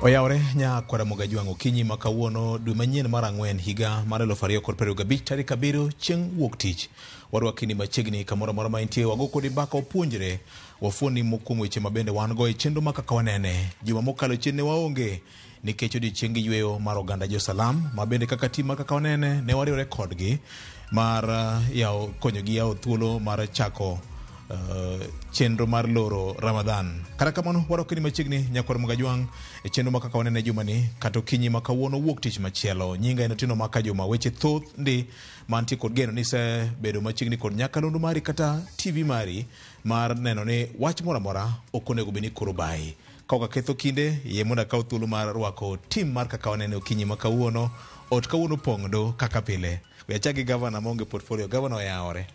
Oyaore nya kwara Mogajwang okinyi makawuono dwe manyien mar ang'wen higa mar 2025 tarik 7 chieng' wuok tich. Warwakini machiegni kamoro moro ma intie wago kodi baka opuonjre wafuoni mokuom weche mabende wan go e chenro ma kaka wanene. Juma mokalo chien ne waonge nikech odiochieng' yweyo mar oganda Jo-Salam mabende kaka tim ma kaka wanene ne wariwore kodgi mar konyogi yawo thuolo mar chako chenro mar loro Ramadhan. Kata kamano warwakini machiegni nyakwar Mogajwang e chenro ma kaka wanene jumani kata okinyi ma kawuono wuok tich machielo. Nyinga en Otieno Maka Juma. Weche thoth ndi mantie kod geno ni se bedo machiegni kod nyakalondo mari kata TV mari mar neno ni wach moro amora ok onego bed ni koro bayi. Kaok ketho kinde yie mondo akaw thuolo mar rwako tim mar kaka wanene okinyi ma kawuono. Ot kawuono pong'do kaka pile. Achaki gavana monge portfolio. Gavana oyaore.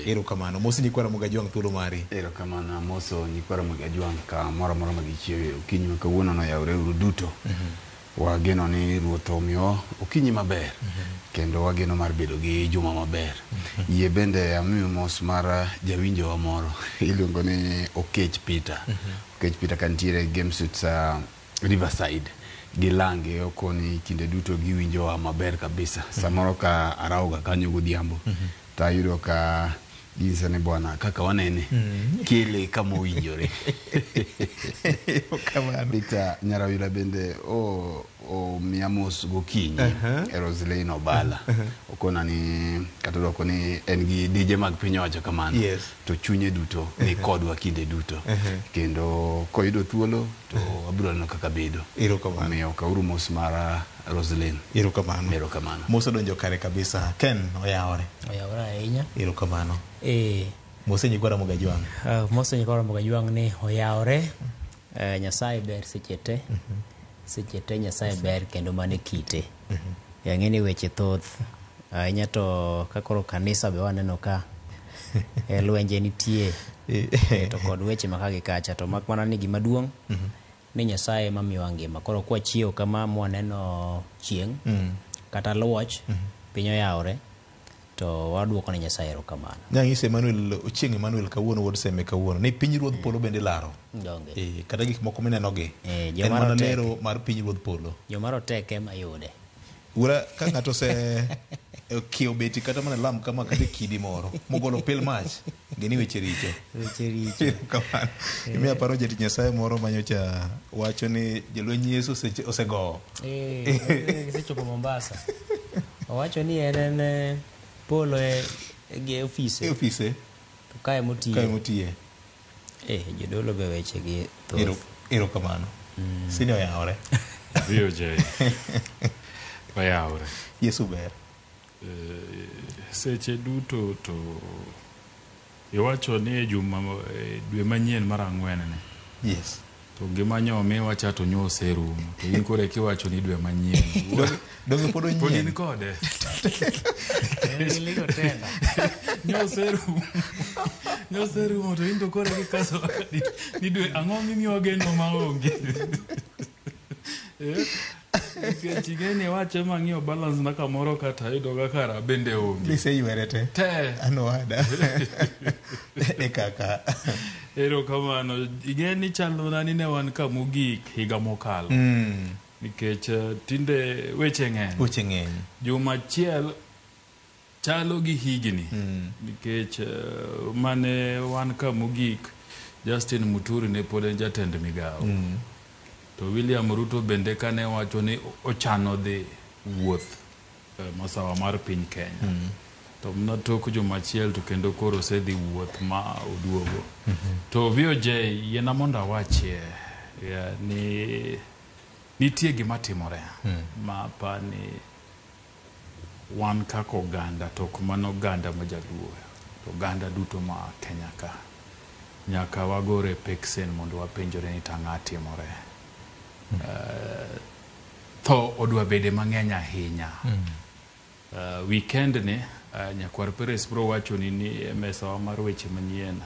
Erokamano. Mosi nyikwara Mogajwang thuolo mari. Erokamano moso nyikwara Mogajwang ka moro moro magichiewe okinyi ma kawuono no yaore uru duto. Wageno ni ruoth omiyo okinyi maber. Kendo wageno mar bedo gi juma maber. Yie bende amiyo mos mar jawinjo wa moro iluongo ni Okech Peter. Okech Peter kantiere Gamesuits Riverside. Gilange okoni kinde duto giwinjo wa maber kabisa. Samoro ka arauga kanyo godhiambo. Tayudo ka ginsa ne bwana kaka wanene kele kama owinjore. Peter Nyarawira bende o miamos gokinyi Roslyn Obala. Okona ni katodoko ni en gi DJ mag piny owacho kamano. To chunye duto ni kodwa kinde duto. Kendo koyudo thuolo to abiro neno kaka bedo. Erokamano. Omiyo kauru mos mar Roslyn. Erokamano. Erokamano. Moso donjo kare kabisa. Ken oyaore. Oyaore ahinya. Erokamano. Mose nyikwara Mogajwang. Mose nyikwara Mogajwang ni oyaore. Nyasaye ber sechete. Sechete Nyasaye ber kendo mane kite. Yang'eni weche thoth. Ahinya to kakoro kanisa be waneno ka lwenje nitie. To kod weche makagi kacha to mak mana ni gima duong' ni Nyasaye mamiyo ngima. Koro kwa chiew kama mwaneno chieng' kata luoch piny oyaore to waduoko ne Nyasaye erokamano. Nyang'ise Ochieng' Emmanuel kawuono wuod Seme kawuono ni piny ruodh polo bende laro. Donge. Kata gik moko minenogi. En mana lero mar piny ruodh polo. Joma roteke mayude. Ura ka ng'ato se kiewo beti kata mana lam kama kata kidi moro mogolo pil mach gini weche richo. Weche richo. Kamano. Imiya paro jatich Nyasaye moro manyocha wacho ni jolweny Yesu osego. Gisechopo Mombasa. Owacho ni en polo e ofise. Ofise. To kae motiye. Kae motiye. Jodolo be weche gi thoth. Erokamano. Sini oyaore. Dio jay. Oyaore. Yesu ber. Seche duto to iwacho ni juma dwe manyien mar ang'wen ne. Yes. To gima nyome wacha to nyose rumo. To in kore kiwacho ni dwe manyien. Donge podo nyien. Podin kode. Ligo tena. Nyose rumo. Nyose rumo to in to kore kikaso ni dwe ang'o mimiyo geno maonge. Chigeni wache mang'io balance na kamoro kata yudo kaka bende onge. Lise yuerete. Te. Anoada. Kaka. Erokamano. Igeni chalo nani ne wan ka mogik higa mokalo. Nikech tinde weche ng'eny. Weche ng'eny. Juma achiel chalo gi higni. Nikech mane wan ka mogik Justin Muturi ne pod en jatend migawo. To William Ruto bende kane wacho ni ochano dhi wuoth masawa mar piny Kenya. To mna tok juma achiel to kendo koro se dhi wuoth ma oduogo. To VOJ yena mondo awachie ni nitie gima timore ma pa ni wan kaka oganda to kumano oganda ma Jaluo to oganda duto ma Kenya ka nyaka wagore peksen mondo wapenjore ni tang'a timore. Tho odwa bede mang'eny ahinya. Weekend ni nyakwar Peres bro wacho ni mesa mar weche manyien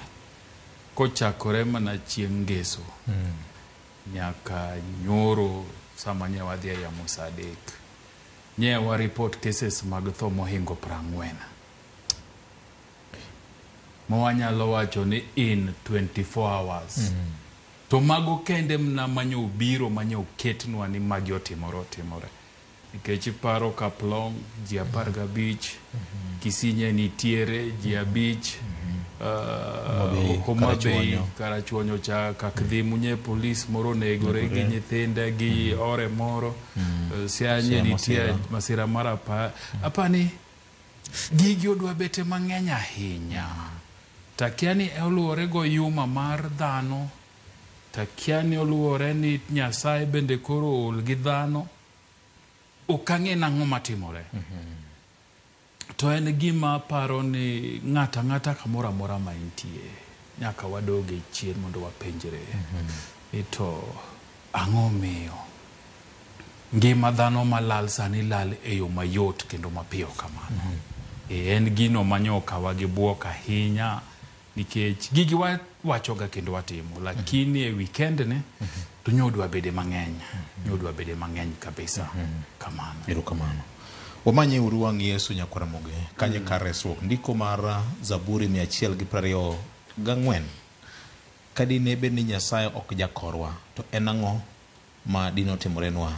kochakore mana chieng' ngeso nyaka nyoro sama nyewa dhi ya Musa Adek nyewa report cases mag tho mohingo 40 mawanyalo wacho ni in 24 hours to mago kende mna manyo biro manyo ketnwa ni magi otimore nikech paro Kaplong ji 15 Kisinye nitiere ji 5 Homa Bay Karachuonyo cha kakdhimunye polis moro negore gi nyithinde gi ore moro Sianye nitie masira mara apani gigi odwa bete mang'eny ahinya takiani oluore go yuma mar dhano takiani oluore ni Nyasaye bende koro ol gi dhano okang'e nang'o matimore to en gima paro ni ng'ata kamora mora ma intie nyaka wadoge chien mondo wapenjre to ang'o miyo ngima dhano malal sani lal e yo mayot kendo mapiyo kamano en gino manyoka wagi buok ahinya nikech gigi wachoga kendo watimo lakini e weekend ne to nyodwa bede mang'eny kabisa kamano erokamano wamanye uru wang' Yesu Nyakwaramoge kanye kar resruok ndiko mar Zaburi 124 kadine bed ni Nyasaye ok jakorwa to en ang'o ma dino timorenwa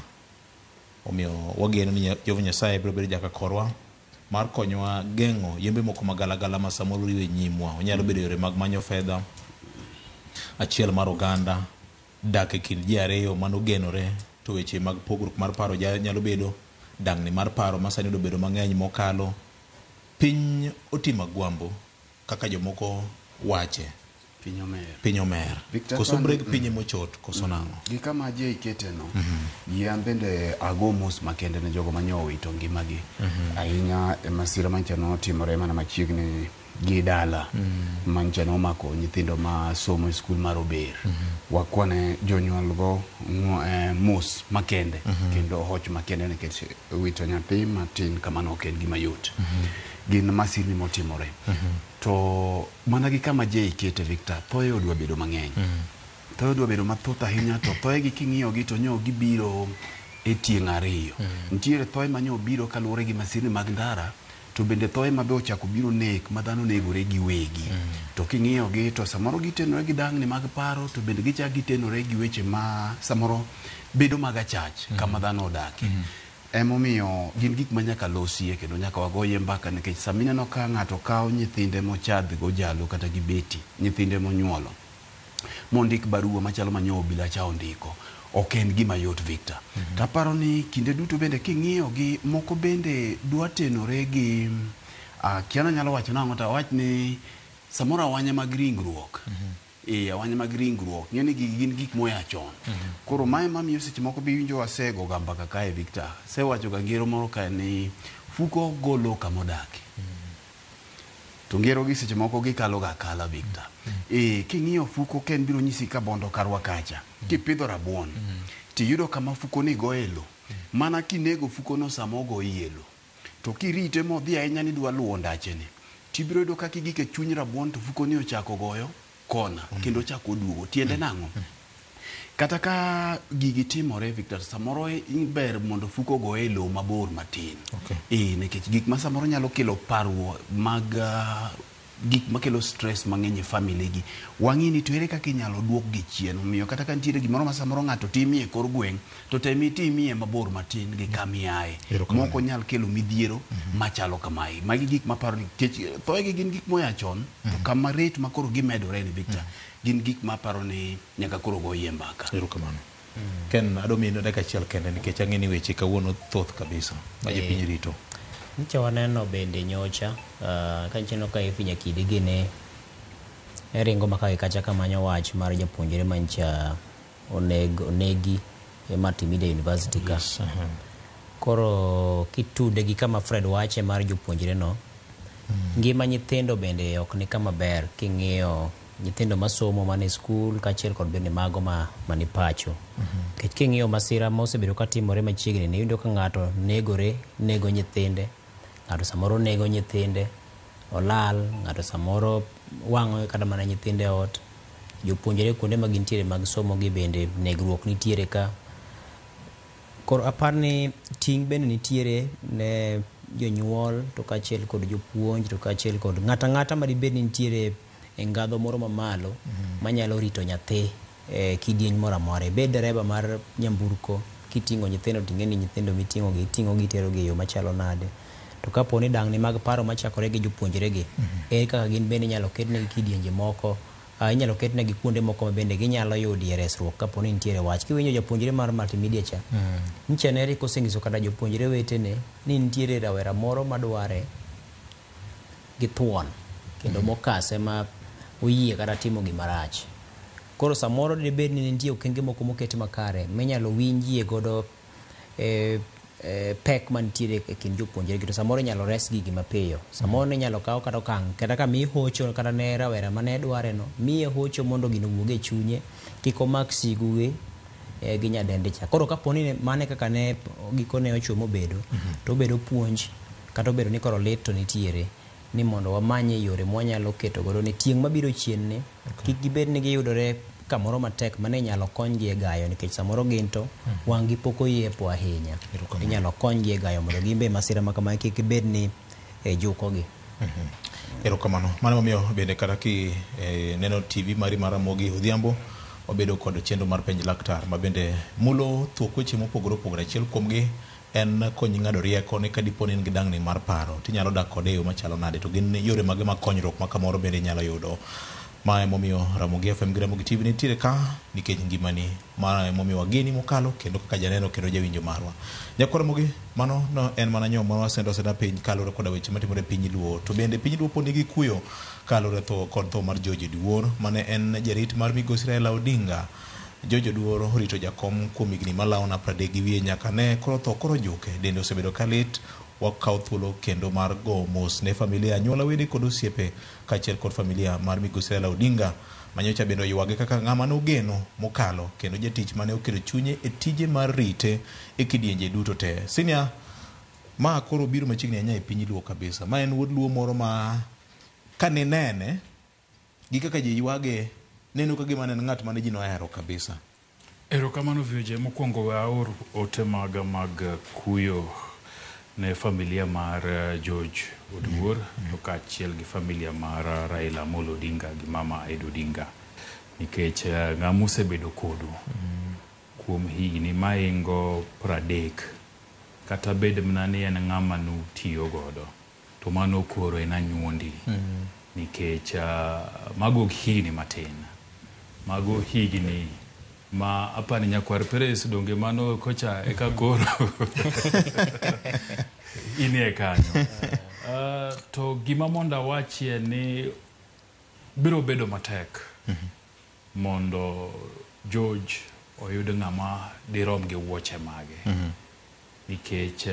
omiyo wageno ni Jehova Nyasaye biro bedo jakakorwa mar konyowa geng'o yembe moko magalagala ma samoro riwe nyimwa onyalo bedo yore mag manyo fedha achiel mar oganda dak e kind ji ariyo manogenore to weche mag pogruok mar paro nyalo bedo dang'ni mar paro masani do bedo mang'eny mokalo piny otima gwambo kaka jomoko wache piny omer kosombre gi pinye mochot kosonang'o gi kama je iketeno yan bende ago mos makende ne jogo manyo wito ngimagi ahinya e masira manchano otimore mana machiegni gi dala manchano omako nyithindo ma somo e skul mar Ober wakwane jonyuol go mos makende kendo hoch makende nikech wito nyathi matin kamano ok en gima yot gin masirni motimore to mana gi kama je ikete Victor thoye odwa bedo mang'eny thoye odwa bedo mathoth ahinya to thoye gi king'iyo gi to nyo gibiro e tieng' ariyo nitiere thoye manyo biro kaluwore gi masirni mag ndara to bende thoye mabe ochako biro nek ma dhano negore gi wegi to king'iyo gi to samoro gitenore gi dang'ni mag paro to bende gichak gitenore gi weche ma samoro bedo mag achach kama dhano odake emomiyo gin gik manyaka losie kendo nyaka wagoye mbaka nikech samineno ka ng'ato kawo nyithinde mochadh go jalo kata gibeti nyithinde monyuolo mondik barua machalo manyo obila cha ondiko ok en gima yot Victor taparo ni kinde duto bende king'iyo gi moko bende dwa tenore gi kiana nyalo wacho nang'o ta wach ni samoro awanya mag ringruok awanya mag ringruok ng'eni gin gik moya chon koro mae mamiyo seche moko biwinjo wasego ga mbaka kae Victor sewacho ga ngero moro ka ni fuko golo kamodake to ngero gi seche moko gikalo ga kala Victor king'iyo fuko ken biro nyisi ka bondo karwa kacha kipidho rabuon tiyudo kama fuko ni goelo mana kinego fuko no samogo ielo to kirite modhi ahinya ni dwa luwo ndachene tibiro yudo ka kigike chuny rabuon to fuko ni ochako goyo kona kendo chako duogo tiende nang'o kata ka gigi timore Victor samoro ber mondo fuko go e lo mabor matin nikech gik ma samoro nyalo kelo parwo mag gik makelo stress mang'eny e family gi wang'ini to ere kaka inyalo duok gi chien omiyo kata ka nitiere gimoro ma samoro ng'ato timie kor gweng' to temi timie mabor matin gi kamiae moko nyal kelo midhiero machalo kamae magi gik maparo nikech thoe gi gin gik moya chon to kama rate makoro gimedore ni Victor gin gik maparo ni nyaka koro goye mbaka erokamano ken adomino dakika achiel kende nikech ang'eni weche kawuono thoth kabisa maje piny rito nicha waneno bende nyocha kancheno ka ifinya kidigi ne eringo makawe kacha kamanyo wach mar japuonjre mancha onegi e Matimide University ka koro kitude gi kama Fred wache mar jopuonjre no ngima nyithindo bende ok ni kama ber king'iyo nyithindo masomo mane skul kachiel kod bende mago mani pacho kech king'iyo masira mosebedo katimore machiegni ni yudo ka ng'ato nego nyithinde ng'ato samoro nego nyithinde olal ng'ato samoro wang'o kata mana nyithinde ot jopuonjre kuonde ma gintiere mag somo gi bende negruok nitiere ka koro aparni ting' bende nitiere ne jonyuol to kachiel kod jopuonj to kachiel kod ng'ata ma dibed ni nitiere e ngadho moro mamalo manyalo rito nyathi kidieny moro amora. Ibed dereba mar nyamburko kiting'o nyithindo ting'eni nyithindo miting'o gi tero gi yo machalo nade. To kapo ni dang' ni mag paro machakore gi jopuonjre gi kaka gin bende inyalo ketnegi kidienje moko, inyalo ketnegi kuonde moko ma bende ginyalo yudie resruok kapo ni nitiere wach. Kiwinjo japuonjre mar multimedia cha ncheneri kosenyiso kada jopuonjre wetene ni nitiere rawera moro madware gi thuon kendo mokase ma oyie kata timo gimarach. Koro samoro dibed ni nitie okenge moko moketi makare minyalo winjie godo pek mantiere e kind jopuonjre to samoro inyalo res gigi mapiyo. Samoro inyalo kaw kata okang' kata ka miyi hocho kata ne rawera mane dware no miye hocho mondo gino wuog e chunye kik omak sigu gi nyadende cha. Koro kapo ni mane kaka ne gikone ochumo bedo to bedo puonj kata obedo ni koro lit to nitiere ni mondo wamanye yore mwanyalo keto godo ni tieng' mabiro chien ne kik gibed ni giyudore kamoro matek mane inyalo konygi e gayo nikech samoro ginto wang' gi pok oyiepo ahinya. Inyalo konygi e gayo mondo gimbe masira makama kik bed ni juko gi. Erokamano. Mano momiyo bende kata ki neno TV mari mar Ramogi Odhiambo obedo kod chenro mar penj laktar ma bende mulo thuok weche mopogore opogore. Achiel kuomgi en konyi ng'ado rieko ni kadipo ni in gi dang'ni mar paro tinyalo dak kode yo machalo nade to gin yore mage mag konyruok ma kamoro bende inyalo yudo. Ma emomiyo Ramogi FM gi Ramogi TV nitiere ka nikech ngimani. Ma emomiyo wageni mokalo kendo kaka janeno kendo jawinjo marwa. Nyakwa Ramogi, mano no en mana nyoma wasendo senda piny kalore koda weche matimore piny Luo. To bende piny Luo poni gi kuyo kalore kod tho mar George Oduor mane en jarit mar migosi Raila Odinga. George Oduor rito jakom kuom higni malawo na 30 gi wiye nyaka ne koro tho koro juke dende osebedo kalit. Wakaw thuolo kendo mar go mos ne familia anyuola wede kod osiepe kaachiel kod familia mar migosi Raila Odinga manyocha bendo ywage kaka ng'ama nogeno mokalo kendo jatich mane okelo chunye e tije mar rite e kidienje duto te. Sinia ma koro biro machiegni anya e piny Luo kabisa. Ma en wuod Luo moro ma kane nene gi kaka ji ywage neno ka gima en ng'at mane ji nohero kabisa. Erokamano vioje mokwongo we aor ote mag kuyo ne familia mar George Oduor to kaachiel gi familia mar Raila Amolo Odinga gi mama Edo Odinga nikech ng'ama osebedo kodu kuom higni maingo 30 kata bed mana ni en ng'ama nutiyo godo to mano koro en anyuondi nikech mago higni matin, mago higni ma apani nyakwar Peres donge mano kocha eka koro inie kanyo. To gima monda wachie ni biro bedo matek mondo George oyud ng'ama dirom gi wuoche mage nikech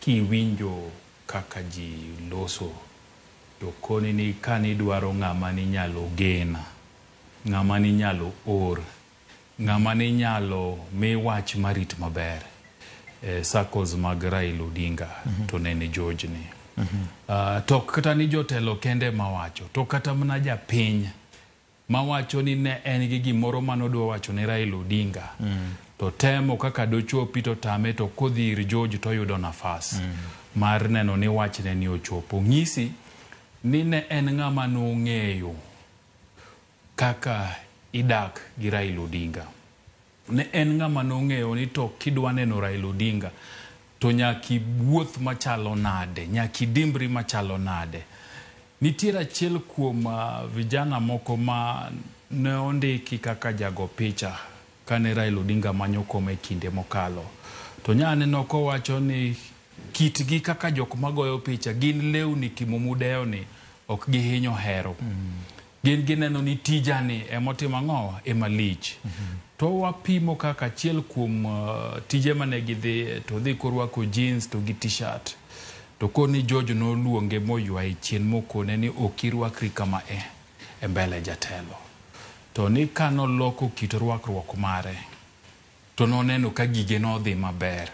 kiwinjo kaka ji loso to koni ni kani dwaro ng'ama ni nyalo gena, ng'ama ni nyalo or, ng'ama ni nyalo mi wach marit maber circles mag Raila Odinga to nene George ni. To kata ni jotelo kende mawacho to kata mna japiny mawacho ni ne en gi gimoro manodwa wacho ne Raila Odinga to temo kaka dochopi to tame to kodhir George to yudo nafas mar neno ni wachne ni ochopo. Ng'isi ni ne en ng'ama nong'eyo kaka idak gi Raila Odinga. Ne en ng'ama nong'eyo ni to kidwa neno Raila Odinga to nyaki wuoth machalo nade, nyaki dimbri machalo nade. Nitiere achiel kuom vijana moko ma ne ondiki kaka jago picha kane Raila Odinga manyo kome kinde mokalo. To nyane noko wacho ni kitgi kaka jok magoyo picha gin lewni kimomudeo ni ok gihinyo hero. Gin gineno ni tijani emotimo ang'o emalich. To wapimo kaka achiel kuom tije mane gidhi to dhi korwako jeans to gi t-shirt. To koni George no luonge moywa chien mokone ni okirwakri kama e mbele jatelo. To ni kano loko kit rwakruok mare to noneno ka gige no dhi maber.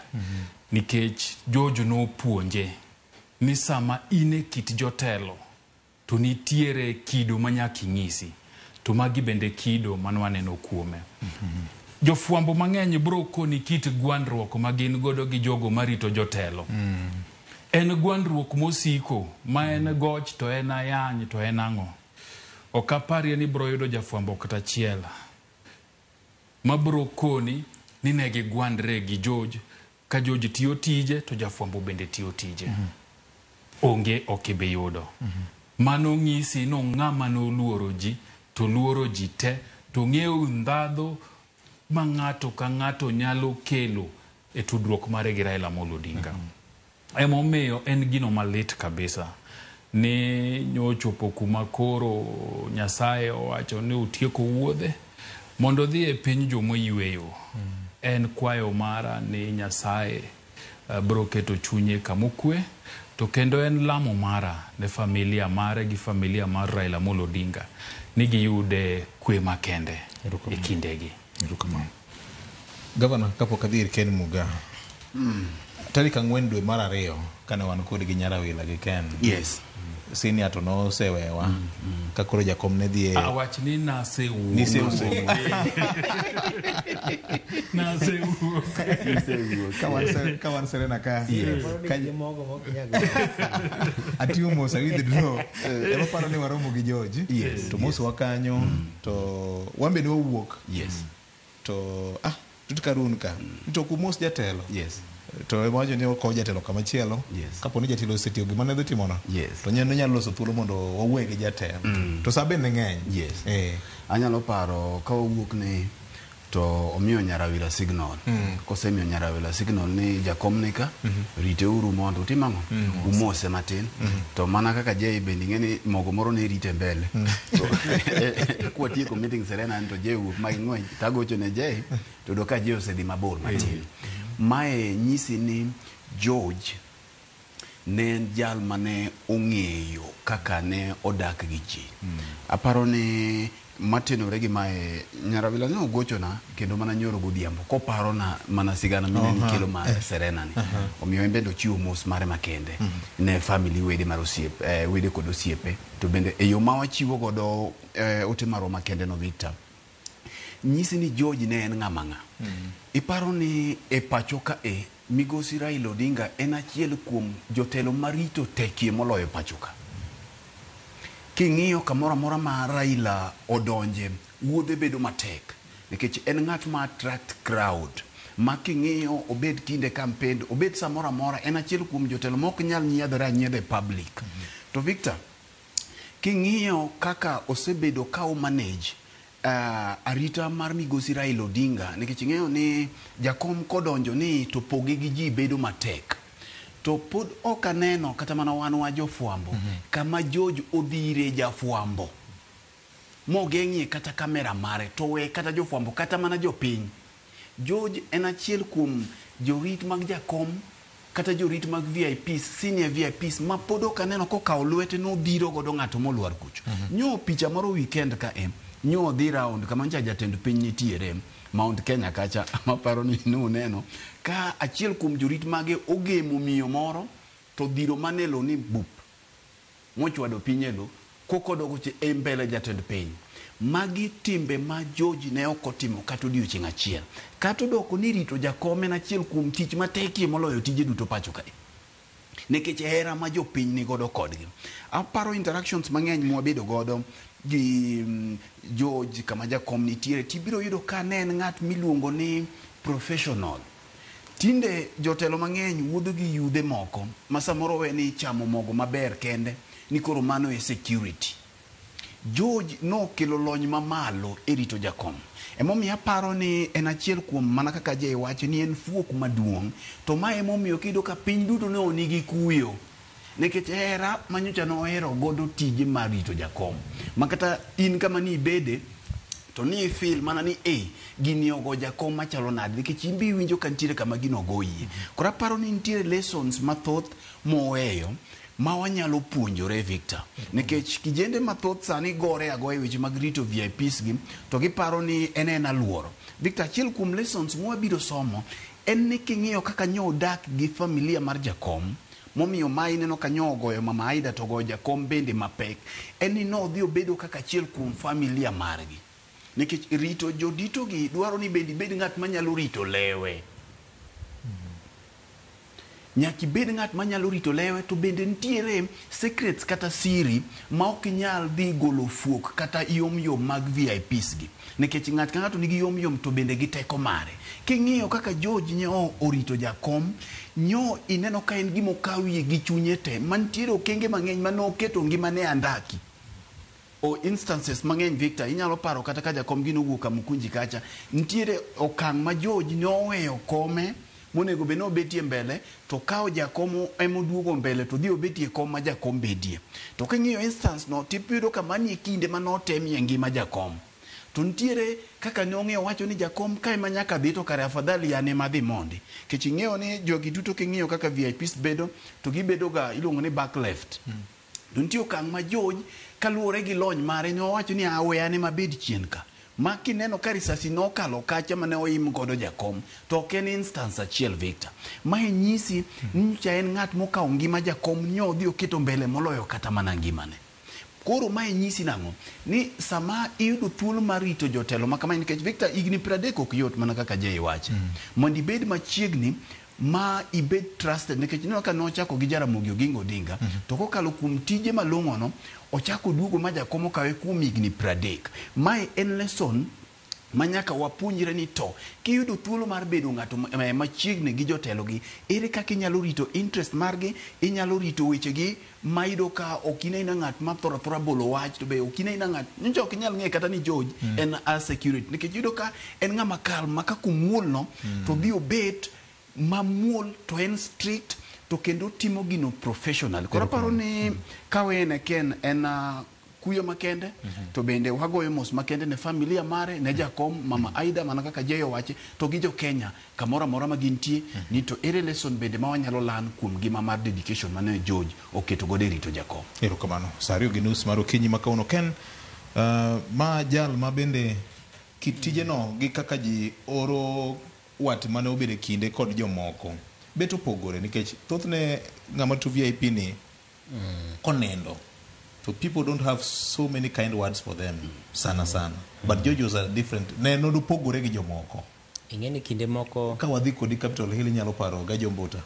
Nikech George no puonje ni sama ine kit jotelo to nitiere kido manyaki ng'isi to magi bende kido manwaneno kuome. Jofuambo mang'eny bro koni kit gwandruok magin godo gi jogo marito jotelo. En gwandruok mosiko ma en goch to en ayany to en ang'o. Okaparie ni bro yudo jafuambo kata chiel mabro koni ni ne gigwandre gi George, ka George tiyo tije to jafwambo bende tiyo tije. Onge okibe yudo. Mano ng'isi no ng'ama no luoro ji, to luoro ji te, to ng'eyo ndhadho ma ng'ato ka ng'ato nyalo kelo e tudruok mare gi Raila Amolo Odinga. Emomiyo en gino malit kabisa ni nyochopo kuma koro Nyasaye owacho ni utieko wuodhe mondo dhi e piny jomoyweyo. En kwayo mara ni Nyasaye bro keto chunye kamokwe, to kendo en lamo mara ne familia mare gi familia mar Raila Amolo Odinga ni giyude kwe makende e kindegi. Gavana, kapok adhi ir Ken Muga, tarik 4 dwe mar 2 kane wan kod gi Nyarawila gi Ken. Yes. Sini ato no sewewa ka koro jakom ne dhi Awach ni nasewuok. Ka wan Serena ka atiyo mos awidh dro ema paro ni waromo gi George to mos wakanyo to wambe ne wawuok to tutkarun ka to kumos jatelo to emawacho ni oko jatelo kamachielo kapo ni jatelo osetiyo gima ne dhi timono to nyendo nyalo loso thuolo mondo wawuoye gi jatelo to sa bende ng'eny. Anyalo paro ka wawuok ni to omiyo Nyarawila signal. Kosemiyo Nyarawila signal ni jakom nika rite uru mondo utimang'o umose matin, to mana kaka Jay bende ng'eni mogo moro ne rite mbele to kwa tieko meeting Serena to Jay wuok maging'weny tagocho ne Jay to doka Jay osedhi mabor matin. Mae nyisi ni George ne en jal mane ong'eyo kaka ne odak gi ji. Aparo ni matenore gi mae Nyarawila ne ogochona kendo mana nyoro godhiambo koparo na mana sigana mine ni kelo mar Serena ni. Omiyo en bende ochiwo mos mare makende ne family wede mar osiepe, wede kod osiepe, to bende e yo ma wachiwo godo ote maro makende no Victor. Nyisi ni George ne en ng'ama ng'a. Iparo ni e pacho ka Migosi Raila Odinga en achiel kuom jotelo marito tekie moloyo pacho ka. King'iyo kamoro amora ma Raila odonje, wuodhe bedo matek nikech en ng'at ma attract crowd. Ma king'iyo obed kinde campaign, obed samoro amora, en achiel kuom jotelo mok nyal nyiedhore anyiedha public. To Victor, king'iyo kaka osebedo ka o manage arita mar Migosi Raila Odinga, nikech ng'eyo ni jakom kodonjo ni to poge gi ji bedo matek. To pod ok aneno kata mana wan wa jofwambo kama George odhire jafwambo mogeng'ie kata kamera mare, to we kata jofwambo kata mana jopiny. George en achiel kuom jorit mag jakom kata jorit mag VIPs, senior VIPs, ma pod ok aneno kokawo lwete nodhiro godo ng'ato moluar kucho. Nyo picha moro weekend ka nyo dhi round kama ncha jatend piny nitiere Mount Kenya kacha, maparo ni nuneno ka achiel kuom jorit mage ogemo miyo moro to dhiro manelo ni bup mochwado pinyelo kokodogo che mbele jatend piny. Magi timbe ma George ne okotimo kata odiochieng' achiel. Kata odoko ni rito jakome na achiel kuom tich matekie moloyo tije duto pacho kae. Nikech hera ma jopiny ni godo kodgi. Aparo interactions mang'eny mwabedo godo gi George kama jakom nitiere, tibiro yudo ka ne en ng'at miluongo ni professional. Tinde jotelo mang'eny wuodho gi yudhe moko ma samoro we ni chamo mogo maber kende ni koro mano e security. George no kelo lony mamalo e rito jakom. Emomiyo aparo ni en achiel kuom mana kaka Jay wacho ni en fuok maduong', to ma emomiyo kido ka piny duto ne onigi kuyo. Nikech hera manyocha no ohero godo tije mar rito jakom. Makata in kama ni ibede to ni feel mana ni gini ogo jakom machalo nade, nikech imbi winjo ka nitiere kama gino goyie. Koro aparo ni nitiere lessons mathoth moweyo ma wanyalo puonjore Victor. Nikech kijende mathoth sani gore agoye weche mag rito VIPs gi, to giparo ni en aluoro. Victor, achiel kuom lessons mwabiro somo en ni king'iyo kaka nyo odak gi familia mar jakom, momiyo mai neno ka nyo ogoyo mama Aida to goyo jakom bende mapek, en ni no dhi obedo kaka achiel kuom familia margi. Nikech rito jodito gi dwaro ni bedi bed ng'at manyalo rito lewe. nyaki bed ng'at manyalo rito lewe, to bende nitiere secrets kata siri ma ok nyal dhi golo fuok kata yom mag VIPs gi, nikech ng'at ka ng'ato nigi yom to bende gi teko mare. King'iyo kaka George nyo orito jakom, nyo ineno ka en gimo kawie gi chunye te, mantiere okenge mang'eny manoketo ngimane andaki. O instances mang'eny Victor, inyalo paro kata ka jakom gino wuok Kamukunji kacha, nitiere okang' ma George noweyo kome monego be no betie mbele, to kao jakom emoduogo mbele to dhi obetie kom ma jakom bedie. To king'iyo instance no, tipiyudo ka manie kinde manotemie ngima jakom. To nitiere kaka nong'eyo wacho ni jakom kae ma nyaka dhi to kare afadhali yane madhi mondi. Kech ing'eyo ni jogi duto king'iyo kaka VIPs bedo, to gibedo ga iluongo ni back left. To nitiere okang' ma George kaluwore gi lony mare nowacho ni aweyane mabed chien ka. Ma kineno ka risasi nokalo kacha mane oim godo jakom, to ok en instance achiel Victor. Ma nyisi ncha en ng'at mokawo ngima jakom nyodhi oketo mbele moloyo kata mana ngimane. Koro ma nyisi nang'o ni sama iyudo thuolo mar rito jotelo ma kama, nikech Victor igni 30 ok yot mana kaka Jay wacho. Mondo ibed machiegni ma ibed trusted, nikech neno ka nochako gi Jaramogi Oginga Odinga, to kokalo kuom tije malong'o no ochako duogo ma jakom okawe kuom igni 30. Mae en lesson manyaka wapuonjre ni to kiyudo thuolo mar bedo ng'ato machiegni gi jotelo gi, ere kaka inyalo rito interest margi, inyalo rito wechegi ma iyudo ka ok ina ng'at ma thora bolo wach, to be ok ina ng'at njo ok nyal ng'e kata ni George en a security, nikech iyudo ka en ng'ama kalm ma ka kumuol no to dhi obet mamuol, to en strict, to kendo timo gino professional. Koro paro ni kawene ken en kuyo makende, to bende wagoyo mos makende ne familia mare, ne jakom mama Aida mana kaka Jeyo wache, to gi jo Kenya kamora mora magintie, ni to ere lesson bende ma wanyalo lan kuom gima mar dedication mane George oketo gode rito jakom. Erokamano. Sario gi nus mar okinyi makauno ken ma jal ma bende kitije no gi kaka ji oro wat mane obede kinde kod jomoko beto pogore, nikech thothne ng'ama to VIP ni konendo, so people don't have so many kind words for them sana but George was a different, ne no pogore gi jomoko. Ing'eni kinde moko ka wadhi kodi Capitol Hill nyalo paro ga jombuta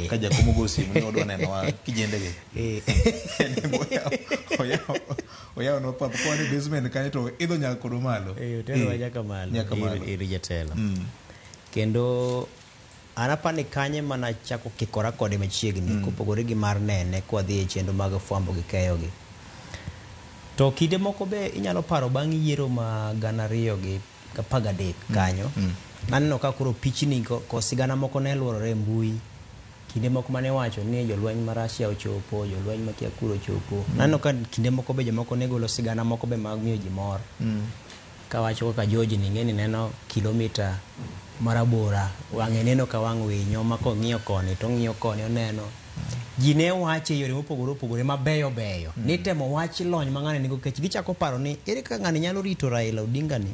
ka jakomo go simu ni odwa neno wa kijende ge oya no pap ko ni basement kanyo to idho nyaka kodo malo tero nyaka malo iri jatelo. Kendo anapani kanye mana chako kikora kode machiegni kopogore gi mar nene kwa dhi e chendo mag fwambo gi keyo gi. To kinde moko be inyalo paro bang' yiero ma 2013 kanyo, naneno ka koro pichni ko sigana moko ne luorore mbui, kinde moko mane wacho ni jolweny ma Russia ochopo, jolweny ma Kiakuro ochopo. Naneno ka kinde moko be jomoko ne golo sigana moko be mag miyo ji mor, ka wacho kaka George ni ng'eni neno kilomita marabora, wang'e neno ka wang' winyo ma kong'iyo koni to ng'iyo koni oneno. Ji ne wache yore mopogore mabeyo ni temo wach lony mang'ane nigo, kech gichako paro ni ere ka ng'ani nyalo rito Raila Odinga ni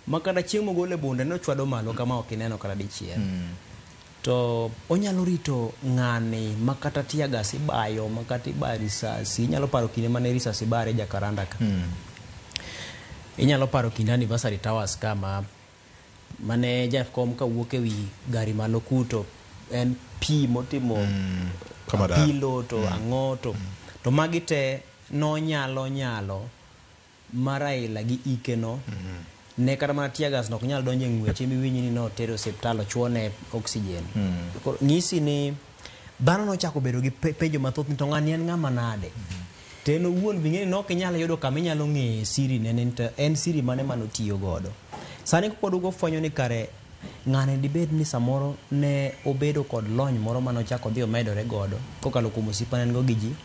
makata chieng' mogole bunde no chwado malo kama ok ineno kata dichiel. To onyalo rito ng'ani makata tia gas ibayo, makata ibayo risasi. Inyalo paro kinde mane risasi bare Jakaranda ka. Inyalo paro kinde anniversary towers kama mane Jafcom ka wuok ewi gari malo kuto en pi motimo pilo to ang'oto to magi te no nyalo Maraila gi ike no ne kata mana tia gas no ok nyal donjo e ng'weche miwinyi ni no tero osiptal ochuone oxygen. Ng'isi ni dhano nochako bedo gi penjo mathoth ni to ng'ani en ng'ama nade. Teno wuon bing'eni no ok nyalo yudo kama inyalo ng'e siri ne en siri mane manotiyo godo. Sani kodugo fwenyo ni kare ng'ane dibed ni samoro ne obedo kod lony moro manochako dhi omedore godo kokalo kuom osipane go gi ji.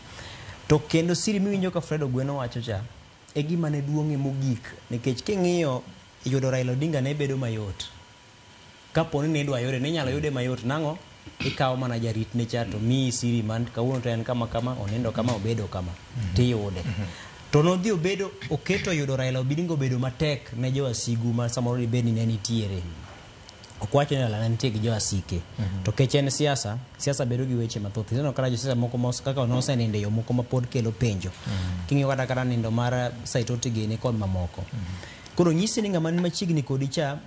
To kendo siri miwinjo ka Fredo Gweno wacho cha e gima ne duong'e mogik, nikech king'iyo yudo Raila Odinga ne bedo mayot. Kapo ni idwa yore ne nyalo yude mayot, nang'o ikawo mana jarit ne cha to mi siri man kawuono to en kama onindo kama obedo kama tiyude. To nodhi obedo oketo yudo Raila Odinga obedo matek ne jo asigu ma samoro dibed ni ne nitiere. Okwacho ni Raila nitie gi jo asike. To kech en siasa bedo gi weche mathoth. Neno kata josiasa moko mos kaka noseninde yo moko ma pod kelo penjo. King'iyo kata nindo mar Saitoti gini kod mamoko. Koro nyisi ni ng'ama ni machiegni kodi cha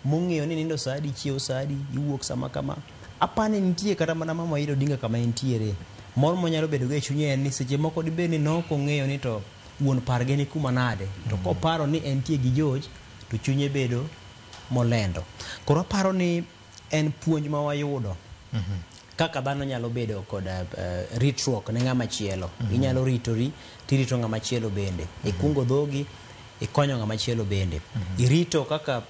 mong'eyo ni nindo sadi, chiew sadi, iwuok sama kama, apane nitie kata mana mama Raila Odinga kama entiere mor monyalo bedo go e chunye en ni seche moko dibed ni nokong'eyo ni to wuon parge ni kuma nade to koparo ni entie gi George to chunye bedo molendo. Koro aparo ni en puonj ma wayudo kaka dhano nyalo bedo kod ritruok ne ng'ama chielo. Inyalo ritori tirito ng'ama chielo bende. Ikungo dhogi ikonyo ng'ama chielo bende. Irito kaka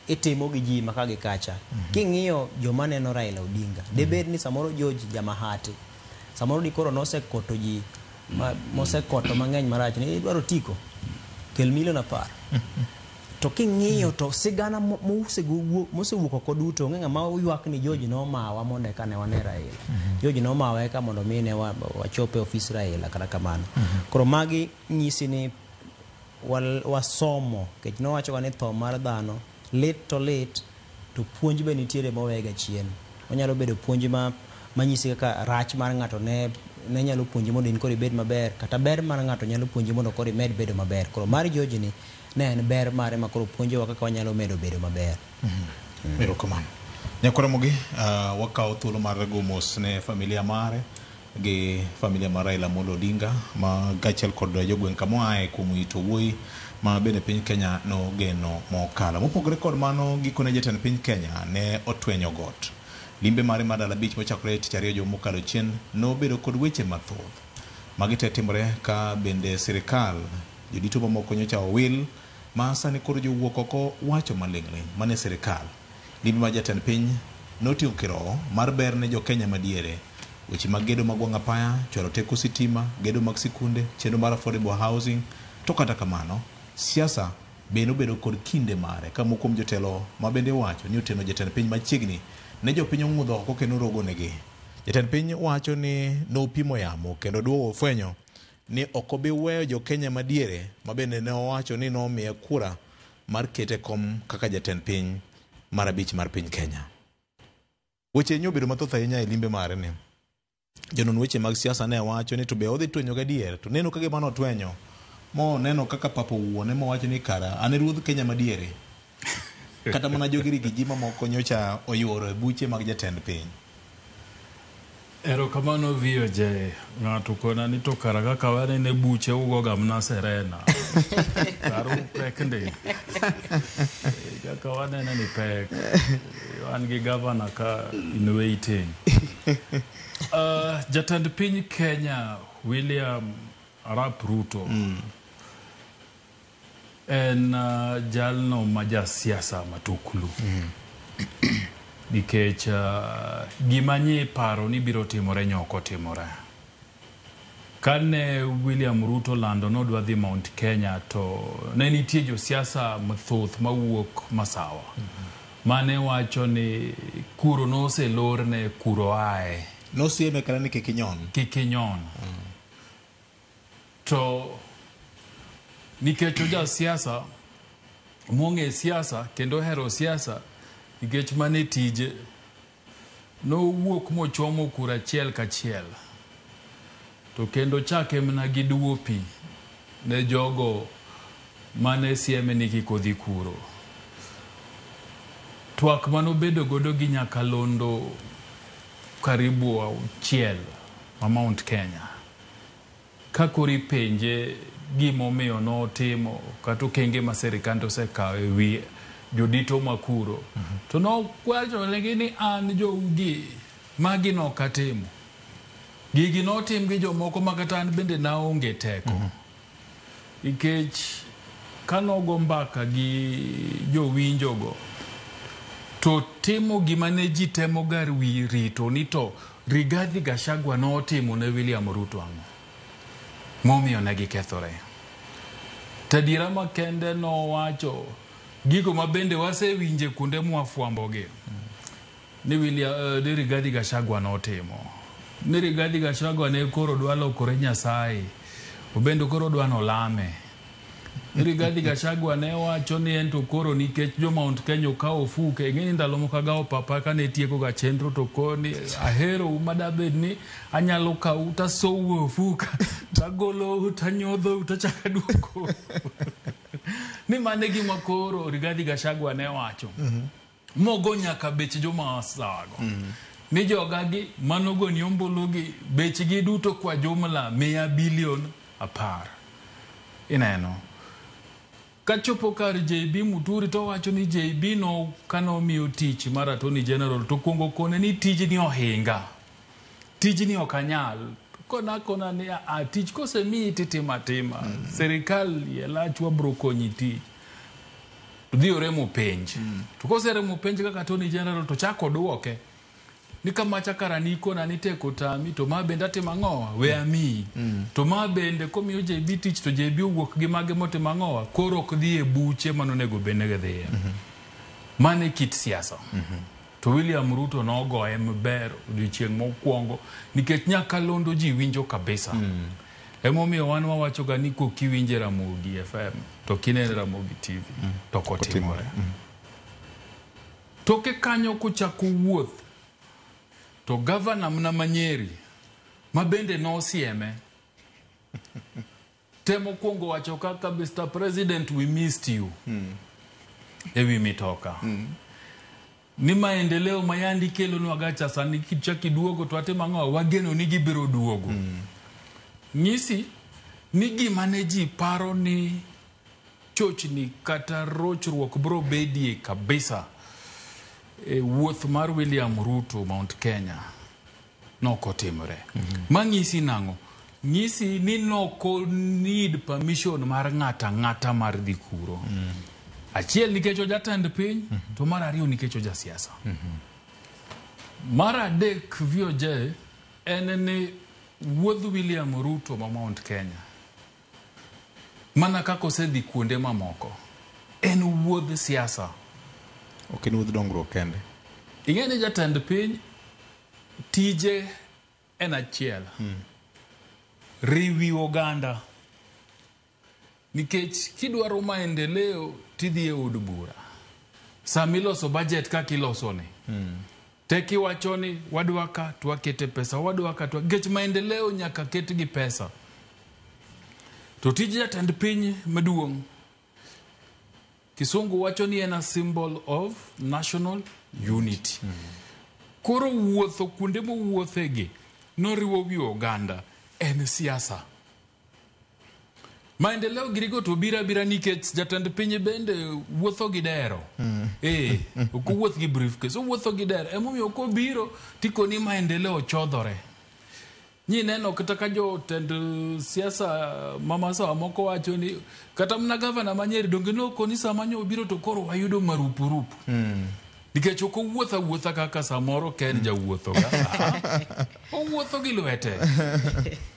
itimo gi ji maka gi kacha. King'iyo joma neno Raila Odinga debed ni samoro George jamahati samoro di koro nosekoto ji mosekoto mang'eny marach ni idwaro tiko kel milion 10 to king'iyo to sigana mosewuok oko duto ng'e ng'ama ywak ni George nomawa mondo eka ne wane Raila. George nomawa eka mondo mi ne wachope ofis Raila kata kamano. Koro magi nyisi ni wasomo kech nowacho ni tho mar dhano lit to puonj be nitiere mowega chien. Onyalo bedo puonj manyisi kaka rach mar ng'ato ne nyalo puonji mondo in koro ibed maber kata ber mar ng'ato nyalo puonji mondo koro imed bedo maber. Koro mar George ni ne en ber mare ma koro puonjowa kaka wanyalo medo bedo maber. Erokamano. Nyakoromogi wakawo thuolo mar go mos ne familia mare gi familia mar Raila Amolo Odinga ma gachiel kod jogweng' kamoae kuom ito wuoyi ma bende piny Kenya no geno mokalo. Mopogore kod mano gikone jatend piny Kenya ne otwenyo got. Limbe mare mar dala bich mochakore tich ariyo juma mokalo chien no bedo kod weche mathoth. Magi te timore ka bende sirikal jodito mamoko nyocha owil ma sani koro jowuok oko wacho maling'ling mane sirikal. Limbe mar jatend piny notiyo kirowo mar ber ne jo Kenya madiere. Weche mag gedo mag wang' apaya, chwalo teko sitima, gedo mag sikunde, chenro mar affordable housing. To kata kamano, siasa bende bedo kod kinde mare ka moko kuom jotelo ma bende wacho ni oteno jatend piny machiegni ne jopiny ong'udho oko kendo rogo negi. Jatend piny wacho ni nopimo yamo kendo duogo fwenyo ni ok obi weyo jo Kenya madiere ma bende ne owacho ni nomiye kura mar kete kom kaka jatend piny mar abich mar piny Kenya. Weche nyobedo mathoth ahinya e limbe mare ni. Jonon weche mag siasa ne wacho ni to be odhi twenyo gadier to neno kage mano twenyo mo neno kaka papo wuone mo wacho ni kara ane ruodh Kenya madiere kata mana jogiri gi ji mamoko nyocha oyuoro e buche mag jatend piny. Erokamano VOJ ng'ato kona ni to kara kaka wanene buche ugoga mna Serena karu pek ndi kaka wanene ni pek wan gi governor ka in waiting. Jatend piny Kenya William Arap Ruto en jalno maja siasa matuklu nikech gimanye paro ni biro timore nyoko timore. Kane William Ruto lando nodwa dhi Mount Kenya to ne nitie jo siasa mathoth mawuok masawa mane wacho ni kuro nose lorne kuro ae no sieme kala ni kikinyon to nikech oja siasa monge siasa kendo hero siasa nikech mane tije no wuok mochomo kura chiel kachiel to kendo chake mna giduopi ne jogo mane sieme ni kikodhi kuro. Twak mano bedo godo gi Nyakalondo karibu auchiel ma Mount Kenya kakori penje gimomiyo notimo kata okenge ma sirikal osekawo e wi jodito makuro to nokwacho negi ni an jougi magi nokatimo gigi notim gi jomoko makata an bende naonge teko nikech kanogo mbaka gi jowinjogo to timo gima ne ji temo gar wi rito ni to Rigathi Gachagua notimo ne William Ruto ang'o momiyo ne gikethore. Tadira makende nowacho gigo mabende wasewinje kunde mwafwambogi ni Rigathi Gachagua notimo. Ni Rigathi Gachagua ne koro dwa lokore Nyasaye obendo koro dwa nolame. Rigathi Gachagua ne wacho ni ento koro nikech jo Mount Kenya ka ofuke ng'eni ndalo mokagawo papa ka ne tieko ga chenro to koni ahero madabed ni anyalo ka uta sowo ofuka tagolo utanyodho utachaka duoko ni mane gima koro Rigathi Gachagua ne wacho mogo nyaka bech joma asago ni jogagi manogo ni ombulugi bechgi duto kwa jumla 100 bilion 10 ineno kachopo kar JB Muturi to wacho ni JB no kano miyo tich mar Attorney General to kuongo kone ni tijni ohinga tijni okanyal kona ni tich kose mi titima serikal yelachwa brokonyi tich dhi oremo penj to kose remo penj kaka Attorney General to chako duoke ni kama chakara ni kona ni teko tami to ma bende atima ngowa we ami to ma bende komiyo JB tich to JB owuok gi mage motima ngowa koro ok dhi e buche manonego bende dhi mane kit siasa to William Ruto nogoye maber odiochieng' mokwongo nikech Nyakalondo ji winjo kabisa emomiyo wan wawacho ga ni kokiwinje Ramogi FM to kinene Ramogi TV to kotimore toke kanyo kuchako wuoth to governor Mna Nyeri mabende nosieme temo kuongo wacho kaka Mr. President we missed you ewi mitoka ni maendeleo mayandi kelo nwagacha sani kichaki duogo to ate mangoa wageno ni gibiro duogo ngisi ni gimaneji paro ni chochni kata rochruok bro bedie kabisa wuoth mar William Ruto Mount Kenya noko timore mangisi nango ngisi ni noko need permission mar ngata mar dhi kuro achiel nikech jatend piny to mar ariyo nikech jasiasa mar adek VOJ en ni wuodh William Ruto ma Mount Kenya mana kako sedhi kuonde mamoko en wuodh siasa ok en wuodh dongruok kende ing'eni jatend piny tije en achiel riwi oganda nikech kidwaro maendeleo tidhi e od bura samiloso budget kaka ilosone teki wachoni wadwaka twakete pesa wadwaka twakete maendeleo nyaka ketgi pesa to tije jatend piny maduong' Kisungu wachoni en a symbol of national unity koro wuotho kuonde mowuothegi noriwo wi oganda en siasa maendeleo girigo to bira nikech jatend piny bende wuotho gi dero ok wuoth gi briefcase wuotho gi dero emomiyo ko biro tiko ni maendeleo chodhore nyi neno kata ka jotend siasa mama sawa moko wacho ni kata mna governor Manyeri donge no koni sama nyo biro to koro wayudo marupurupu nikech ok wuotha kaka samoro ken jawuotho ga owuotho gi lwete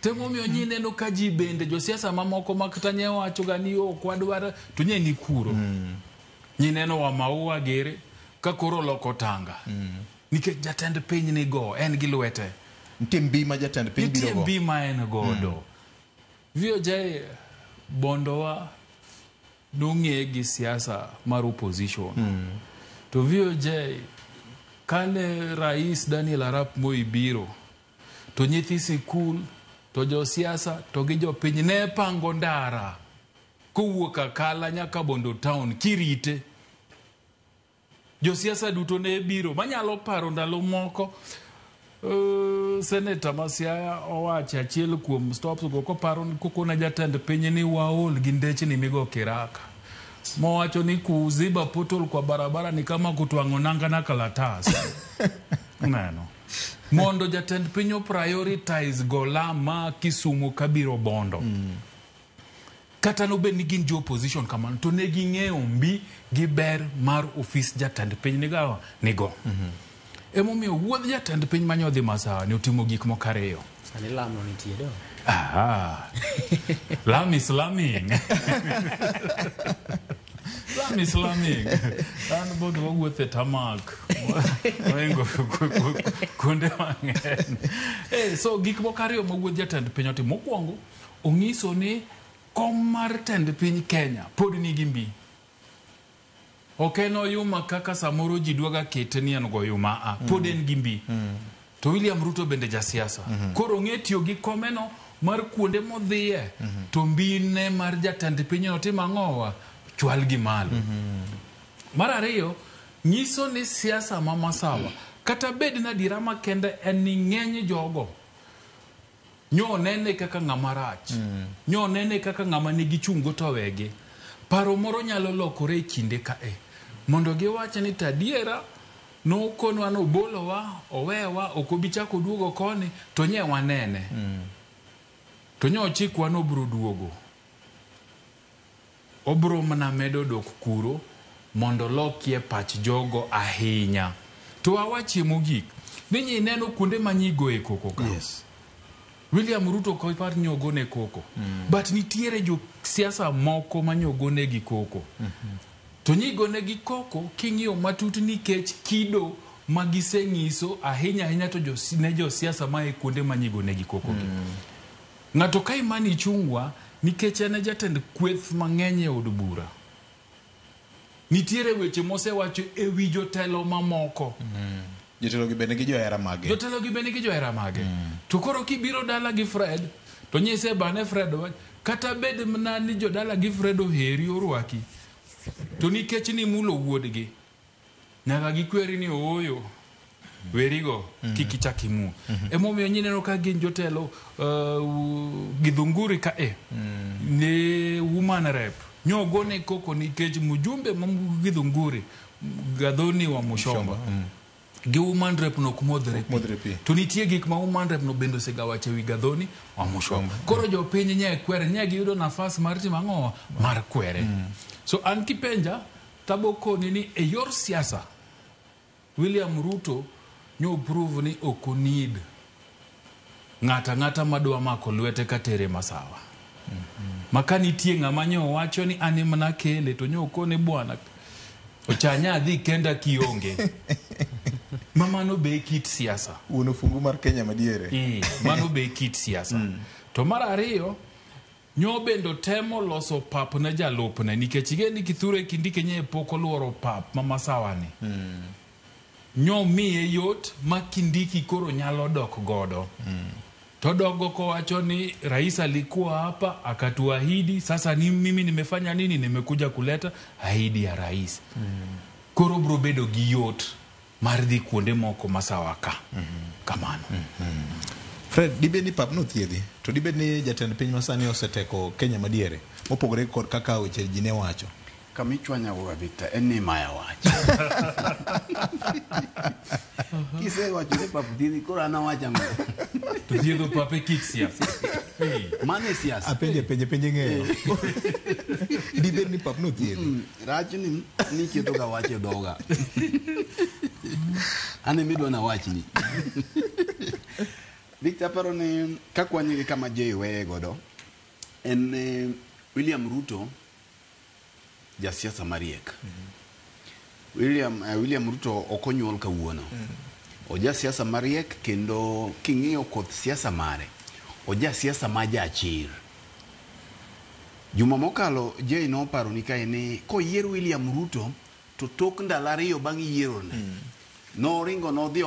temo miyo nyi neno ka ji bende jo siasa mamoko makata nyewa wacho ga ni ok wadwar to nye ni kuro nyi neno wa maua gere ka koro loko tanga nikech jatend piny ni go en gi lwete ntimbi ma jatend piny biro go ntimbi ma en godo VOJ bondowa nong'e gi siasa mar opposition to VOJ kane rais Daniel Arap Moi biro to nyithi sikul to jo siasa to gi jo piny ne pango ndara kowuok Akala nyaka Bondo town kirite jo siasa duto ne biro manyalo paro ndalo moko Senator Masiaya owacho achiel kuom stops go koparo kokona jatend piny ni waol gi ndeche ni migo kiraka mowacho ni kuziba portal kwa barabara ni kama kutwango nanga na kalatas neno mondo jatend piny prioritize golama Kisumu kabiro bondo kata no ben gin jo opposition kamano to ne ging'eyo mbi gi ber mar office jatend piny nigo emomiyo wuodh jatend piny manyodhi masawa ni utimo gik mokariyo sani lamno nitie do lam islaming lam islaming an bod wawuothe tamak wengo kunde mang'eny so gik mokariyo mawuodh jatend piny otimo mokwongo ong'iso ni kom mar tend piny Kenya pod nigi mbi okeno yuma kaka samoro ji dwaga kete ni an go yuma pod en gimbi to William Ruto bende jasiasa koro ng'etiyo gi komeno mar kuonde modhiye to mbine mar jatend piny no timo ang'owa chwal gi malo mar ariyo nyiso ni siasa mama sawa kata bed na dirama kende en ni ng'eny jogo nyo nene kaka ng'ama rach nyo nene kaka ng'ama nigi chungo to wege paro moro nyalo lokore kinde ka mondo giwache ni tadiera no konwa no bolowa owewa okobichako duogo koni to nye wanene to nyo chikwa no bro duogo obro mana medo dok kuro mondo lokie pach jogo ahinya to awachi mogik ninyi neno kuonde manyigo e koko ka Yes. William Ruto ko par nyogone koko but nitiere jo siasa moko manyogone gi koko to nyigone gi koko king'iyo matut nikech kido magisenyiso ahinya to jo siasa ma e kuonde manyigone gi koko ng'ato ka imani chungwa nikech ene jatend kweth mang'eny e od bura nitiere weche mosewacho e wi jotelo mamoko Jotelo gi bende gi johera mage. To koro kibiro dala gi Fred to nyise bane Fred kata bed mana ni jodala gi Fred oheri orwaki to nikech ni mulo wuodgi nyaka gikweri ni oyo werigo kikichakimu emomiyo nyineno ka gin jotelo gidhunguri ka ne woman rep nyogone koko nikech mujumbe gidhunguri gadhoni wa Mushomba gi woman rep no kumodre pi to nitie gik ma woman rep no bendo segawache wi gadhoni wa Mushomba koro jo piny nye kwere nye giyudo nafas mar timo ang'o mar kwere so an kipenja taboko ni e yor siasa William Ruto nyo prove ni okonid ng'ata madwa mako lwete katere masawa makani tie ng'ama nyo wacho ni animna kele to nyo kone bwana ochanya dhi kenda kionge mamano be kit siasa unofungu mar Kenya madiere mano be kit siasa to mar ariyo nyo bendo temo loso pap na jalupne nikech igeni kithure kindike nye poko luoro pap mama sawa ni nyo miye yot makindiki koro nyalo dok godo to dogo ko wacho ni rais alikuwa hapa akatuahidi sasa ni mimi nimefanya nini nimekuja kuleta ahidi ya rais koro bro bedo gi yot mar dhi kuonde moko masawa ka kamano Fred dibed ni pap no thiedhi to dibed ni jatend piny masani oseteko Kenya madiere mopogore kod kaka weche ji ne wacho kamichwanya wa Victor en ni maya wacho kise wacho ni pap thiedhi koro ana wacha ngo to thiedho pap e kit siasa mane siasa apenje ng'eyo dibed ni pap no thiedhi rach ni keto ga wache doga ane midwa na wachni Victor paro ne kakwanyige kama jeiwe godo en William Ruto jasiasa mariek William Ruto okonyuol kawuono oja siasa mariek kendo king'iyo koth siasa mare oja siasa ma jachir juma mokalo jei no paro ni kae ni koyier William Ruto to tok ndalo ariyo bang' yiero ne no ringo no dhi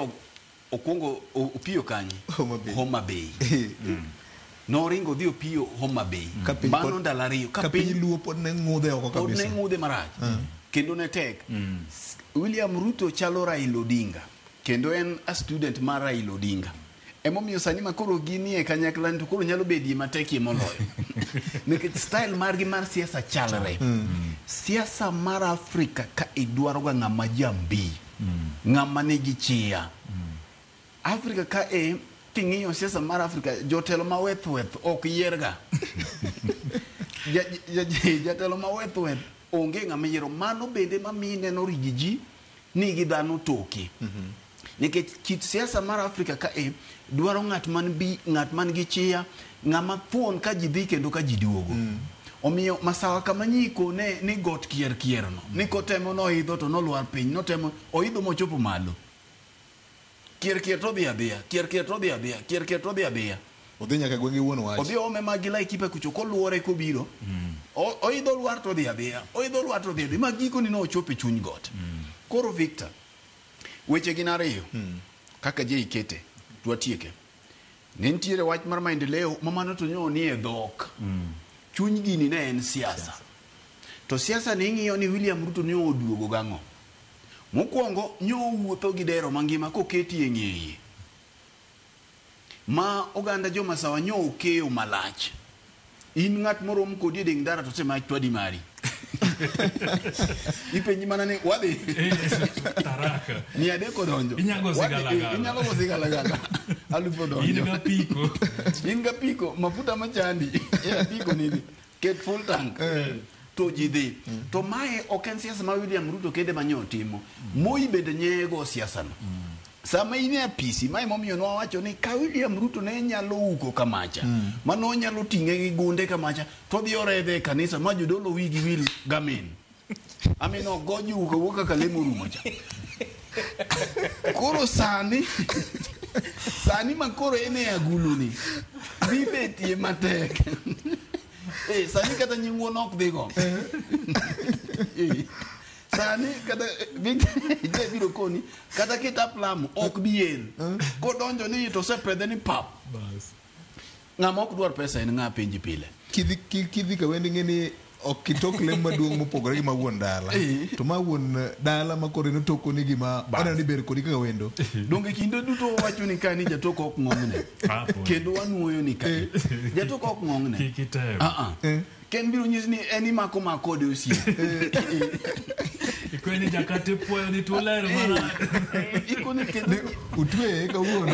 okwongo opiyo kanyi Homa Bay no ringo dhi opiyo Homa Bay bano ndalo ariyo ka piny luo pod ne ng'udhe oko kabisa pod ne ng'udhe marach kendo ne tek William Ruto chalo Raila Odinga kendo en a student mar Raila Odinga emomiyo sani makoro ginie kanyakla to koro nyalo bedie matekie moloyo nikech style margi mar siasa chalre siasa mar Afrika ka idwaro ga ng'ama jambi ng'ama nigi chia Afrika ka king'iyo siasa mar Afrika jotelo ma weth ok yierga jatelo ma weth onge ng'ama yiero mano bende mamine no rigiji ni gi dhano toki nikech kit siasa mar Afrika ka dwaro ng'at man gi chia ng'ama thuon ka ji dhi kendo ka ji duogo omiyo masawa kama nyiko ni got kier no ni kotemo no idho to no lwar piny no temo oidho mochopo malo kier to dhi adhiya odhi nyaka gwenge wuon wach odhi ome magila ekipa kucho koluore kobiro oidho lwar to dhi adhiya magiko ni no ochopo chuny got koro Victor weche gin ariyo kaka je ikete twatieke ne ntiere wach mar maendeleo mamano to nyo ni e dhok chuny gini ne en siasa to siasa ne ng'iyo ni William Ruto ne oduogo gang'o Mokwongo nyo wuotho gi dero mangima koketi e ng'eye ma oganda jo Masawa nyo okeyo malach. In ng'at morom kodi ding dara to sema twadi mari. Ipenji mana ni wadhi taraka ni adeko donjo inyago sigala alufo donjo inga piko mafuta machandi piko nini ket full tank to jidhi to mae oken siasa ma William Ruto kende manyo timo Moi bende nyego siasa no sama ine apisi mai momiyo no wacho ni ka William Ruto ne nyalo uko kamacha mano nyalo tinge gi gunde kamacha to dhi orede kanisa ma jodolo wigi wil gamen amino goju uko woka kalemo rumo cha koro sani makoro ene aguluni bibetie matek sani kata nyingo nok dhigo sani kata je biro koni kata kitaplamo ok bien ko donjo ni to sepedhe ni pap bas ng'ama ok dwar pesa en ng'a penji pile kidhi ka wendi ng'eni ok kitok lem maduong' mopogore gi ma wuon dala to ma wuon dala ma kore no toko ni gima ana ni ber kodi kaka wendo donge kinde duto wacho ni kani jatoko ok ng'ongne kendo wanuoyo ni kani jatoko ok ng'ongne ken biro nyisi ni eni mako de osi ikoni jakate puoyo ni tulero mana ikoni kendo utwe ka wuon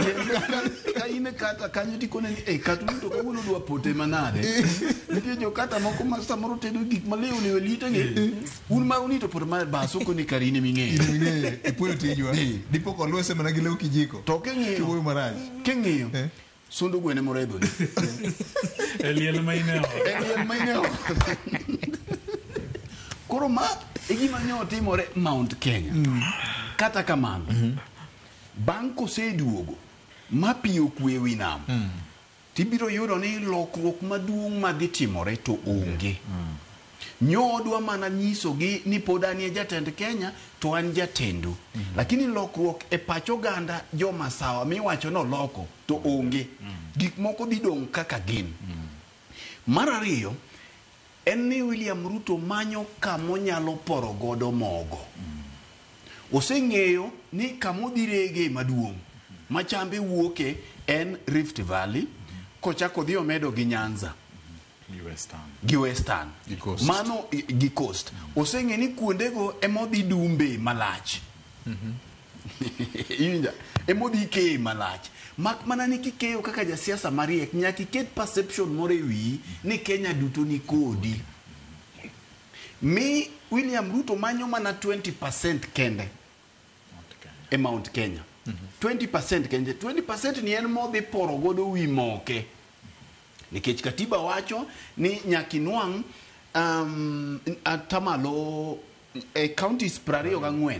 ka ine kata kanyo tikone ni katu to ka wuon dwa pote manade nitie jo kata moko ma samoro tedo gik maleo ne welite nge un ma unito pote ma baso ko ni karine ming'e e puoyo tijwa dipo ko lwese mana gi lew kijiko to keng'eyo maraj keng'eyo sundo gwene moredho ni eliel maineo koro ma gima nyo timore Mount Kenya kata kamano bang' koseduogo ma pi okwe wi nam tibiro yudo ni lokruok maduong' madhi timore to onge nyodwa mana nyisogi ni pod anie jatend Kenya to an jatendu lakini lokruok e pacho ganda jo Masawa miwacho no loko to onge gik moko dhi dong' kaka gin mar ariyo en ni William Ruto manyo kamo nyalo poro godo mogo oseng'eyo ni kamo direge maduong' machambe wuoke en Rift Valley kochako dhi omedo gi Nyanza gi Western mano gi Coast oseng'e ni kuondego emodhi dumbe malach inja emodhi ke malach mak mana ni kikeyo kaka jasiasa mariek nyaki ket perception more wi ni Kenya duto ni kodi mi William Ruto manyo mana 20% kende e Mount Kenya 20% kende 20% ni en modhi poro godo wi moke nikech katiba wacho ni nyakinwang atamalo counties 24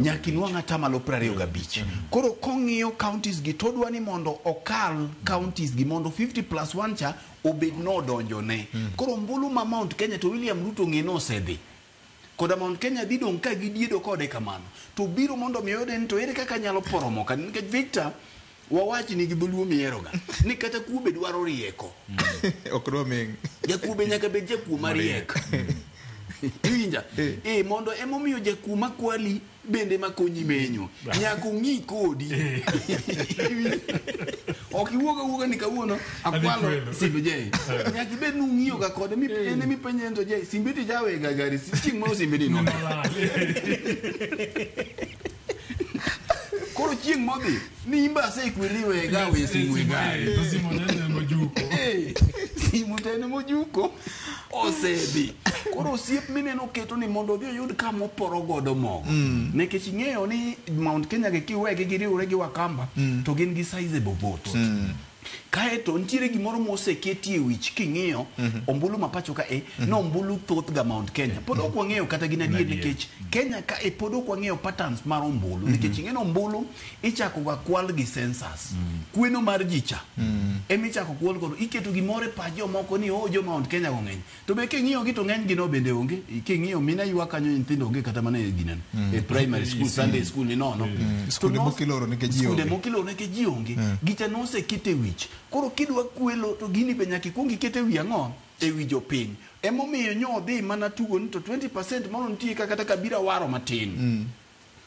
nyakinwang atamalo 25 koro kong'iyo counties gi todwa ni mondo okal counties gi mondo 50+1 cha obed no donjo ne koro mbulu ma Mount Kenya to William Ruto ng'eno osedhi koda Mount Kenya dhi dong' ka gidiedo kode kamano to biro mondo miyode ni to ere kaka nyalo poromoka nikech Victor wawachi ni gibuluo mieroga ni kata kube dwaro rieko okro meng jakube nyaka bed jakuo mariek iwinja mondo emomiyo jakuma kwali bende makonyi menyo nyako ng'i kodi ok iwuoga ni kawuono akwalo simbe je nyaki bed nung'iyo ga kode ene mipenye to je simbe ti jawe ga gari ching mo simbe ni no koro chieng' modhi ni imba se kweliwe gawe simu gari simu tene mojuko osedhi koro osiep mineno keto ni mondo odhi oyud kama oporo godo mogo nikech ing'eyo ni Mount Kenya gi kiwegi giriwre gi Wakamba to gin gi sizable votes kaeto ntiere gimoro moseketi e wich king'iyo ombulu mapacho ka no ombulu thoth ga Mount Kenya pod ok wang'eyo kata gin adier nikech Kenya ka pod ok wang'eyo patterns mar ombulu nikech ing'eno ombulu ichako ga kwal gi census kweno mar jicha emichako kwal godo iketo gimoro e pach jomoko ni jo Mount Kenya go ng'eny to be king'iyo gi to ng'eny gi no bende onge king'iyo mina ywa kanyo nyithindo onge kata mana e ginano e primary school Sunday school ni nono skunde mokiloro nikech ji onge gicha nosekete wich koro kidwa kwelo to gini be nyaka ikwong ikete wi ang'o ewi jopiny emomiyo nyodhi mana tugo ni to 20% mono nitie kata kabira waro matin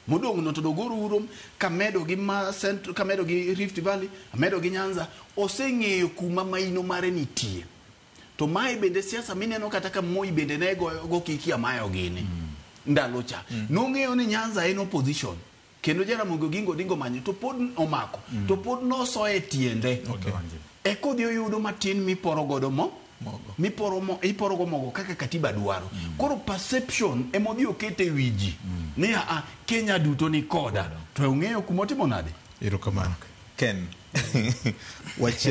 modong no to dogoro urom kamedo gi Rift Valley amedo gi Nyanza oseng'eyo kuma maino mare nitie to mai bende siasa mineno kata ka Moi bende ne go kiki amayo gini ndalo cha nong'eyo ni Nyanza en opposition kendo Jaramogi Oginga Odinga manyo to pod omako to pod noso e tiende e kodhi oyudo matin miporo godo iporo go mogo kaka katiba dwaro koro perception emodhi okete wiji ni Kenya duto ni koda to ong'eyo kumotimo nade erokamano Ken wach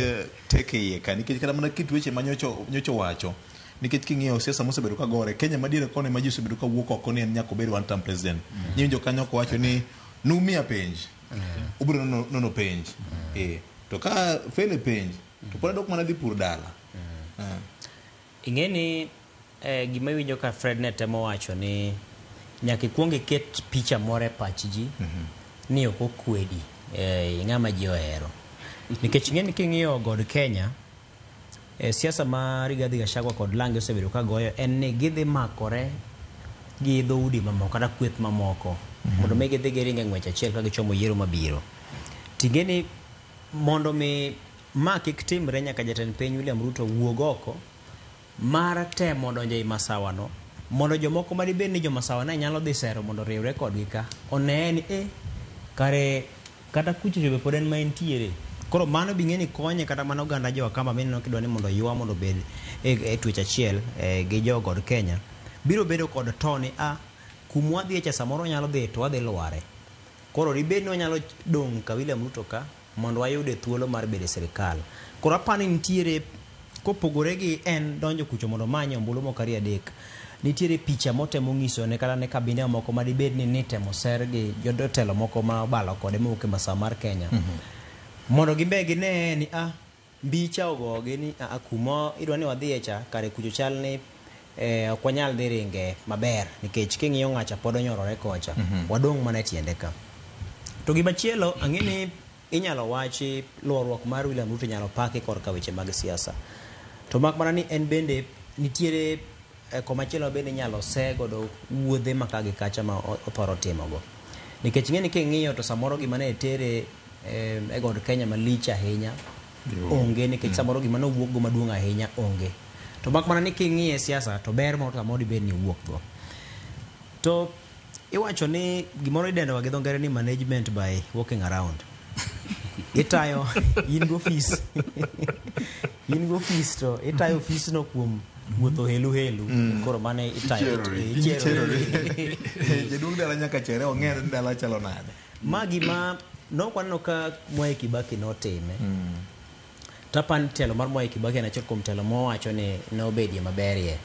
teke iye ka nikech kata mana kit weche manyocho wacho nikech king'iyo siasa mosebedo ka gore Kenya madiere kone ma ji osebedo ka wuok oko ni en nyaka obed one term president nyinjo kanyo ko wacho ni numia penj ubiro nono penj to ka fele penj to pod dok mana dhi pur dala ing'eni gima winjo ka Fred ne temo wacho ni nyaka ikuong iket picha more pach ji ni ok okwedi ng'ama ji ohero nikech ing'eni king'iyo god Kenya siasa ma Rigathi Gachagua kod Lange osebedo ka goyo en ni gidhi makore gi dhoudi mamoko kata kweth mamoko mondo mi gidhi giringe ng'wech achiel ka gichomo yiero mabiro ting'eni mondo mi ma kik timre nyaka jatend piny William Ruto wuog oko mar temo donjo ei masawano mondo jomoko ma dibed ni jomasawana nyalo dhi sero mondo riwre kodgi ka one ni kare kata kucho jobe pod en ma entiere koro mano bing'eni konye kata mano oganda jo Akamba mineno kidwa ni mondo ywa mondo bed e twech achiel gi jo god Kenya biro bedo kod toni kumwa dhi echa samoro nyalo dhi to wadhi lware koro ribed ni wanyalo dong' ka William Ruto ka mondo wayude thuolo mar bedo e sirikal koro apani nitiere kopogore gi en donjo kucho mondo manye ombulu moko ari adek nitiere picha motemo ng'iso ne kata ne kabinde moko ma dibed ni nitemo ser gi jotelo moko ma balo kode mowuok e masawa mar Kenya mondo gimbe gine ni mbicha ogogi ni kuma idwa ni wadhi echa kare kucho chal ni ok wanyal dhi ringe maber nikech king'iyo ng'acha pod onyorore kocha wadong' mana tiende ka to gimachielo ang'eni inyalo wachi luorruok mar William Ruto nyalo paki korka weche mag siasa to mak mana ni en bende nitiere komachielo bende nyalo godo wuodhe makagi kacha ma othoro timogo nikech ng'eni king'iyo to samoro gima ne tere e god Kenya malich ahinya onge nikech samoro gima nowuok go maduong' ahinya onge to mak mana ni king'iye siasa to ber moro samoro dibed ni wuok go to iwacho ni gimoro idendo gi dho ngere ni management by walking around itayo in go office to itayo office no kuom wuotho helu koro mane itayo jedung dala nyaka chere ong'ere dala chalo nade magi ma nokwaneno ka Mwai Kibaki notime tapan telo mar Mwai Kibaki en achiel kuom telo mowacho ni nobedie maberie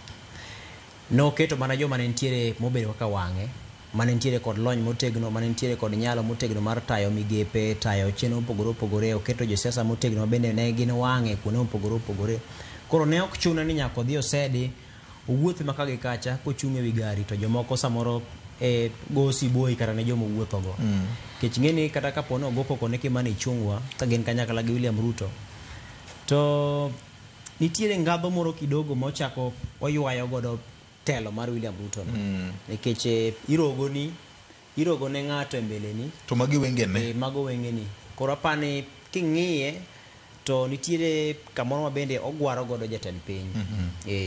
noketo mana joma ne nitiere mobedo kaka wang'e mane nitiere kod lony motegno mane nitiere kod nyalo motegno mar tayo migepe tayo chenro opogore oketo josiasa motegno ma bende ne gin wang'e kuonde opogore koro ne ok chuna ni nyaka odhi osedi owuothi maka gi kacha kochung' ewi gari to jomoko samoro go siboi kata ne jomo wuothogo kech ng'eni kata kapo ni ogoko kone Kimani Ichung'wa ka gin kanyakla gi William Ruto to nitiere ngadho moro kidogo mochako oywayo godo telo mar William Ruto nikech irogo ne ng'ato e mbeleni to magi wengene mago wengeni koro apani king'iye to nitiere kamoro ma bende ogwaro godo jatend piny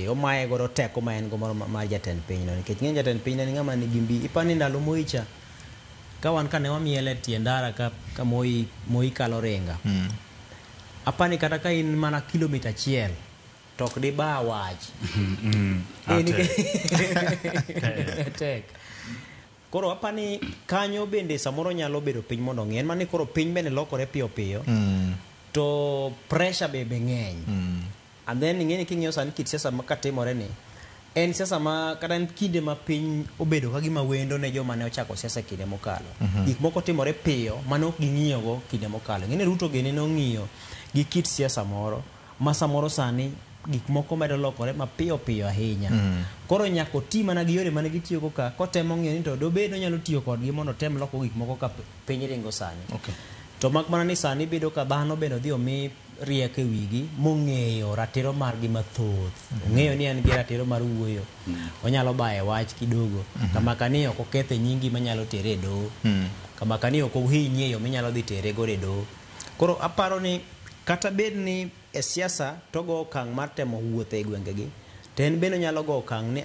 omaye godo teko ma en go mar jatend piny no nikech ng'eny jatend piny ni ng'ama nigi mbi ipani ndalo moicha ka wan kane wamiele tie ndara ka Moi kalo ringa apani kata ka in mana kilomita achiel to ok di ba wach tek koro apani kanyo bende samoro nyalo bedo piny mondo ng'en mani koro piny bende lokore piyo to pressure be ng'eny and then ng'eni king'iyo sani kit siasa makatimore ni en siasa ma kata en kinde ma piny obedo ka gima wendo ne joma ne ochako siasa kinde mokalo gik moko timore piyo mane ok ging'iyogo kinde mokalo ng'eni Ruto gene nong'iyo gi kit siasa moro ma samoro sani gik moko medo lokore mapiyo ahinya koro nyaka oti mana gi yore mane gitiyogo ka kotemo ng'iyo ni to dobed onyalo tiyo kodgi mondo tem loko gik moko ka piny ringo sani to mak mana ni sani bedo ka dhano bende odhi omi riek e wigi mong'eyo ratiro margi mathoth. Ong'eyo ni en gi ratiro mar wuoyo. Onyalo baye wach kidogo. Kama kani ok okethe nyingi manyalo tere e doho. Kama kani ok ohinyi yo minyalo dhi tere go e doho. Koro aparo ni kata bed ni e siasa togo okang' mar temo wuotho e gwengegi, to en bende nyalo go okang' ni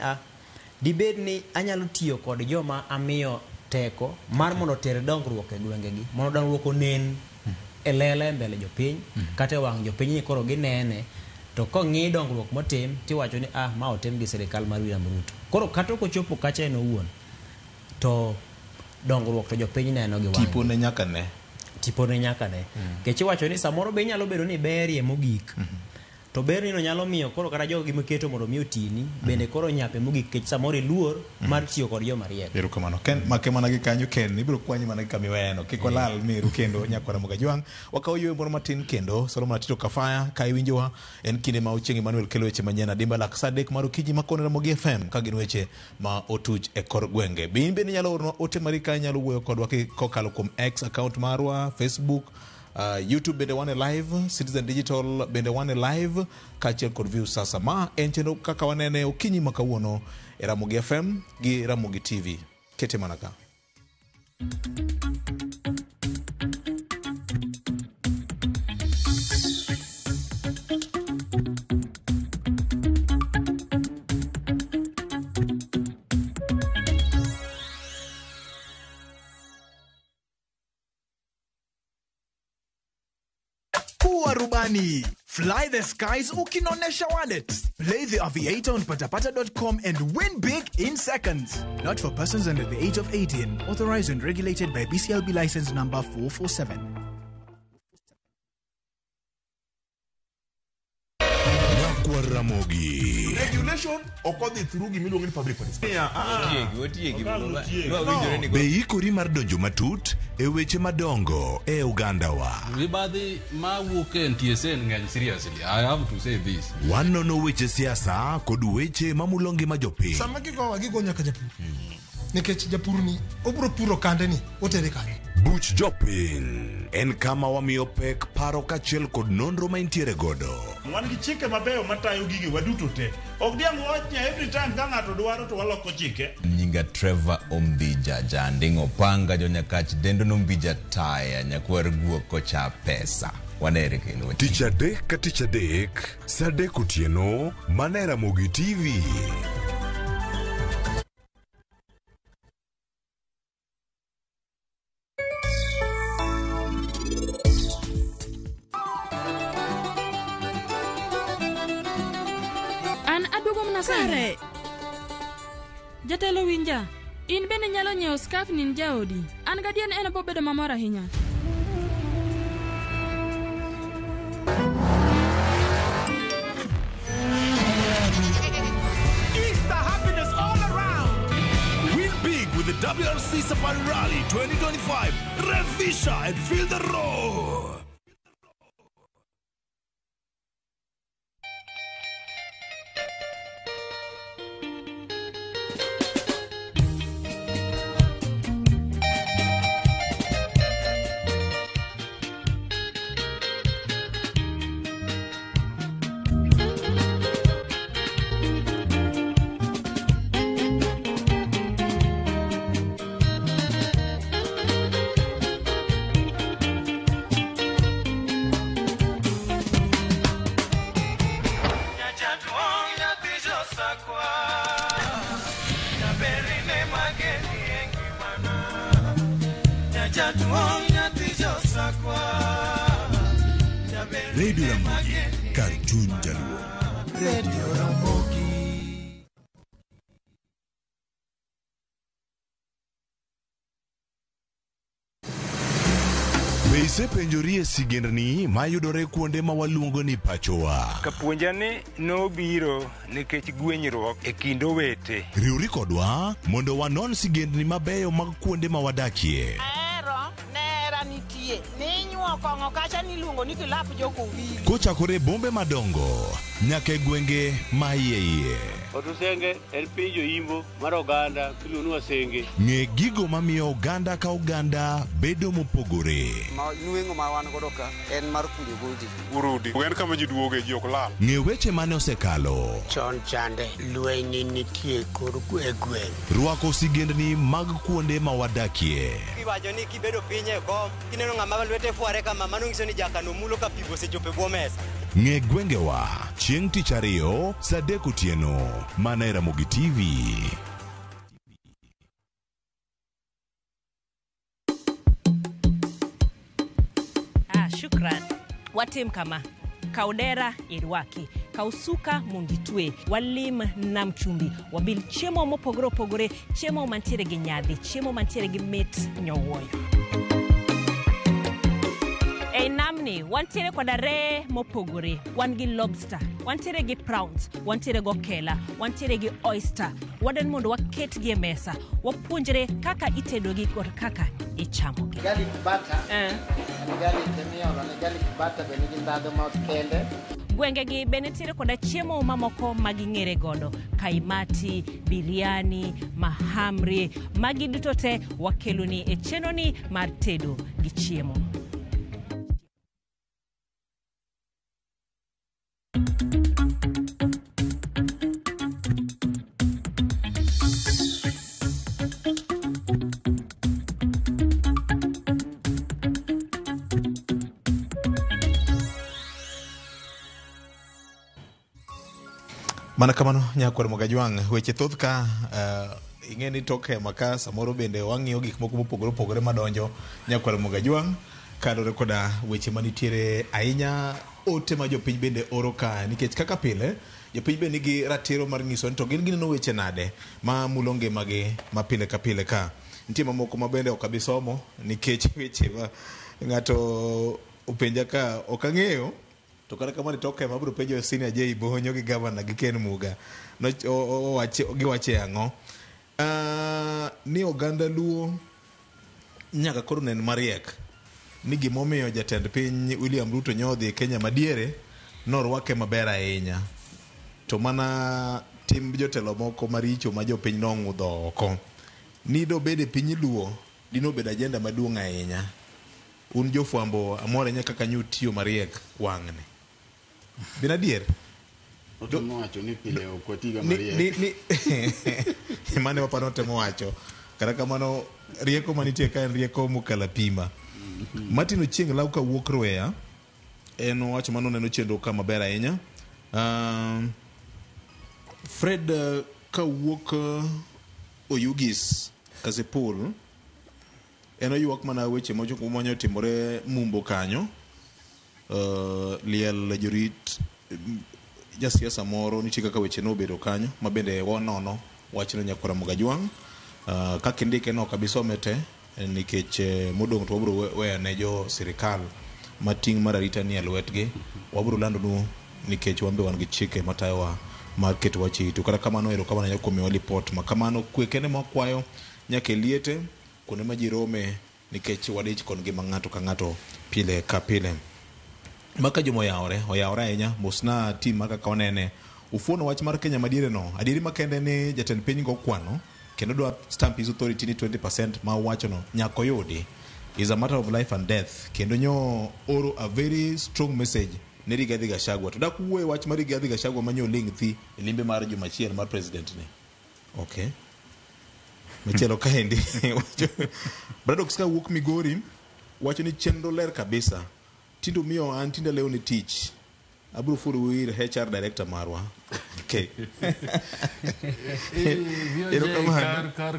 dibed ni anyalo tiyo kod joma amiyo teko mar mondo ter dongruok e gwengegi, mondo dongruok onen e lela mbele jopiny, kata wang' jopiny ni koro ginene, to kong'i dongruok motim tiwacho ni ma otim gi sirikal mar William Ruto. Koro kata ok ochopo kacha en owuon, to dongruok to jopiny neno gi wang'. Tipone nyaka ne. Kech iwacho ni samoro be nyalo bedo ni berie mogik. To ber ni no nyalo miyo koro kata jogo gimoketo mondo mi otini bende koro nyape mogik kech samoro luor mar tiyo kod joma riek. Ero kamano Ken make mana gi kanyo Ken ibiro kwanyi mana gi kamiweno kik olal miru kendo Nyakwar Mugajwang. Wakawo yweyo moro matin kendo Solomon Atito Kafaya ka iwinjowa en kinde ma Ochieng' Emmanuel kelo weche manyien adimba lak saa 3 mar okinyi makone Ramogi FM ka gin weche ma otuch e kor gwenge. Bin bende nyalo orno ote marika nyalo wuoyo kodwa kokalo kuom X account marwa, Facebook, YouTube bende wane live, Citizen Digital bende wane live, kachiel kod view sasa. Ma en chenro kaka wanene okinyi makawuono e Ramogi FM gi Ramogi TV. Kete manaka. Rubani. Fly the skies ukinonesha wallet. Play the aviator on patapata.com and win big in seconds. Not for persons under the age of 18. Authorized and regulated by BCLB license number 447. Nyakwar Ramogi. Regulation okodi through gimiluongo ni public policy. Be ikori mar donjo matut e weche madongo e Uganda wa. Ribadhi ma wuok e TSN ng'eny seriously. I have to say this. Wanono weche siasa kod weche mamulongi ma jopiny. Sama gigo nyaka japur. Nikech japur ni obro puro kande ni otere kare. Buch jopiny en kama wamiyo pek paro kachiel kod nonro ma intiere godo. Wan gi chike mabeyo matayo gigi waduto te. Ok diang' wachnya every time ka ng'ato dwaro to waloko chike. Nyinga Trevor Ombija jandingo panga jo Nyakach dendo nombija taya Nyakwar guok kocha pesa. Wanere kendo. Tich adek ka tich adek, saa 3 otieno, mana Ramogi TV. Sare. Jatelo winja, in bende nyalo nyiewo scarf nin jaodi. An gadien en bobedo mamor ahinya. Easter happiness all around. Win big with the WRC Safari Rally 2025. Revisha and feel the roar. Radio Ramogi, Karchun Jaluo. Radio Ramogi. Be isepenjori e sigendni mayudore kuonde ma waluongo ni pachowa? Kapuonjani nobiro nikech gwenyruok e kind owete. Riwri kodwa mondo wanon sigendni mabeyo mag kuonde ma wadakie. Nitie ninyuo kongo kacha niluongo ni kilap joko wili kochakore bombe madongo nyaka gwenge ma iye. Otusenge en piny joimbo mar oganda miluongo ni Wasenge. Ng'e gigo mamiyo oganda ka oganda bedo mopogore. Nueng'o ma wan godo ka en mar kunyo goji. Urudi. En kama ji duoge ji ok lal. Ng'e weche mane osekalo. Chon chande lweny nitie kor gweng'. Rwako sigendni mag kuonde ma wadakie. Kiwacho ni kibedo piny e kom, kineno ng'ama lwete fuare kama, mano nyiso ni jakano mulo ka pigo osechopo e bwo mesa. Ng'e gwengewa chieng' tich ariyo saa 3 otieno mana e Ramogi TV. Shukran. Watim kama kaudera irwaki kausuka mungitwe walim nam chumbi wabil chiemo mopogore opogore, chiemo mantiere gi nyadhi, chiemo mantiere gi mit nyowuoyo. E namni wantiere koda re mopogore, wan gi lobster, wantiere gi prawns, wantiere go kela, wantiere gi oyster. Wadan mondo waket gi e mesa, wapuonjre kaka itedo gi kod kaka ichamo. Garlic butter. Garlic miolo ne garlic butter bende gi ndhadhu ma kende. Gwenge gi benetiere koda chiemo mamoko maging'ere godo, kaimati, biriani, mahamri, magi duto te wakeloni e chenoni mar tedo gi chiemo. Mana kamano nyakwar Mogajwang, weche thoth ka ing'eni toke maka samoro bende wang'iyo gik moko mopogore opogore madonjo nyakwar Mogajwang kalore koda weche manitiere ahinya ote ma jopiny bende oro ka, nikech kaka pile jopiny bende nigi ratiro mar ng'iso ni to gin gineno weche nade ma mulo ngimagi ma pile ka pile ka. Nitie mamoko ma bende ok abi somo nikech weche ma ng'ato openja ka ok ang'eyo. To kata kamani toke mabro penjo Senior J Bonyo gi Governor gi Ken Muga no giwache ang'o. Ni oganda Luo nyaka koro nen mariek ni gimomiyo jatend piny William Ruto nyodhi Kenya madiere norwake maber ahinya, to mana tim jotelo moko maricho ma jopiny nong'udho oko. Ni dobede piny Luo dino bedo ajenda maduong' ahinya. Un jofwambo amore nyaka kanyo tiyo mariek wang'ne. Bina dier Otemo wacho ni pile okwatiga mariek mane wapano temo wacho kata kamano rieko manitie ka en rieko mukala pima. Martin Ochieng lau ka wuok Rwea en wacho mano neno chendo ka maber ahinya. Fred ka wuok Oyugis Kasipul en oyuak mana weche mojo timore Mumbo kanyo. Liel jorit jasiasa moro nitie kaka weche no bedo kanyo ma bende wonono wachno nyakwara Mogajwang. Kaka ndike no kabisomete nikech modong to wabro weya ne jo sirikal mating mararita ni alwetgi, wabro lando nu nikech wambe wan gi chike matayowa market wachi to kata kamano ero kamano nyakomi report makamano kwekene makwayo nyake liete kone majirome nikech wadich kon gima ng'ato ka ng'ato pile ka pile. Maka jomo oyawore ahinya mosna tim maka kaonene ufuono wach mar Kenya madiere no adieri makende ni jatend piny go kwano kendo dwa stamp his authority ni 20% ma wacho no nyako yudi is a matter of life and death, kendo nyo oro a very strong message ne Rigathi Gachagua. To dak wuoye wach mar Rigathi Gachagua manyo ling thi limbe mar juma chiel mar president ni. Okay. Michelo kaendi Bradox ka wuok Migori wacho ni chenro ler kabisa tindo miyo an tinda leo ni tich abro furu wir HR director marwa. Okay.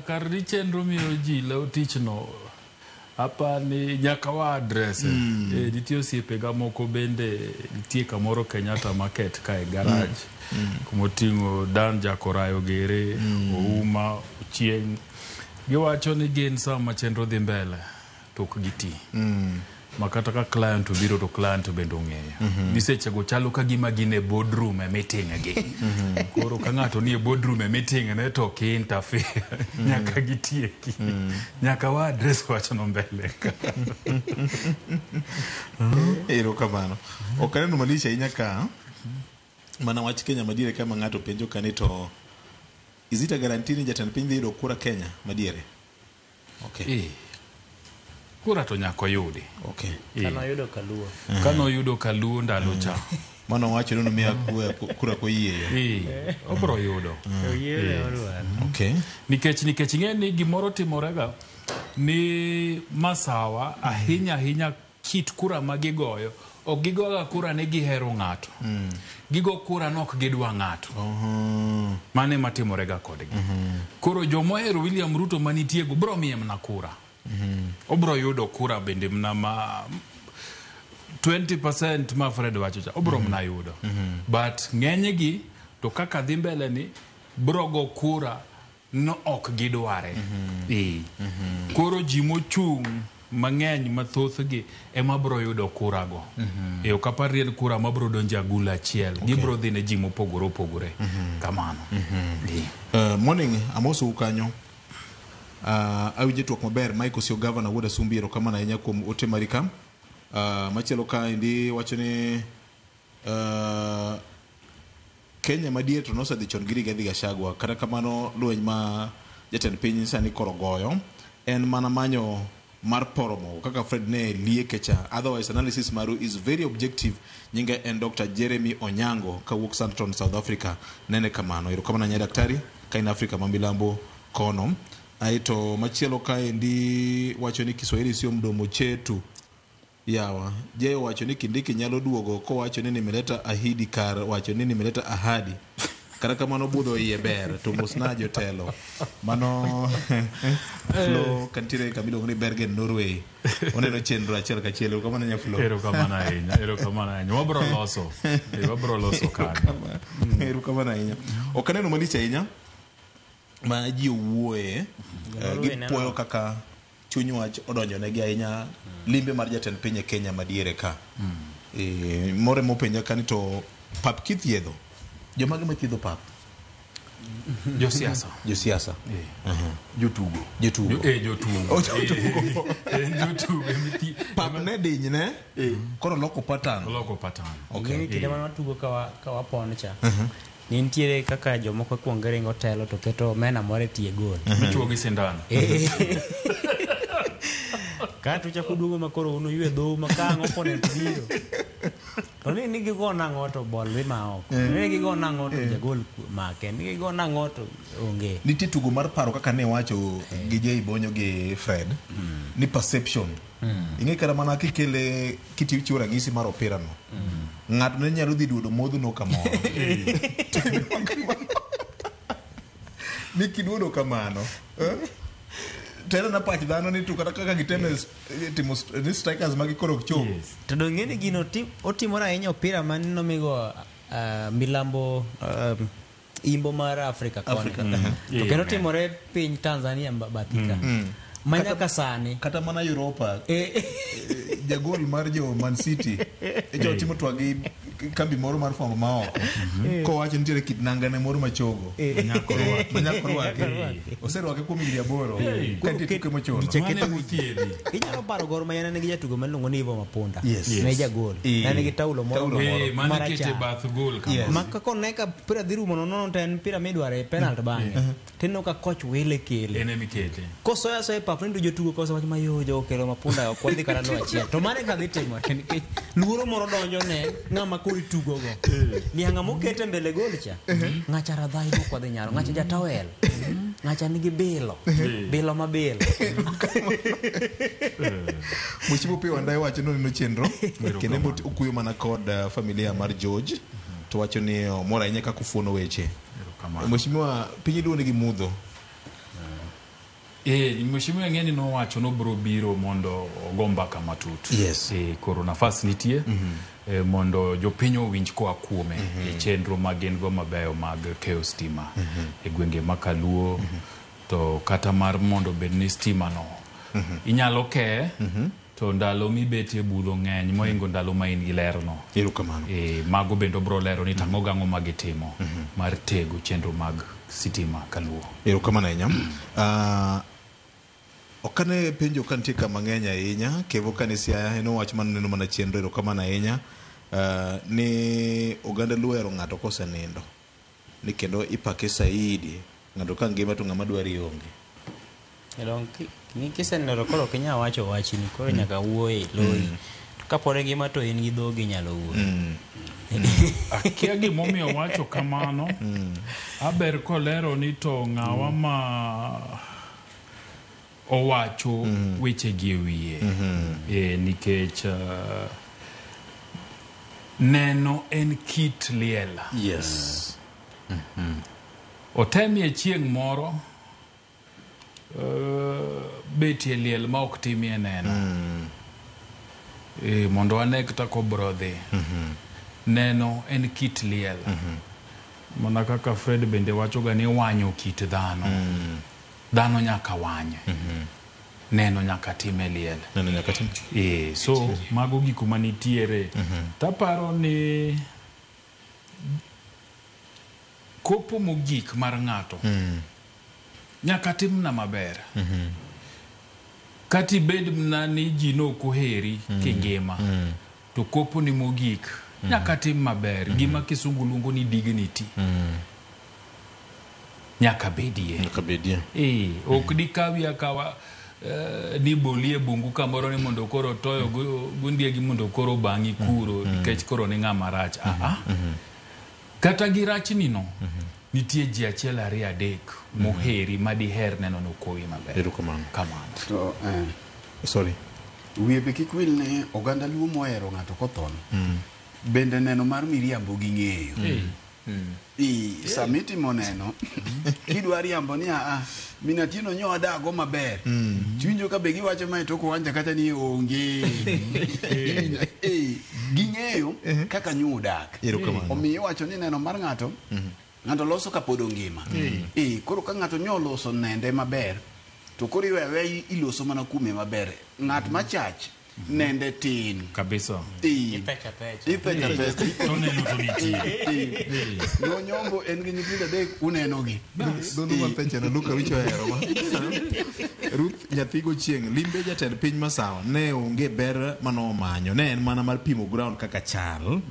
Kar ni chenro miyo ji leo tich no apa ni nyaka wa address nitie osiepe moko bende nitie kamoro Kenyatta market kae garage kumoting'o Dan Jakorayo Gere Ouma Ochieng giwacho ni gin sama chenro dhi mbele tok giti makata ka client obiro to client bende ong'eyo ni seche go chalo ka gima gine boardroom e meeting gi koro ka ng'ato ni e boardroom e meeting ne to ki interfere nyaka gitieki nyaka wa address wacho no mbele ero kamano okaneno malisha inyaka mana wach Kenya madiere kama ng'ato penjo kanito is it a guarantee ni jatend piny dhi yudo kura Kenya madiere? Okay. Kura to nyako yudi. Okay. Kano yudo Kaluo. Kano yudo Kaluo ndalo cha. Mano wacho no miya kura ko yie. Obro yudo. Okay. Nikech ng'e ni gimoro timorega ni masawa ahinya kit kura magigoyo. Ok gigoga kura ne gihero ng'ato. Gigo kura nok gidwa ng'ato. Mane matimorega kodgi. Koro jomohero William Ruto manitiego bro miye mna kura. Obro yudo kura bende mna ma 20% ma Fred wacho cha obro mna yudo. But ng'enygi to kaka dhi mbele ni bro go kura no ok gidware. Koro ji mochung' mang'eny mathothgi ema bro yudo kura go. Ok apar en kura ma bro donjo agula achiel. Gibro dhi ne ji mopogore kamano. Morning amoso kanyo. Awinje twak maber Mike Osio Governor Wuoda Sumbi erokamano ahinya kuom ote mari ka. Machielo ka endi wacho ni Kenya madier to nosedhi chon gi Rigathi Gachagua, kata kamano lweny ma jatend piny sani koro goyo en mana manyo mar poromo kaka Fred ne liekecha. Otherwise analysis maru is very objective. Nyinga en Dr. Jeremy Onyango kawuok Sandton, South Africa. Nene kamano erokamano nya daktari ka in Africa mamilambo kono. Aito machielo ka endi wacho ni Kiswahili sio mdomo chetu. Yawa je wacho ni Kindiki nyalo duogo ko wacho ni nimeleta ahidi kar wacho ni nimeleta ahadi kara kamano budho iye ber to mosna jotelo mano Flo kantire kamilo ni Bergen Norway oneno chenro achiel ka chielo kamano nya Flo erokamano ahinya wabro loso kan erokamano ahinya okaneno malich ahinya ma ji owuoye gipuoyo kaka chuny wach odonjo negi ahinya limbe mar jatend piny e Kenya madiere ka. More mopenja kani to pap kithiedho jomage mathiedho pap? Josiasa. Jotugo. Pap ne diny ne? Koro loko pattern. Okay. Kinde mana watugo ka wapon cha. Nitiere kaka jomoko kuongo ringo telo to keto mena more tie gol. Michuo gi sindan. Kato chako duogo makoro uno yue dho makango opponent biro. To ni gigo nang'o to bol dhi ma oko. Ni gigo nang'o to jagol make. Ni gigo nang'o to onge. Nitie tugo mar paro kaka ne wacho gi Jay Bonyo gi Fred ni perception. Ing'e kata mana kikele kitichiwo ranyisi mar opira no. Ng'ato ne nyalo dhi duodo modho no kamoro. Ni kiduodo kamano. Tena na pach dhano ni tu kata kaka giteme timo ni strikers magi koro chop. To do ng'eni gino otimore ahinya opira manino migo milambo imbo mar Afrika koni. To kendo timore piny Tanzania bathika. Manyaka sani kata mana Europa jagol mar jo Man City jo timo twagi kambi moro mar fwambo maoko ko wacho nitiere kit nangane moro machogo manyako rwake oserwake kuom higni 8 kantie tuke mochono inyalo paro Gor Mahia nigi jatugo maluongo ni Ivo Mapunda ne jagol nigi taulo moro mane kete bath gol maka koneka pira dhi rumo nono ten pira midware penalty bang'e tino ka coach wile kele ene mikete kosoya soe papni jotugo koso wach mayo jo kelo Mapunda ok wadhi kara lo achiel to mane ka dhi timo nikech luoro moro donjo ne ng'ama kori tugo go ni anga mokete mbele gol cha ng'acha radhai ko dhi nyaro ng'acha jatawel ng'acha nigi bilo mabilo Mheshimiwa Opiyo Wandayi wacho no chenro kendo okuyo mana kod familia mar George to wacho ni mora ahinya kaka ufuono weche. Mheshimiwa piny duone gi mudho. Mheshimiwa ng'eni no wacho no bro biro mondo ogo mbaka matut. Koro nafas nitie mondo jopiny owinj koa kuome chenro magin go mabeyo mag keyo stima e gwenge makaluo to kata mar mondo bed ni stima no inyalo ke to ndalo mibetie budho ng'eny moingo ndalo ma in gi ler no. Mago bendo bro lero ni tang'o gang'o magitimo mar tego chenro mag sitima kaluo. Erokamano ahinya. Okane penjo kantie kama ng'eny ahinya kevo kanisia eno wach man neno mana chenro erokamano ahinya ni oganda luo ero ng'ato kosenindo ni kendo ipake saidi ng'ato ka ngima to ng'ama dwari onge. Elong kiseneno koro kinya wacho wachni koro nyaka wuoye lori. To kapore ngima to in gi dhogi nyalo wuoyo. Akia gimomiyo wacho kamano. Aber kolero ni to ng'awa ma owacho weche gi wiye. Nikech neno en kit liel. Yes. Otemie chieng' moro betie liel ma ok timie neno. Mondo anek tako brodhi. Neno en kit liel. Mana kaka Fred bende wachoga ni wanyo kit dhano. Dhano nyaka wanye. Neno nyaka time liel. Neno nyaka time. So mago gik manitiere. Taparo ni kopo mogik mar ng'ato nyaka timna maber. Kati bed mna ni ji no koheri kingima. To kopo ni mogik nyaka tim maber. Gima kisungu luongo ni dignity. Nyaka bedie. Nyaka bedie. Ok dikawi akawa ni bolie bungu kamoro ni mondo koro toyo gundie gi mondo koro bangi kuro nikech koro ni ng'ama rach. Kata gi rach ni no. Nitie ji achiel 2 3 moheri madiher neno no kowi maber. Erokamano. Kamano. To sorry. Wiye be kik wil ne oganda luo mohero ng'ato kothon. Bende neno mar miriambo gi ng'eyo. Samitimo neno kidwa riambo ni minatino nyo adago maber. Chwinjo ka be giwacho mai toko wanja kata ni onge. Ging'eyo kaka nyo odak. Omiyo wacho ni neno mar ng'ato ng'ato loso ka pod ngima. Koro ka ng'ato nyo loso nende maber to koro iwewe iloso mana kume maber. Ng'at machach nende tin kabisa. Ipecha. To neno to nitie. No nyombo en gi nyithindo 3 uneno gi. Dono ma pecha na Luka wicho hero ma. Ruth nyathigo chieng' limbe jatend piny masawa ne onge ber mano manyo. Ne en mana mar pimo ground kaka chal.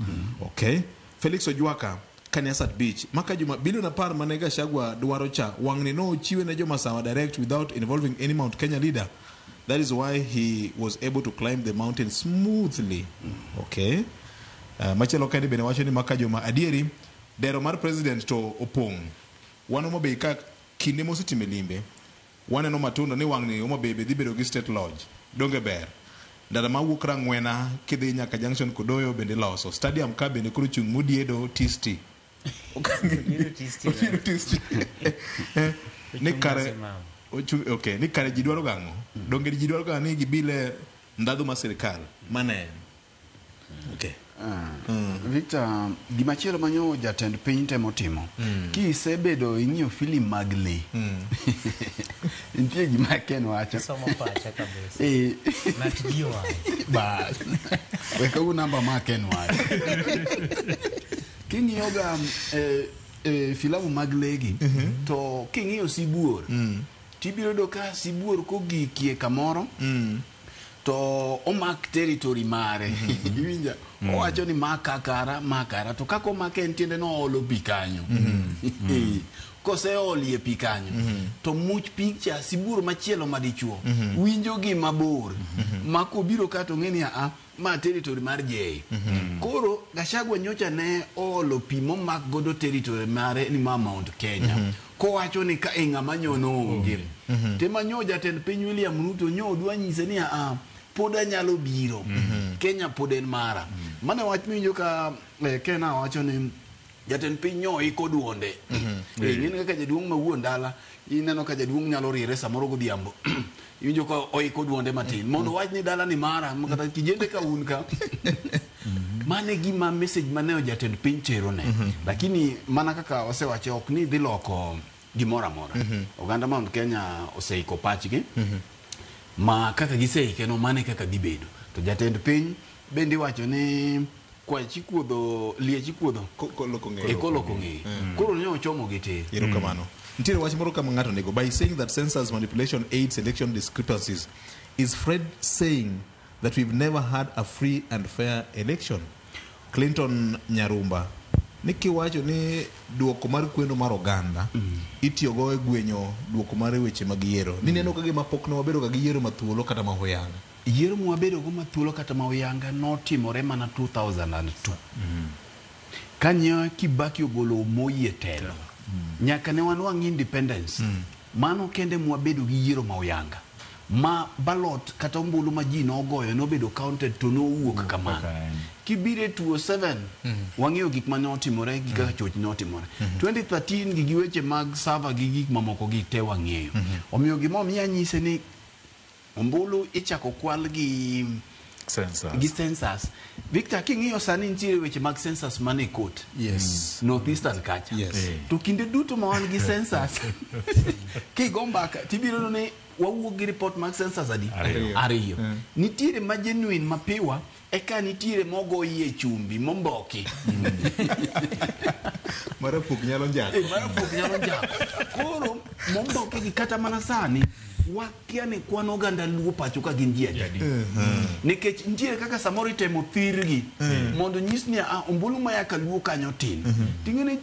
Okay. Felix Ojwaka Kaniasat Beach. Maka juma bilion 10 mane Gachagua dwaro cha wang'ni no chiwe ne joma sawa direct without involving any Mount Kenya leader. That is why he was able to climb the mountain smoothly. Okay. Machelo kende bene wacho ni maka juma adieri dero mar president to opong. Wano mo be ka kinde mositime limbe. Waneno matunda ni wang'ni omo bebe dhi bedo gi state lodge. Donge ber. Dada mawuok Rang'wena kidhi nyaka junction Kodoyo bende loso. Stadium ka bende kuro chung Mudiedo Tisti. Ni kare okay, ni kare ji dwaro gang'o. Donge ji dwaro gang'o ni gibile ndadhu ma sirikal mane. Okay. Victor, gimachielo manyo jatend piny temo timo. Kisebedo ing'iyo filim mag le. Nitie gima Ken wacho. Somo pacha kabisa. Natijua. Bas. Weka namba ma Ken wacho. King'iyo ga filamu mag legi to king'iyo Sibuor. Tibiro do ka Sibuor kogikie kamoro. To omak territory mare. Iwinja owacho ni makara to kako make entiende no olo pikanyo. Kose olie pikanyo to much picha Sibuor machielo madichuo winjo gi mabor mako biro ka to ng'eni ma territory mar jey. Koro Gachagua nyocha ne olo pimo mak godo territory mare ni Mount Kenya. Ko wacho ni ka ng'ama nyono onge. Tema nyo jatend piny William Ruto nyo dwa nyise ni poda nyalo biro. Kenya poden mara. Mane wach minjo ka Kena wacho ni jatend piny nyo iko duonde. Ng'eni kaka jaduong' ma wuon dala ineno ka jaduong' nyalo riere samoro godhiambo. Iwinjo ka oiko duonde matin. Mondo wach ni dala ni mara kata kijende ka un ka. Mane gima message mane jatend piny tero ne. Lakini mana kaka osewacho ok ni dhi loko gimora mora. Oganda Mount Kenya oseiko pachgi. Ma kaka giseike no mane kaka gibedo. To jatend piny bende wacho ni kwa chikuodho lie chikuodho koloko ng'e. Koro ne ochomo gite. Erokamano. Ntiere wach moro kama ng'ato nego by saying that census manipulation aids election discrepancies. Is Fred saying that we've never had a free and fair election? Clinton Nyarumba ni kiwacho ni duoko mar kwendo mar oganda itiyogo e gwenyo duoko mar weche mag yiero. Ni neno ka gima pok ne wabedo gi yiero mathuolo kata mahoyanga. Yiero mwabedo go mathuolo kata mahoyanga notimore mana 2002. Kanyo Kibaki ogolo Moi e telo. Nyaka ne wan wang' independence. Mano kende mwabedo gi yiero mahoyanga. Ma ballot kata ombulu ma ji nogoyo nobedo counted to nowuok kamano. Kibire 2007 wang'eyo gik ma notimore gi kaka choch notimore. 2013 gi weche mag server gi gik mamoko gi te wang'eyo. Omiyo gima miya nyise ni ombulu ichako kwal gi census. Victor, king'iyo sani nitiere weche mag census mane court. Yes. Northeastern kacha. Yes. To kinde duto ma wan gi census kigo mbaka tibiro ne wawuok gi report mag census adi? Ariyo. Nitiere ma genuine mapiwa eka nitiere mogo yie chumbi momboki. Marafuk nyalo njako. Marafuk nyalo njako. Koro momboki gi kata mana sani wakia ni kwan oganda luo pacho ka gin ji adi. Nikech nitiere kaka samoro itemo thirgi mondo nyis ni ombulu ma yaka luo kanyo tin. Ting'eni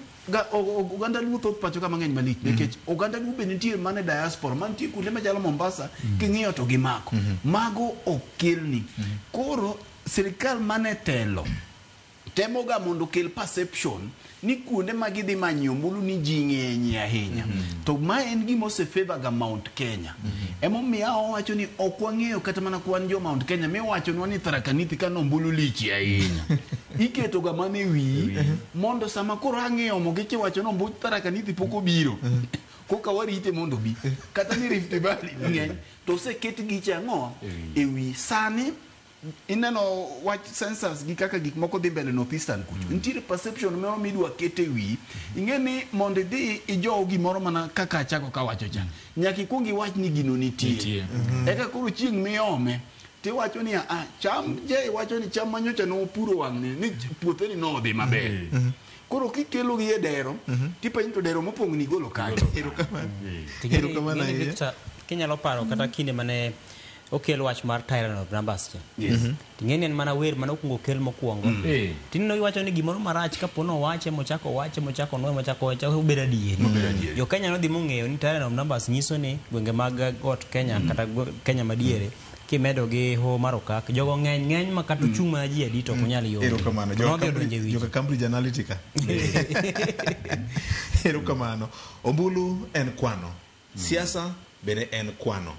oganda luo thoth pacho ka mang'eny malich nikech oganda luo be nitiere mane diaspora mantie kuonde machalo Mombasa king'iyo to gimako. Mago okelni. Koro sirikal mane telo temoga mondo kel perception ni kuonde ma gidhi manyo ombulu ni ji ng'enye ahinya. To ma en gima osefavor ga Mount Kenya. Emomiyo owacho ni ok wang'eyo kata mana kwan jo Mount Kenya mi wacho ni Tharaka Nithi ka ombulu lichi ahinya. Iketo ga mane wi mondo sama koro ang'eyo mo giche wacho no ombulu Tharaka Nithi pok obiro. Koka warite mondo bi. Kata ni Rift Valley ng'eny to oseket gi chang'o e wi sani ineno wach census gi kaka gik moko dhi mbele Northeastern kucho. Nitiere perception moro midwa kete wi. Ing'eni mondo dhi ijow gimoro mana kaka achako ka wacho cha. Nyaka ikwong iwach ni gino nitie. Eka koro chieng' miome tiwacho ni cham je wacho ni cham manyocha no puro wang'ne ni puothe ni no dhi maber. Koro kikelo gi e dero tipenjo to dero mopong' ni golo kanyo. Erokamano Victor, kinyalo paro kata kinde mane okelo wach mar Tyrant of Numbers. Ting'eni en mana wer mane okungo kel mokwongo. Tinno iwacho ni gimoro marach kapo no wache mochako obedo adieri. Jo Kenya nodhi mong'eyo ni Tyrant of Numbers nyiso ni gwenge mag got Kenya kata Kenya madiere kimedo gi ho mar okak jogo ng'eny ma kata chung' mana ji adi to ok nyal yudo. Erokamano. Joka Cambridge Analytica. Erokamano. Ombulu en kwano. Siasa bende en kwano.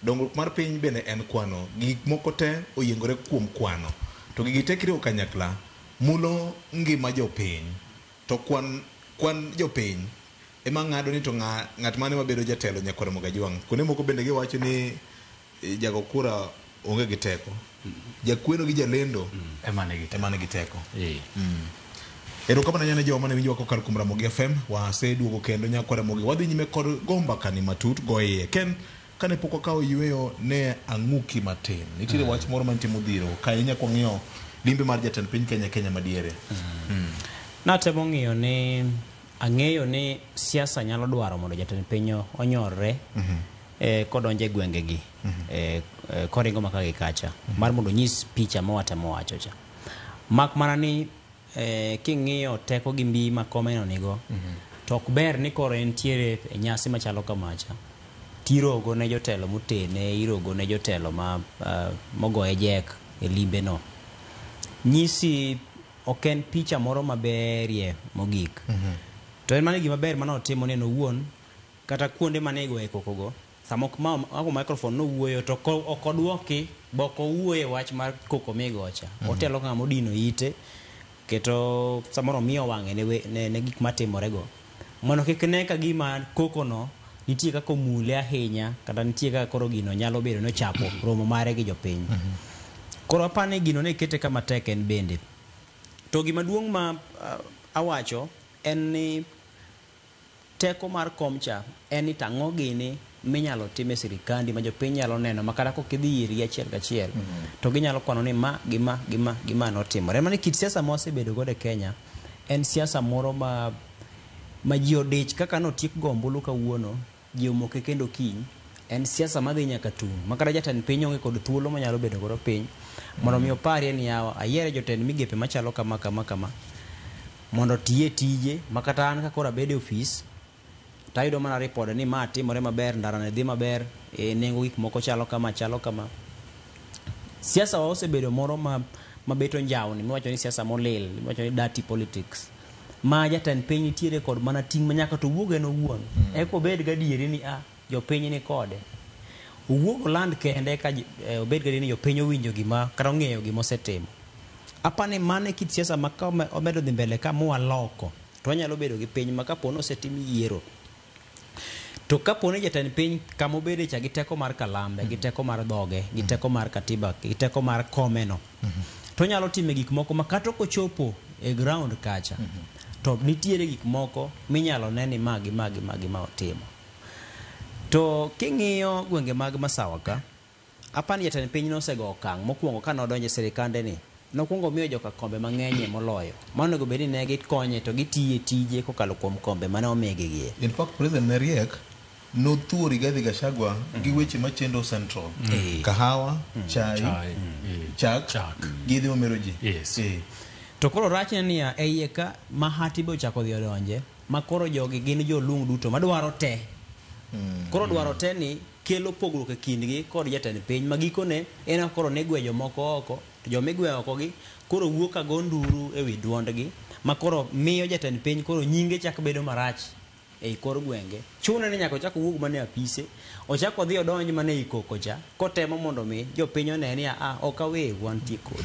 Dongruok mar piny bende en kwano. Gik moko te oyiengore kuom kwano. To gigi te kiriwo kanyakla mulo ngima jopiny. To kwan jopiny ema ng'ado ni to ng'at mane mabedo jatelo Nyakwar Mogajwang'. Kuonde moko bende giwacho ni jago kura onge gi teko. Jakweno gi jalendo ema nigi teko. Erokamano nyane joma ne winjo kokalo kuom Ramogi FM. Waseduogo kendo Nyakwar Mogi. Wadhi nyime kod gomba kani matut goye. Ken kane pok okawo yweyo ne ang'uki matin. Nitiere wach moro mantie modhiro ka inyako ng'iyo limbe mar jatend piny Kenya madiere. Natemo ng'iyo ni ang'eyo ni siasa nyalo dwaro mondo jatend piny onyorre kodonje gwenge gi koringo maka gi kacha mar mondo nyis picha mowatemo wacho cha. Mak mana ni king'iyo teko gi mbi makomeno nigo to ok ber ni koro entiere e nyasi machalo kamacha tirogo ne jotelo motene, irogo ne jotelo mogoye jek e limbe no. Nyisi ok en picha moro maberie mogik. To en mane gima ber mane otimo neno wuon kata kuonde mane igoye kokogo. Samok ako microphone no wuoyo to ok odwoki boko wuoye wach mar koko migocha. Otelo ng'ama odino ite keto samoro miyo wang'e ne gik matimore go. Mono kik ne ka gima koko no nitie kako mule ahinya kata nitie kaka koro gino nyalo bedo no chapo romo mare gi jopiny. Koro apane gino ne kete kama tek en bende. To gima duong' ma awacho en ni teko mar komcha en ni tang'o gini minyalo time sirikandi ma jopiny nyalo neno makata kok idhi iri achiel kachiel to ginyalo kwano ni ma gima notimore. Mane kit siasa mosebedo gode Kenya en siasa moro ma ji odich kaka notiek go ombulu kawuono ji omoke kendo kiny. En siasa madhi nyaka tung' makata jatend piny onge kod thuolo manyalo bedo godo piny mondo mi opari ni yawa ayiere jotend migepe machalo kama mondo tiye tije makata an ka kora bede office tayudo mana report ni ma timore maber, ndara ne dhi maber, nengo gik moko chalo kama. Siasa wa osebedo moro mabeto njawni, miwacho ni siasa molil, miwacho ni dirty politics. Ma jatend piny nitiere kod mana ting' manyaka to wuog en owuon. Eko bed gadieri ni jopiny ni kode. Owuog land kende ka obed gadieri ni jopiny owinjo gima kata ong'eyo gima osetimo. Apani mane kit siasa ma ka omedo dhi mbele ka mwaloko, to wanyalo bedo gi piny ma kapo nosetim yiero. To kapo ni jatend piny kama obede cha gi teko mar kalambe, gi teko mar dhoge, gi teko mar katiba, gi teko mar komeno, to nyalo time gik moko ma kata kochopo e ground kacha, to nitiere gik moko minyalo neni magi ma otimo. To king'iyo gwenge mag Masawa ka, apani jatend piny nosego okang' mokwongo ka nodonjo e sirikande ni, nokwongo miyo joka kombe mang'enye moloyo. Mano go bedi ne gikonye to gitiye tije kokalo kuom kombe mane omigigie. In fact, President Neriek nothuo Rigathi Gachagua gi weche machendo Central. Kahawa, chai, chak, gidhi mamero ji. To koro rachne niya, iye ka mahati be ochako dhi odonje, ma koro jogi gin jolung' duto madwaro te. Koro dwaro te ni kelo pogruok e kindgi kod jatend piny, ma gikone en koro ne gwejo moko oko, to jomigweyo oko gi koro wuok ka go nduru e wi duondgi, ma koro miyo jatend piny koro nyinge chak bedo marach ei kor gwenge. Chune ni nyaka ochako wuog mane apise, ochako dhi odonj mane ei koko cha, kotemo mondo mi jopiny one ni ok awe wantie kod.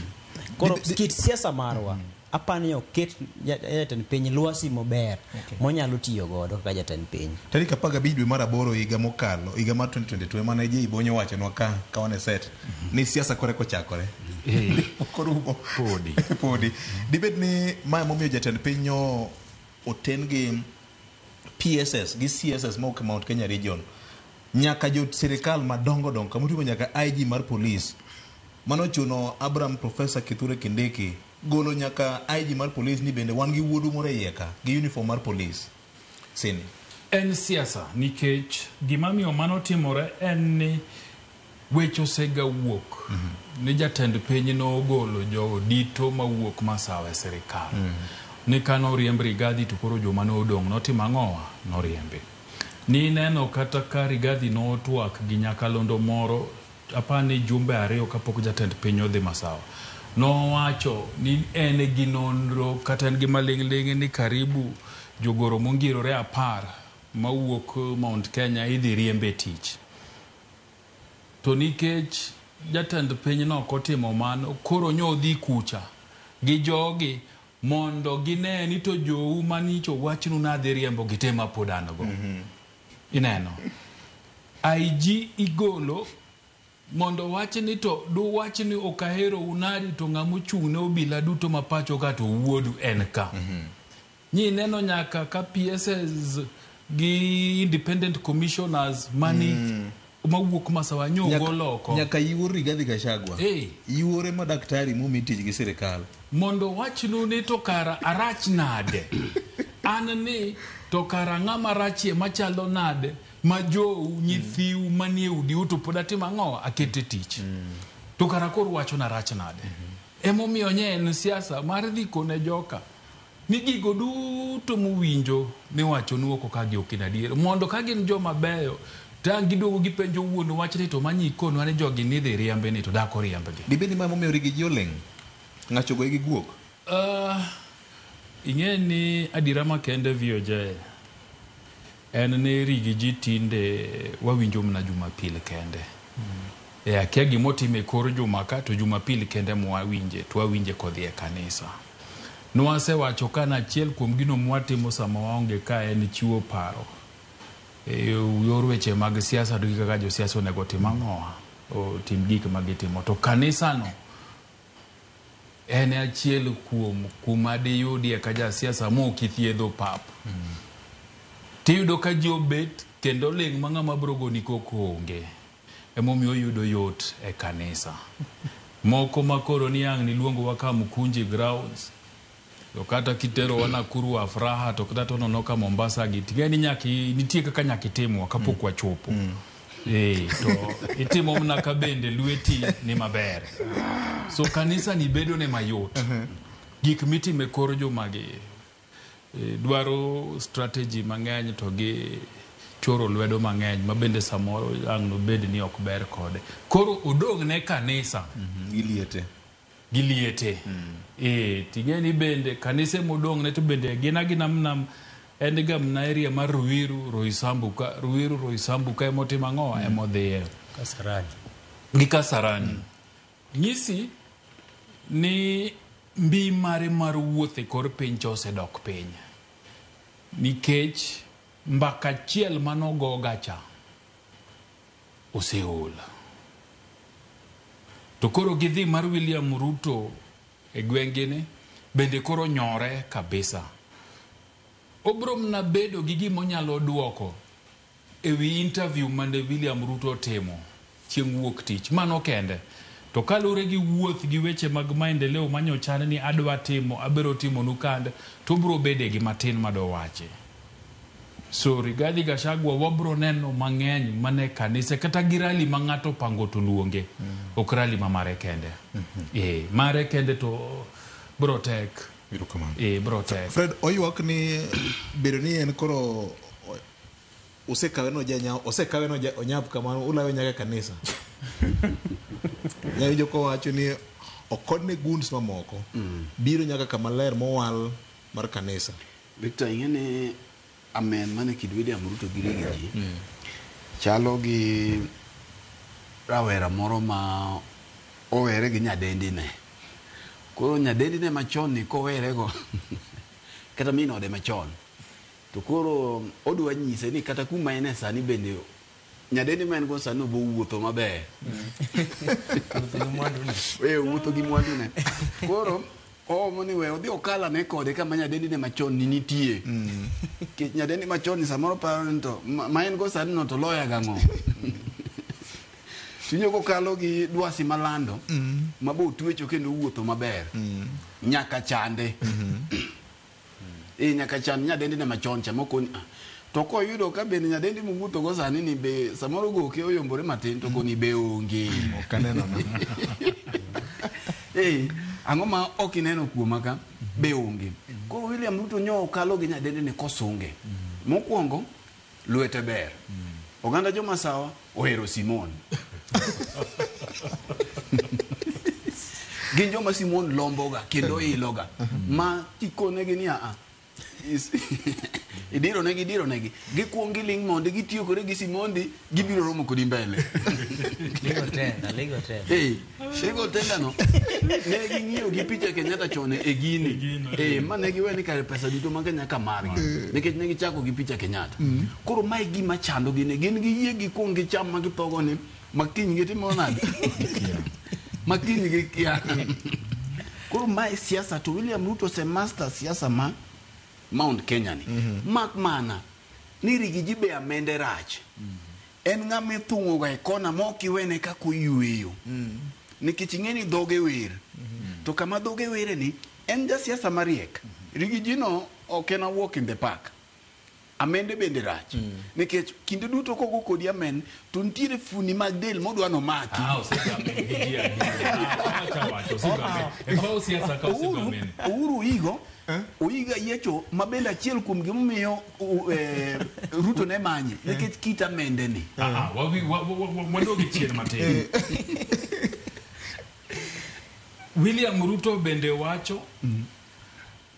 Koro kit siasa marwa apani oket jatend piny lwasi maber monyalo tiyo godo kaka jatend piny. Tarik 15 dwe mar 8 higa mokalo, higa mar 2022 mane je Ibonyo wachonwa ka wane set ni siasa kore kochakore. Korumo podi. Dibed ni ma momiyo jatend piny oten gi PSS gi CSS ma Mount Kenya region, nyaka jo sirikal madongo kamoting'o nyaka IG mar police manochuno Abraham Professor Kithure Kindiki golo nyaka IG mar police ni bende wan gi wuodu moro iye ka gi uniform mar police. Sini en siasa nikech gimamiyo mano timore en ni weche osega wuok ni jatend piny nogolo jo dito mawuok Masawa e sirikal. Ni kano riemb Rigathi to koro joma nodong' notimo ang'owa noriembe. Ni neno kata ka Rigathi notwak gi nyakalondo moro apani jumbe 2 kapok jatend piny odhi Masawa, nowacho ni en gi nonro kata en gi maling'ling' ni karibu jogoro mongirore 10 mawuok Mount Kenya idhi riembe tich. To nikech jatend piny no kotimo mano, koro nyodhi kucha gi jogi mondo gine ni to jou manicho wachnu nadhi riembo gitema podano go. Ineno IG igolo mondo wach ni to du wach ni okahero unadi to ng'amochung' ne obila duto mapacho ka to wuodu en ka. Nyi neno nyaka ka PSS gi independent commissioners mani mawuok Masawa nyogo loko nyaka iwuor Rigathi Gachagua iwuore madaktari momi tich gi sirikal mondo wachnu ni to kara arach nade an ni to kara ng'ama rachie machalo nade ma jou nyithiu manie udi uto podatimo ang'o akete tich to kara kor wacho na rach nade emomiyo nye en siasa mar dhi kone joka ni gigo duto muwinjo ni wacho nuoko ka gi okina dier mondo ka gin joma beyo tangi dogo gipenjo wuon wach ni to manyi kono ane jogi ni dhi riembe ni to dako riembe gi. Dibedi ma momiyo Rigi Joleng ng'acho go gi guok. Ing'e ni adira makende VOJ en ni Rigi ji tinde wawinjo mna Jumapil kende. Akia gimotime kor juma ka to Jumapil kende mwawinje to wawinje kodhi e kanisa. Nwase wacho kana achiel kuom gino mwatimo sama waonge ka en chiwo paro. Yor weche mag siasa to kaka jo siasa onego tim ang'owa o tim gik magitimo to kanisa no en achiel kuom kuma diyudie ka ja siasa mokithiedho pap tiyudo ka ji obet kendo ling' ma ng'ama brogoni koko onge emomiyo yudo yot e kanisa moko makoro ni ang' niluongowa ka Mkunji grounds to kata kitero wana Nakuru Afraha to kata to nono ka Mombasa gitigeni nyaki nitie kaka nyaki timo kapok wachopo to itimo mna ka bende lweti ni maber so kanisa ni bedo ne mayot gik mitime kor jomagi dwaro strategy mang'eny to gi choro lwedo mang'eny mabende samoro ang' no bed ni ok ber kode. Koro odong' ne kanisa giliete ting'eni bende kanise modong' ne to bende gina mnam en ga mna area mar Ruiru Roysambu ka emotima ng'o emodhiye gi Kasarani. Nyisi ni mbi mare mar wuoth e kor piny cha osedok piny nikech mbaka chiel manogo gacha oseol. To koro gidhi mar William Ruto e gwengene bende koro nyore kabisa. Obrom na bedo gi gimonyalo duoko e wi interview mane William Ruto timo chieng' wuok tich mano kende. To kalure gi wuoth gi weche mag maendeleo manyochane ni abiro timo nukande to bro bede gi matin mado wache. So Rigathi Gachagua wabro neno mang'eny mane kanise kata girali ma ng'ato pango to luonge ok rali ma mare kende. Mare kende to bro tek. Bro tek. Fred oywak ni bedo ni en koro osekawe no onyap kamano ulawe nyaka kanisa. Nyayo joko wacho ni okodne guns mamoko biro nyaka kama ler mowal mar kanisa. Victor ingene amen mane Kid William Ruto girigi chalo gi rawera moro ma owere gi nyadendi ne. Koro nyadendi ne machon ni kowere go kata minode machon to koro odwa nyise ni kata kuma ene sani bende nyadendi men go sano bo wuotho maber. Wuotho gi mwandu ne. Koro moni we odhi okala ne kode kama nyadendi ne machon ni nitie. Ke nyadendi machon ni samoro parento ma en go sano to loya gang'o. Sinyo go kalo gi dwasi malando mabo tuecho kendo wuotho maber. Nyaka chande. Nyaka chan nyadendi ne machon cha moko to ko yudo ka bende nyadendi muguto go sani ni be samoro go ke oyombore matin to koni be onge okaneno ang'o ma ok ineno kuoma ka be onge. Koro William Ruto nyo kalo gi nyadendi ne kosunge mokwongo lwete ber oganda joma sawa ohero Simon gin joma Simon lomboga kendo iloga ma tikonegi ni idiro negi gikuongi ling mondo gitiyo kore gi Simondi gibiro romo kodi mbele legal tender no ne ging'iyo gi picha Kenyatta chone e gini mane giweni kare pesa duto ma Kenya ka margi nikech ne gichako gi picha Kenyatta. Koro mai gima chando gine gin gi yie gi kuongi cham ma githogo ni makiny gitimo nade makiny gi kia. Koro mai siasa to William Ruto se master siasa ma Mount Kenya ni. Mak mana ni Rigiji be amende rach. En ng'ame thung'o ga kona mokiwene ka kuyueyo. Nikech ing'eni dhoge wer. To kama dhoge were ni en ja siasa mariek. Rigiji no ok en a walk in the park. Amende bende rach. Nikech kinde duto kogo kodi amen to ntiere funi mag del modwa no maki. Uhuru higo oiga yecho mabenda achiel kuom gimomiyo Ruto ne manye nikech kita mende ni wadogi chien matin. William Ruto bende wacho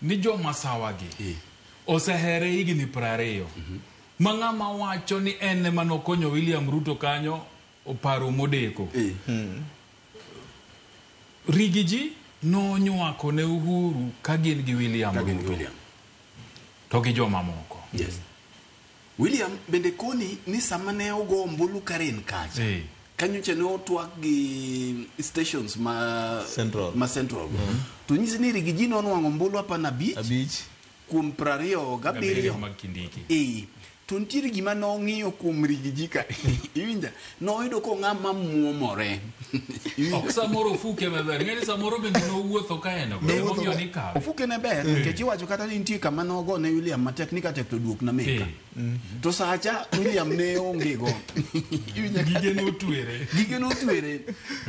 ni joma sawagi osehere higni 20 mang'ama wacho ni en manokonyo William Ruto kanyo oparo modeko. Rigiji no nywako ne Uhuru kagin gi William Ruto to gi joma moko. William bende koni ni sama ne ogo ombulu Karen kacha kanyo che no twak gi stations ma central to nyisi ni Rigiji no nwang'o ombulu hapa na beach kuom 27 to nitiere gima nong'iyo kuom rigiji ka iwinja noyudo ko ng'ama muomore ok samoro ofuke maber ng'eni samoro bende nowuotho ka en omiyo ni kawe ofuke ne ber nikech iwacho kata ni nitie kama nogo ne William matek ni katek to duok na meka to sacha William ne onge go gige notwere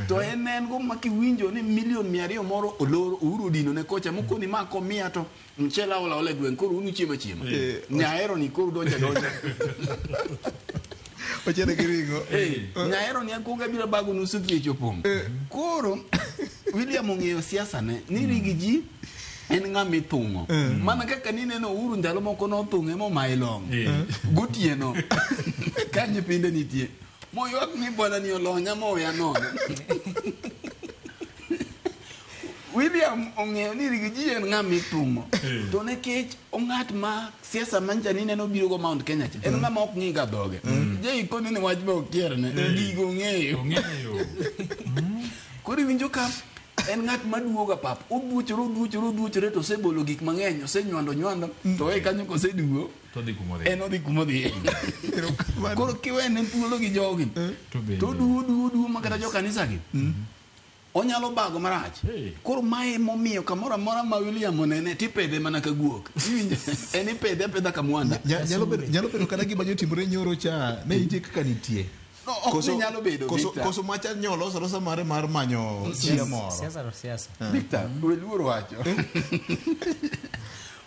to en go makiwinjo ni $200,000 moro oloro Uhuru dino ne kocha mokoni mako mia to mchela ole gweng koro unu chiema nyaero ni koro donja ochene giringo nyaero ni akuga bira bagu nusu thiecho pong koro William ong'eyo siasa ne ni rigiji en ng'ami thung'o mana kaka nineno Uhuru ndalo moko nothung'e momailong gotieno ka nyithinde nitie moywak ni bwana ni olonya moya nono William ong'eyo ni rigiji en ng'ami thung'o to nekech ong'at ma siasa manja nineno biro go Mount Kenya cha en ng'ama ok ng'iga dhoge je ikoni ni wach ba okierne gigo ong'eyo koro winjo ka en ng'at maduoga pap oduochore to osebolo gik mang'eny osenywando to e kanyo koseduo en odhi kumodhi koro kiwene thuolo gi jogi to duo makata jo kanisa gi onyalo bago marach koro mae momiyo kamoro amora ma William onene tipedhe mana ka guok en ipedhe apedha ka mwanda nyalo bedo kata gima jotimore nyoro cha ne nitie kaka nitie koso macha nyolo salosa mare mar manyo chia moro siasa Victor luoro wacho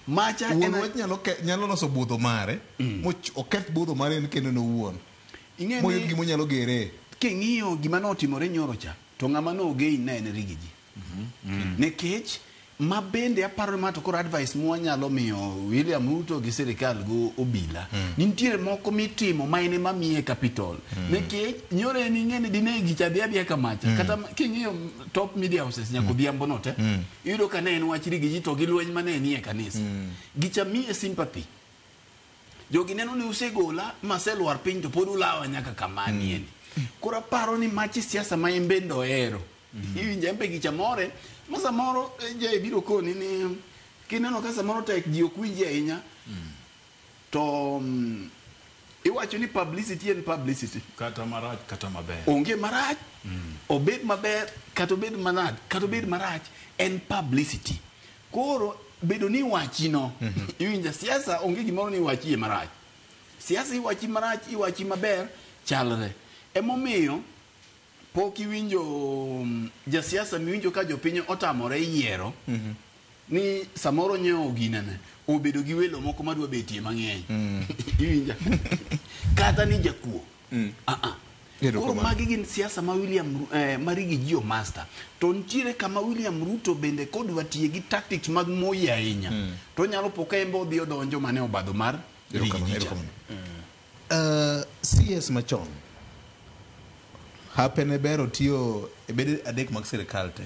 macha en nyalo loso budho mare oketh budho mare en kendo no wuon moyo gimo nyalo gere king'iyo gima notimore nyoro cha to ng'ama nogei ne en rigiji nekech mabende aparo ma to koro advice mwanyalo miyo William Ruto gi sirikal go obila nitiere moko mitimo ma ene mamiye capital nekech nyore ni ng'eni dine gicha dhia kamacha kata king'iyo top media houses nyako dhiambo note iyudo ka ne en wach rigiji to gi lweny mane nie kanisa gicha miye sympathy jogi neno ni usegola maselwar piny to pod ulawa nyaka kamani eni koro aparo ni machi siasa ma en bende ohero iwinja embe gicha more ma samoro je biro koni ni kineno ka samoro tek ji ok winji ahinya to iwacho ni publicity en publicity kata marach kata maber onge marach obed maber kata obed manad kata obed marach en publicity koro bedo ni wachino iwinja siasa onge gimoro ni wachie marach siasa iwachi marach iwachi maber chalre emomiyo pok iwinjo jasiasa miwinjo ka jopiny otamore yiero ni samoro nyeo ginene obedo gi welo moko madwa betie mang'eny iwinja kata ni jakuo koro magi gin siasa ma William marigiji master to ntiere kama William Ruto bende kodwa tiye gi tactics mag moyi ahinya to nyalo poka embe odhi odonjo mane obadho mar rigiji CS machon hapene bero tiyo ebede adek mag sirikal te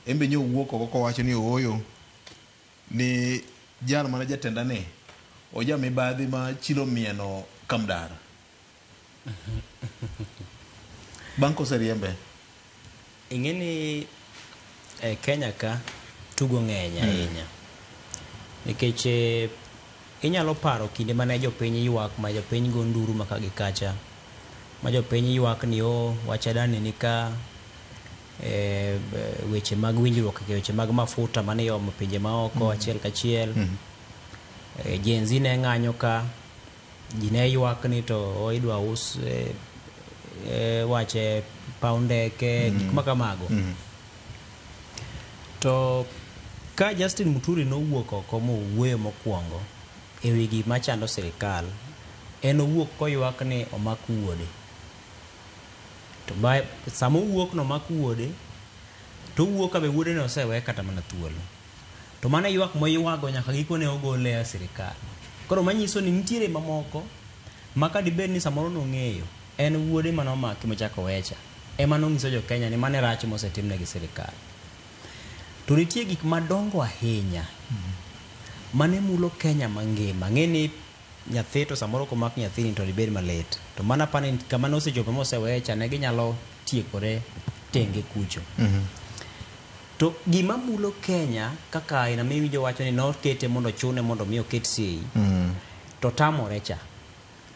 embe nyo wuok oko kowacho ni ooyo ni jal mana jatenda ne oja mibadhi ma chilo mieno kamdara banko seriembe ing'eni Kenya ka tugo ng'eny ahinya nikech inyalo paro kinde mane jopiny ywak ma jopiny go nduru maka gi kacha ma jopiny ywak ni wachadani ni ka weche mag winjruok weche mag mafuta mane yomo pinje maoko achiel kachiel Gen Z ne ng'anyo ka ji ne ywak ni to idwa us wache paundeke gik makamago to ka Justin Muturi nowuok oko mowuoyo mokwongo e wi gima chando sirikal en owuok koywak ni omak wuode to sama owuok no mak wuode to owuok ka be wuode no osewe kata mana thuolo to mana ywak moywago nyaka gikone ogole e sirikal koro manyiso ni nitiere mamoko maka dibed ni samoro nong'eyo en wuode manomaki mochako wecha ema nong'iso jo Kenya ni mane rach mosetimne gi sirikal to nitie gik madongo ahinya mane mulo Kenya mangima ng'eni nyathi to samoro komak nyathini to dibed malit to mana pane kama nosechopo mosewecha ne ginyalo tiekore tenge kucho to gima mulo Kenya kaka ina mimi jo wacho ni nokete mondo chune mondo mi oket sei to tamore cha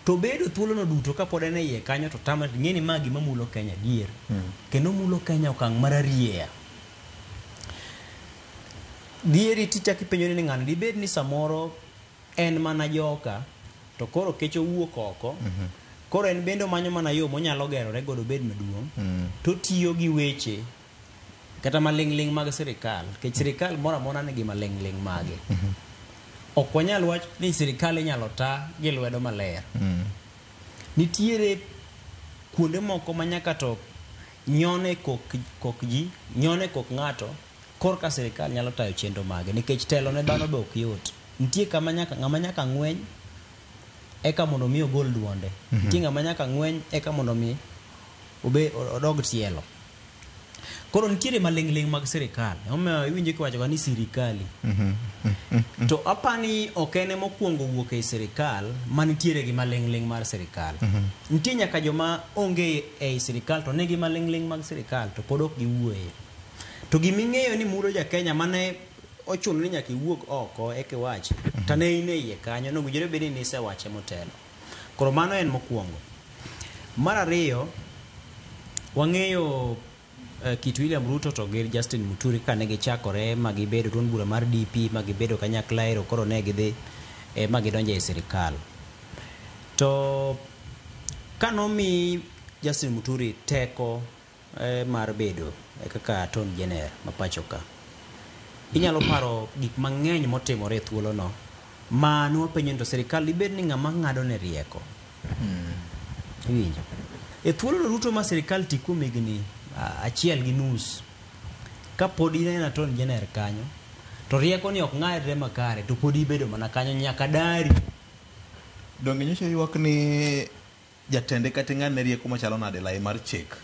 to bedo thuolo no duto kapod en e iye kanyo to tamore ng'eni ma gima mulo Kenya dier kendo mulo Kenya okang' mar ariya dieri tichaki penjo ni ng'ano dibed ni samoro en mana joka to koro kech owuok oko koro en bendo manyo mana yo monyalo gerore godo bed maduong' to tiyo gi weche kata maling'ling mag sirikal kech sirikal moro amora nigi maling'ling mage ok wanyal wach ni sirikal inyalo ta gi lwedo maler nitiere kuonde moko manyaka to nyone kok ji nyone kok ng'ato korka sirikal nyalo tayo chenro mage nikech telo ne dhano be ok yot nitie kama ng'ama nyaka ng'weny eka mondo mi ogol duonde nitie ng'ama nyaka ng'weny eka mondo mi odog tielo koro nitiere maling'ling mag sirikal omiyo iwinjo kiwacho ni sirikali to apani ok ene mokwongo wuok e sirikal manitiere gi maling'ling mar sirikal nitie nyaka joma onge e sirikal to negi maling'ling mag sirikal to pod ok giwuoye to giming'eyo ni mulo ja Kenya mane ochuno ni nyaka iwuog oko eka iwache tane ine iye kanyo no gujore bedi ni isewache motelo koro mano en mokwongo mar ariyo wang'eyo kit William Ruto to gi Justin Muturi kane gichakore magibedo duond bura mar DP magibedo kanyakla ero koro ne gidhi magidonjo e sirikal to kanomi Justin Muturi teko mar bedo kaka Attorney General ma pacho ka inyalo paro gik mang'eny motimore e thuolo no ma nwapenjo to sirikal libed ni ng'ama ng'ado ne rieko iwinjo e thuolo no Ruto ma sirikal tiku migni 1.5 ka pod in Attorney General kanyo to rieko ni ok ng'adre makare to pod ibedo mana kanyo nyaka dari donge nyocha ywak ni jatende kata ng'adne rieko machalo nade lai mar chik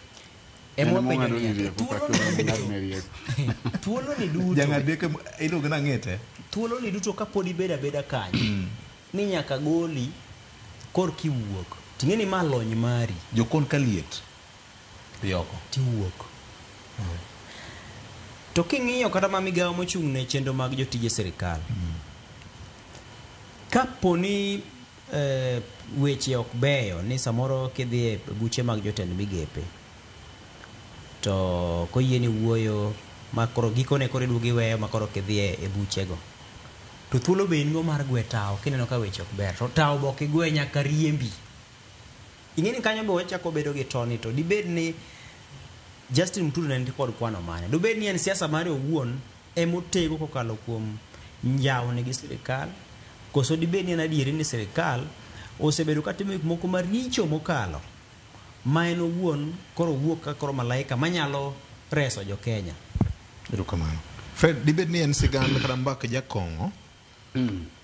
thuolo ni duto jangadeke iluongo na ng'ete thuolo ni duto kapod ibedo abeda kanyo ni nyaka goli kor kiwuok ting'eni ma lony mari jokon kaliet yoko tiwuok to king'iyo kata ma migawo mochung' ne chenro mag jotije sirikal kaponi weche ok beyo ni samoro kidhi e buche mag jotend migepe to koyie ni wuoyo makoro gikone koro iduogi weyo makoro kidhi e buchego to thuolo be ingo mar gwe tao kineno ka weche ok ber to tao be ok igwe nyaka riembi ing'eni kanyo be wachako bedo gi toni to dibed ni Justin Muturi ne kod kwano mane dobed ni en siasa mare owuon emotego kokalo kuom njawo ne gi sirikal koso dibed ni en adieri ni sirikal osebedo katimo gik moko maricho mokalo ma en owuon koro wuok ka koro malaika manyalo reso jo Kenya. Erokamano. Fred, dibed ni en sigand kata mbaka jakong'o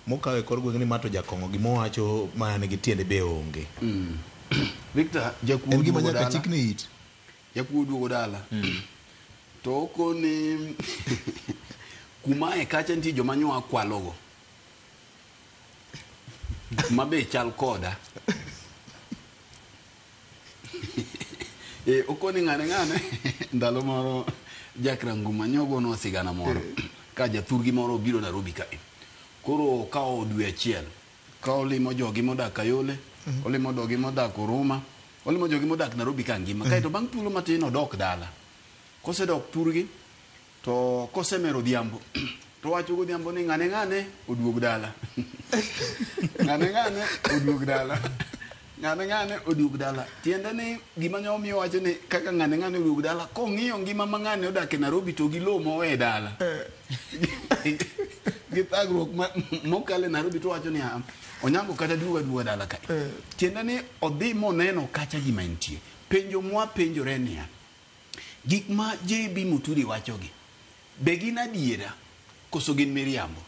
mokawe kor gweng' ni mato jakong'o gimowacho mane gi tiende be onge. Victor, en gima nyaka chik ni it jakuo duogo dala to koni kuma e kacha nitie joma nywa kwalogo mabe chal koda okoni ng'ane ndalo moro jakrangu manyogo no sigana moro ka jathurgi moro biro Nairobi kae koro kao dwe achiel kao limo jogi modak Kayole olimo dogi modak Huruma olimo jogi modak Nairobi ka ngima kae to bang' thuolo matin odok dala kose dok turgi to kose mero dhiambo to wacho godhiambo ni ng'ane oduog dala ng'ane oduog dala ng'ane oduog dala tiende ni gima nyo miyo wacho ni kaka ng'ane oduog dala kong'iyo ngima ma ng'ane odak e Nairobi to gi lomo we dala gi thagruok mokale Nairobi to wacho ni onyango kata duoga dala kae tiende ni odhi moneno kacha gima entie penjo mwa penjore niya gik ma JB Muturi wachogi be gin adiera koso gin miriambo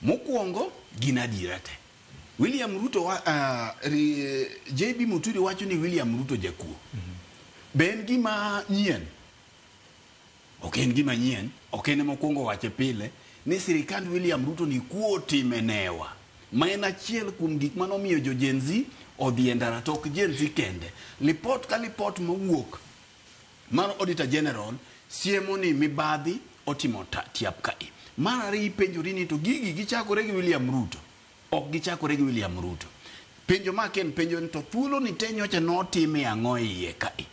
mokwongo gin adiera te William Ruto JB Muturi wacho ni William Ruto jakuo be en gima nyien ok en gima nyien ok en mokwongo wache pile ni sirikand William Ruto ni kuo timenewa ma en achiel kuom gik manomiyo jo Gen Z odhi e ndara tok Gen Z kende lipot ka lipot mawuok mar Auditor General siemo ni mibadhi otimo tiap kae mar ariyo penjori ni to gigi gichakore gi William Ruto ok gichakore gi William Ruto. Penjo ma ken penjo ni to thuolo ni tenyo cha no time ang'o iye kae.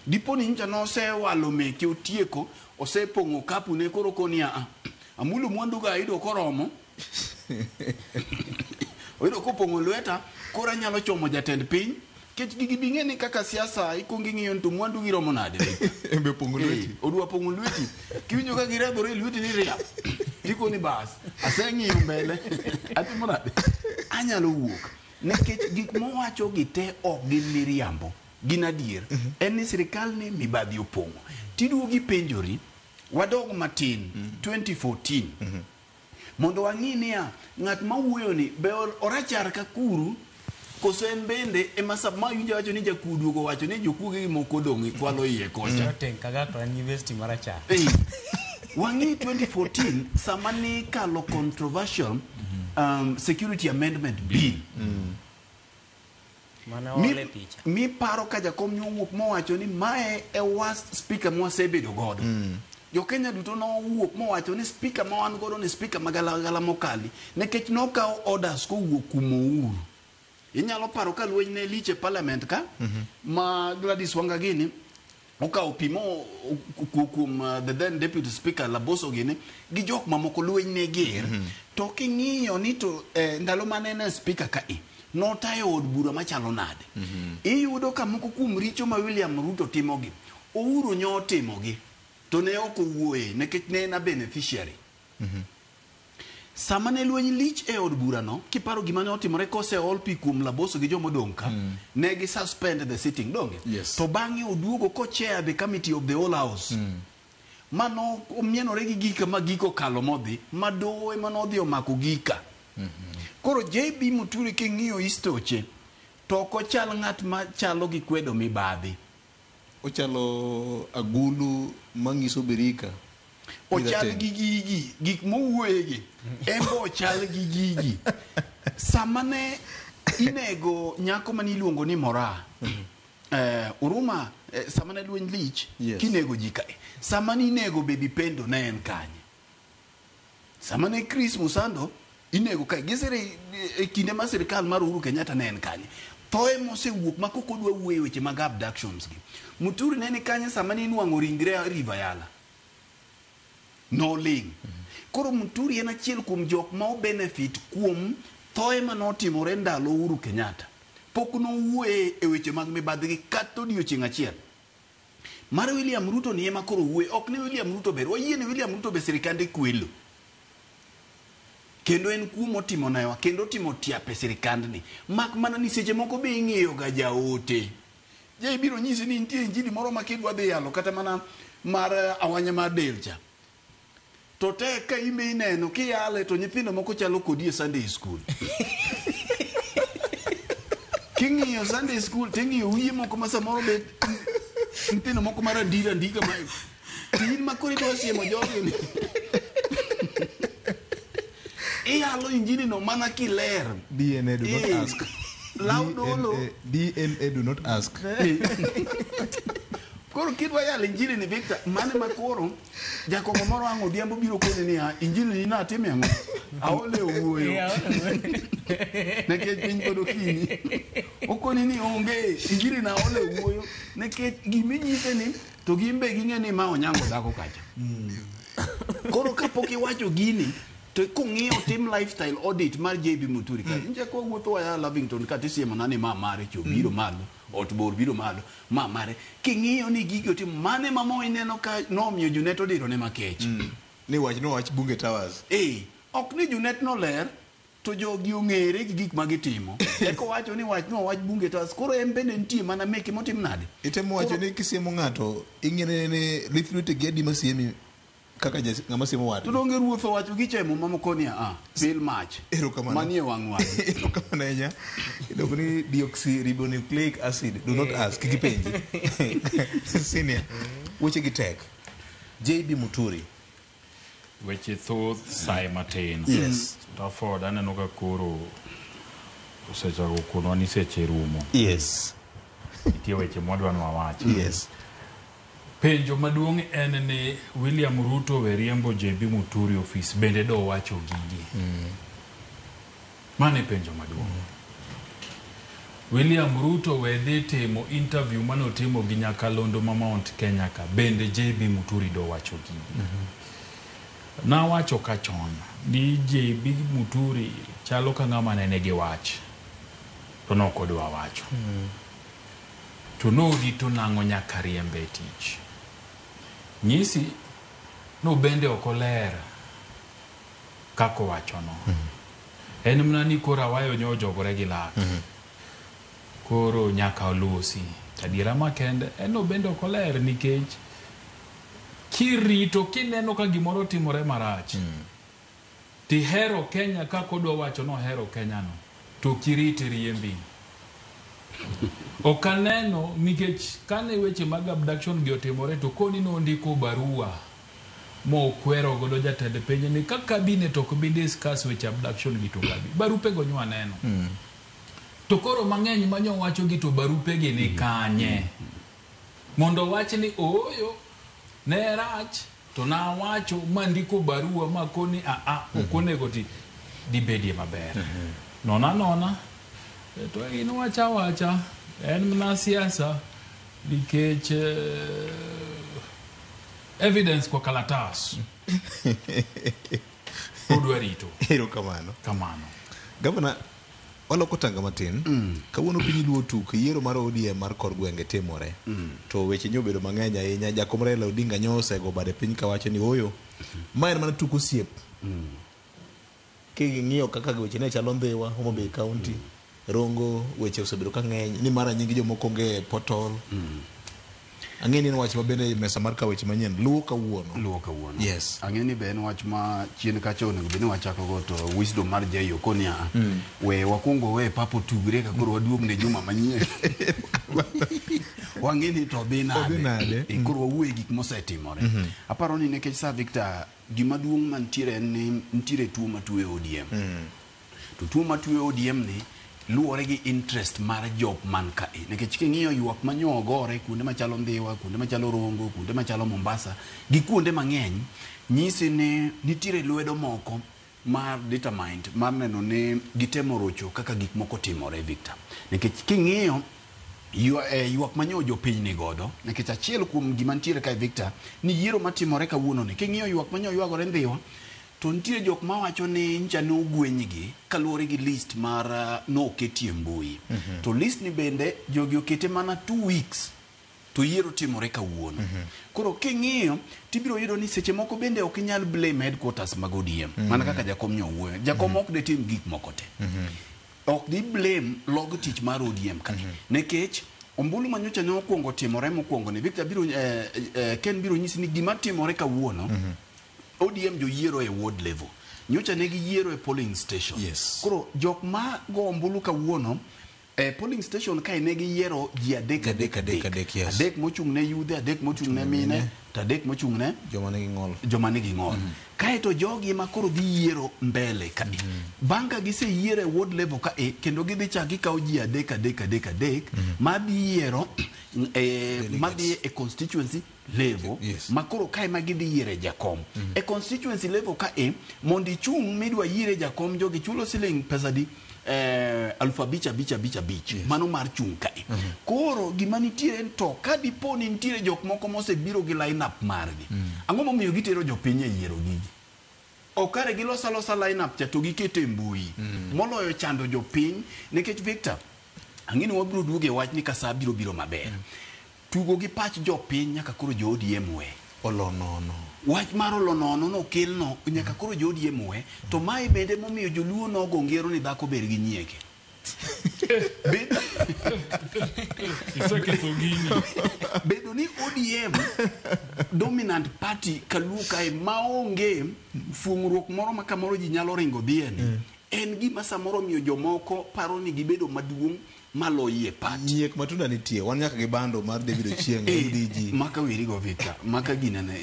Dipo ni ncha no se walo meke otieko osepongo kapu ne koro konia amulo mwandu ga ido koromo. Oido kopongo lweta kora nyalo chomo jatend piny. Kech gigi bing'eni kaka siasa ikongi ng'iyo to mwandu giromo nade. Embe pongo lweti. Odwa pongo lweti. Kiwinjo ka giredhore lweti ni ria. Tiko ni bas. Aseng'iyo mbele. Atimo nade. Anyalo wuok. Nekech gik mowacho gite ok gin miriambo. Gin adier. En ni sirikal ni mibadhi opong'o. Tiduogi penjori wadog matin 2014. Mondo wang'i niya ng'at mawuoyo ni be orachar ka kuru koso en bende ema sama yunja wacho ni jakuduogo wacho ni jokuge moko dong' kwalo iye kocha. Ten kagakla university marachar. Wang'i 2014 sama ni kalo controversial security amendment bill. Mi paro ka jakom nyowuok mowacho ni mae e worst speaker mwasebedo godo. Jo Kenya duto no wuok mowacho ni speaker ma wan godo ni speaker magala mokali nekech nokawo orders ko wuok kumo uru. Inyalo paro ka lweny ne liche parliament ka ma Gladys Wanga gini okawo pimo kuom the then deputy speaker Laboso gini gi jok mamoko lweny ne ger to king'iyo ni to ndalo mane na speaker ka no tayo od bura machalo nade. Iyudo ka moko kuom richo ma William Ruto timogi Ouru nyo timogi to ne ok owuoye nekech ne na beneficiary. Sama ne lweny lich e od bura no kiparo gima ne otimore kose ol pi kuom Laboso gi jomo donka ne gi suspend the sitting donge. To bang'e oduogo ko chair the committee of the whole house. Mano omienore gi gika ma giko kalo modhi ma doe manodhi omako gika. Koro JB Muturi king'iyo istoche to ko chal ng'at ma chalo gi kwedo mibadhi. Ochalo agulu mangiso berika. Ochal gi gigi gik mowuoyegi embo ochal gi gigi. Samane inego nyako mani luongo ni Mora Uruma samane lweny lich kinego jika samani inego Baby Pendo ne en kanye. Samane Chris Musando inego ka gisere kinde ma sirikal mar Uhuru Kenyatta ne en kanye. Thoe mose wuok ma koko dwa wuoyo weche mag abductions gi. Muturi ne ni kanye samani inuang'o ringre River Yala. No ling. Koro Muturi en achiel kuom jok ma o benefit kuom thoe manotimore ndalo Uhuru Kenyatta. Pok no wuoye e weche mag mibadhi gi kata odiochieng' achiel. Mar William Ruto ni ema koro wuoye. Ok ni William Ruto ber. Wayie ni William Ruto be sirikande kwelo. Kendo en kumo timo naewa. Kendo timo tiape sirikandni. Mak mana ni seche moko be ing'eyo ga jaote. Jai biro nyisi ni nitie injili moro ma kidwa dhi yalo kata mana mar awanya mar delcha. To te ka ime ineno kiyale to nyithindo moko chalo kodi e Sunday school. King'iyo Sunday school ting'iyo wiye moko ma samoro be nyithindo moko mar andira ndika ma tin ma kori to siemo jogi ni. Iyalo injili no mana kiler. DNA do not ask. Laudolo. DNA do not ask. Koro kidwa yalo injili ni Victor mane makoro jakongo moro ang'o diambo biro kone ni injili ni natime ang'o aole owuoyo nekech piny pod okinyi okoni ni onge injili na aole owuoyo nekech giminyise ni to gimbe ging'e ni ma onyango dhako kacha. Koro kapok iwacho gini to kung'iyo tim lifestyle audit mar JB Muturi ka inje ko wuotho waya Lavington ka tisiemo nani ma mare cho biro malo otbor biro malo ma mare king'iyo ni gigo tim mane mamo ineno ka nomiyo Junet odiro ne makech ni wach bunge towers ok ni Junet no ler to jogi ong'ere gi gik ma gitimo eko wacho ni wach bunge towers koro en bende nitie mana meke motim nade itemo wacho ni kisiemo ng'ato ing'ene ne lithruite gedi masiemi kaka ng'ama siemo watu. Tudonge ruotho wacho gichemo mamoko ni pil mach. Manie wang' wang'. Erokamano nya. Idoko ni deoxyribonucleic acid do not ask kipenji. Senior. Weche gi tek. JB Muturi. Weche thoth sai matin. Yes. Stafford aneno ka koro osechako kunwa ni seche rumo. Yes. Nitie weche modwa ni wawachi. Yes. Penjo maduong' en ni William Ruto we riembo JB Muturi office bende do wacho gigi. Mane penjo maduong'. William Ruto wedhi timo interview mano timo gi nyakalondo ma Mount Kenya ka bende JB Muturi do wacho gigi. Na wacho ka chon ni JB Muturi chalo ka ng'ama nene gi wach to nokodwa wacho. To norito nang'o nyaka riembe tich. Nyisi no bende okoler kako wacho no. En mna ni kora wayo nyojogore gi lak. Koro nyaka olusi. Tadiera makende eno bende okoler nikech kirito kineno ka gimoro timore marach. Ti hero Kenya kako dwa wacho no hero Kenya no. To kiriti riembi. Okaneno nikech kane weche mag abduction gi otimore to koni no ndiko barua mo kwero godo jatend piny ni ka cabinet ok bi discuss weche abduction gi to gabi. Barupe go nywa neno. To koro mang'eny manyo wacho gi to barupe gi ni kanye. Mondo wach ni oyo ne rach to na wacho mandiko barua makoni okonego ti dibedie maber. Nona to ino wacha en mna siasa nikech evidence kwa kalatas. Odwa rito. Hero kamano. Gavana oloko tanga matin. Kawuono piny luo tuk yiero mar ODM mar kor gwenge timore. To weche nyobedo mang'eny ahinya. Jakom Raila Odinga nyosego bade piny kawacho ni oyo ma en mana tuk osiep. King'iyo kaka weche ne chalo Ndhiwa, Homa Bay County, Rongo, weche osebedo ka ng'eny ni mara nyingi jomoko onge portal. Ang'eni en wach mabende mesa mar ka weche manyien luo kawuono. Yes. Ang'eni be en wach ma chien kacha onego bende wachako go to wisdom mar Jayo konia. We wakungo we papo tugre ka koro waduog ne juma manyien. Wang'eni to binade. Koro wawuoye gik mosetimore. Aparo ni nekech sa Victor gima duong' mantiere en nitiere tuo matuwe ODM. To tuo matuwe ODM ni luore gi interest mar job man ka e. Nekech king'iyo ywak manyo gore kuonde machalo Ndhiwa, kuonde machalo Rongo, kuonde machalo Mombasa, gi kuonde mang'eny nyisi ne nitiere lwedo moko mar determined mar neno ne gitemo rocho kaka gik moko timore Victor. Nekech king'iyo ywak manyo jopiny ni godo, nekech achiel kuom gima nitiere ka Victor ni yiero matimore kawuono ni. King'iyo ywak manyo ywagore Ndhiwa to nitiere jok ma wacho ni ncha no gwenygi kaluore gi list mar no ketie mbui. To list ni bende jogi okete mana 2 weeks to yiero timore kawuono. Koro king'iyo tibiro yudo ni seche moko bende ok inyal blame headquarters mag ODM. Mana kaka jakom nyowuoyo. Jakom ok de tim gik moko te. Ok di blame log tich mar ODM ka. Nekech ombulu manyocha ne okwongo timore mokwongo ni Victor biro Ken biro nyisi ni gima timore kawuono. ODM jo yiero e ward level. Nyocha negi yiero e polling station. Koro jok ma go ombulu kawuono polling station kai negi yiero ji adek. Adek mochung' ne yudhe, adek mochung' ne mine, to adek mochung' ne joma nigi ng'ol. Kae to jogi ma koro dhi yiero mbele ka e. Banga gise yiero e ward level ka e kendo gidhi chak gikawo ji adek ma dhi yiero madhi e constituency level. Makoro kai ma gidhi yiere jakom. E constituency level ka e mondi chung' midwa yiere jakom jogi chulo siling pesadi 5,000 mano mar chung' ka e. Koro gima nitiere to ka dipo ni nitiere jok moko mosebiro gi line up margi. Ang'o momiyo gitero jopiny e yiero gigi? Okare gilosa line up cha to gikete mbui. Moloyo chando jopiny nekech Victor ang'ini wabiro duoge wach ni kasa biro maber. Tugo gi pach jopiny nyaka koro jo ODM we olonono. Wach mar olonono no kelno nyaka koro jo ODM we. To mai bende momiyo joluo no gongero ni dhako ber gi nyieke. Bedo ni ODM dominant party kaluka e maonge fungruok moro makamoro ji nyalo ringo dhieni. En gima samoro miyo jomoko paro ni gibedo maduong' malo yie party. Nyiek matunda nitie. Wan nyaka gi bando mar David Ochieng UDG. Maka wiri go Victor. Maka ginana.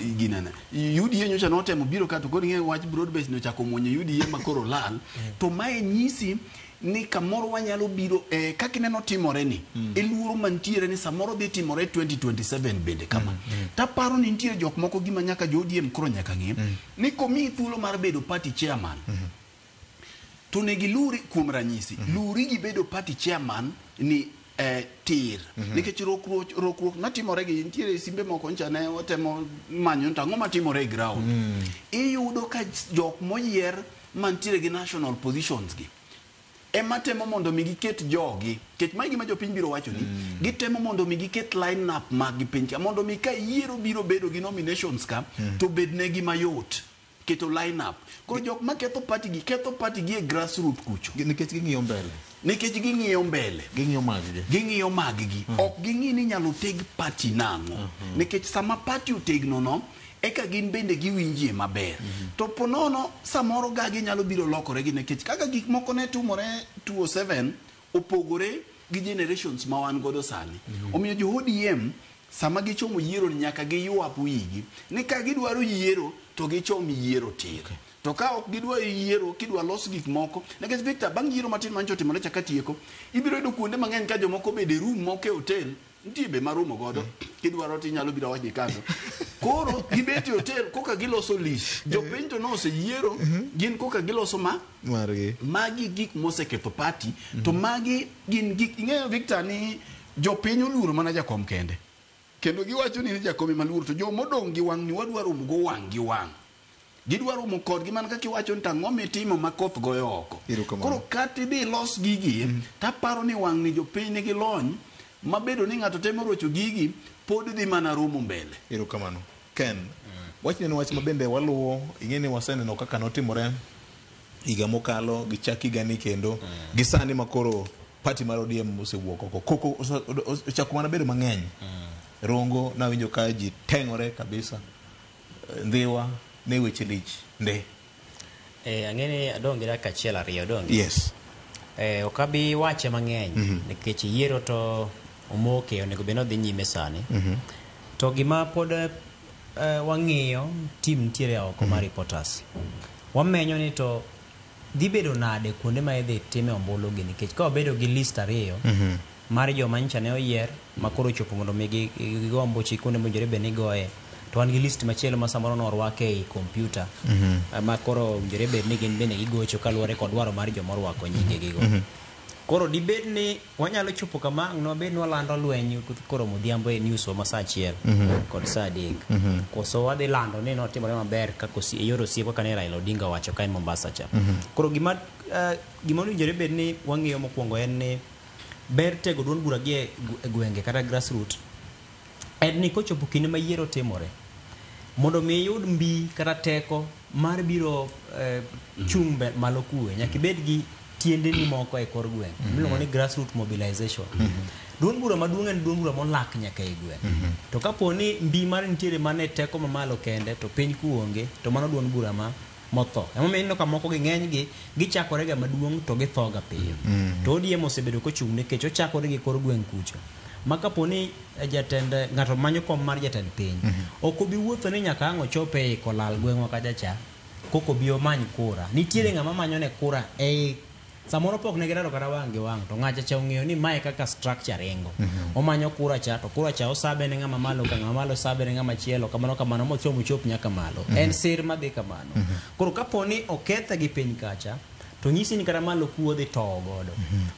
UDA nyocha notemo biro ka to koro ng'e wach broad base nochako muonyo UDA makoro lal. To mae nyisi ni kamoro wanyalo biro kaka ineno timore ni eluoro mantiere ni samoro dhi timore 2027 bende kama. Taparo ni nitiere jok moko gima nyaka jo ODM koro nyaka ng'e ni komi thuolo mar bedo party chairman. to ne giluri kuom ranyisi luri gibedo party chairman ni tir nikech rokruok matimore gi nitiere simbe moko ncha ne otemo manyo to ang'o matimore e ground iyudo ka jok moyier mantiere gi national positions gi ema temo mondo mi giket jogi ket mai gima jopiny biro wacho ni gitemo mondo mi giket line up mag piny ka mondo mi ka yiero biro bedo gi nominations ka to bednegi mayot keto line up koro jok ma ketho party gi e grassroots kucho nikech ging'iyo mbele ging'iyo mag-gi ok ging'i ni nyalo teg party nang'o nikech sama party otegno no eka gin bende giwinjie maber to ponono samoro gagi nyalo biro lokore gi nikech kaka gik moko ne tumore 2007 opogore gi generations ma wan godo sani omiyo jo ODM sama gichomo yiero nyaka giyuap wigi ni ka gidwaro yiero to gichom yiero tir to ka ok gidwa yiero kidwa los gik moko nikech Victor bang' yiero matin mancho timore chaka tieko ibiro yudo kuonde mang'eny ka jomoko bede room moko e hotel nitie be marumo godo kidwaro tinyalo biro wachi kando koro gibeti hotel koka giloso list jopiny to no oseyiero gin koka giloso magi gik moseketho party to magi gin gik ing'eyo Victor ni jopiny oluoro mana jakom kende kendo giwacho ni jakom ema luoro to jomodong' gi wang' ni wadwaro go wang' gi wang' gidwaro mo kodgi man kaka iwacho ni tang'o mitimo makoth goyo oko koro kati dhi los gigi taparo ni wang' ni jopiny nigi lony mabedo ni ng'ato temo rocho gigi pod dhi mana rumo mbele. Erokamano. Ken, wachni en wach mabende waluwo, ing'eni waseneno kaka notimore higa mokalo gi chak higani kendo gi sani makoro party mar ODM osewuok oko. Koko ochako mana bedo mang'eny. Rongo nawinjo ka ji teng'ore kabisa. Ndhiwa ne weche lich nde. Ang'eni adongira kachiel ariyo dongi. Yes. Okabi wache mang'eny nikech yiero to omoke onego beno dhi nyime sani to gima pod wang'iyo tim nitiere oko mar reporters wamenyo ni to dhi bedo nade kuonde ma idhi time ombulu gi nikech ka obedo gi list ariyo mar joma ncha ne oyier makoro chopo mondo mi gigo ombuchi kuonde mowinjore bed ni goye to wan gi list machielo ma samoro norwake ei kompyuta ma koro owinjore bed ni gin bende gigocho kaluwore kod dwaro mar joma orwako nyinge gigo koro dibed ni wanyalo chopo kama no bed ni walando lweny koro modhiambo e news wa saa achiel kod saa adek koso wadhi lando ni notimore maber kaka yoro osiep kaka ne Raila Odinga wacho ka en Mombasa cha koro gima owinjore bed ni wang'iyo mokwongo en ni ber tego duond bura gi e gwenge kata grassroots en ni kochopo kinde ma yiero timore mondo mi yud mbi kata teko mar biro chung malo kuwe nyaka ibed gi tiende ni moko e kor gweng miluongo ni grassroots mobilization duond bura maduong' en duond bura molak nyaka e gweng to kapo ni mbi mar nitiere mane teko mamalo kende to piny kuonge to mano duond bura motho emomiyo ineno ka moko gi ng'eny gi gichakore ga maduong' to githoga piyo to ODM osebedo kochung' nikech ochakore gi kor gweng kucho maka poni jatend ng'ato manyo kom mar jatend piny ok obi wuotho ni nyaka ang' ochope kolal gweng'wa kacha cha koko bi omany kura nitiere ng'ama manyo ne kura samoro pok ne girado kata wang' gi wang' to ng'acha cha ong'eyo ni mae kaka structure ringo omanyo kura cha to kura cha osabe ne ng'ama malo ka ng'ama malo sabe ne ng'ama chielo kamano mochomo chop nyaka malo en sir madhi kamano koro kaponi okethe gi piny kacha to nyisi ni kata malo kuo dhi towo godo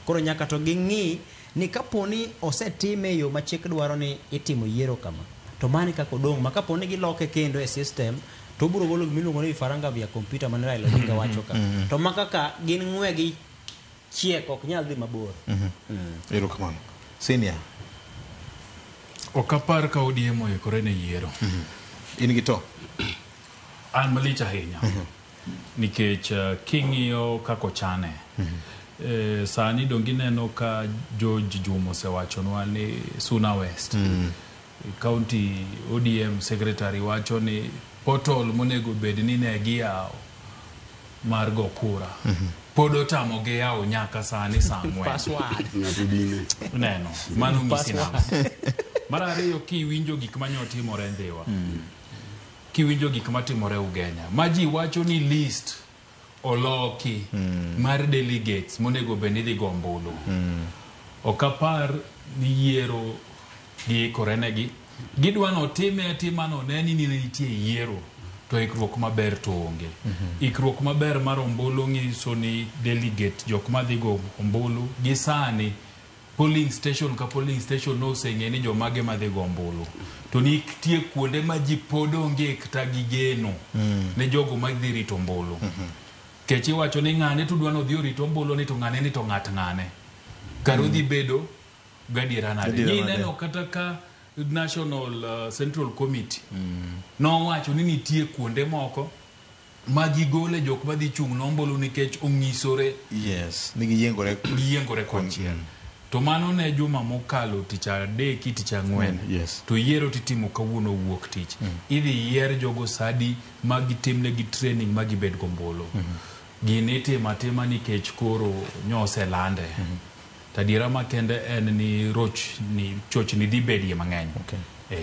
koro nyaka to ging'i ni kaponi osetime yo ma chik dwaro ni itimo yiero kama to mani kako dong' ma kaponi giloke kendo e system to biro golo gimiluongo ni faranga via kompyuta man Raila Odinga wacho ka to makaka gin ng'we gi chiek ok nyal dhi mabor Erokamano. Senior ok apar ka ODM oikore ne yiero in gi to an malich ahinya nikech king'iyo kako chane sani dongi neno ka George Juma osewachonwa ni Suna West county ODM secretary wacho ni portal monego bed ni ne giyawo mar go kura pod otamo gi yawo nyaka sani saa 4 neno mano ng'isi nang'o mar ariyo kiwinjo gik manyotimore Ndhiwa kiwinjo gik matimore Ugenya ma ji wacho ni list oloki mar delegates monego bed ni dhi go ombulu ok apar ni yiero giikore negi gidwa notime atima none ni nitie yiero to ikruok maber to onge. Ikruok maber mar ombulu nyiso ni delegate jok madhi go ombulu gi sani polling station ka polling station noseng'e ni jomage madhi go ombulu. To nitie kuonde ma ji pod onge kata gi geno ne jogo madhi rito ombulu. Kech iwacho ni ng'ane to dwano dhi rito ombulu ni to ng'ane ni to ng'ane. Karo dhi bedo gadiera nade. Ni neno kata ka National Central Committee nowacho ni nitie kuonde moko ma gigole jok madhi chung' nombolo nikech ong'isore ni giyiengore konchiel. To mano ne juma mokalo tich adek tich ang'wen to yiero titimo kawuono wuok tich. Idhi yier jogo sadi ma gitimne gi training ma gibed gombolo. Gini tema nikech koro nyose lande. Tadiera makende en ni choch ni dhi bedie mang'eny.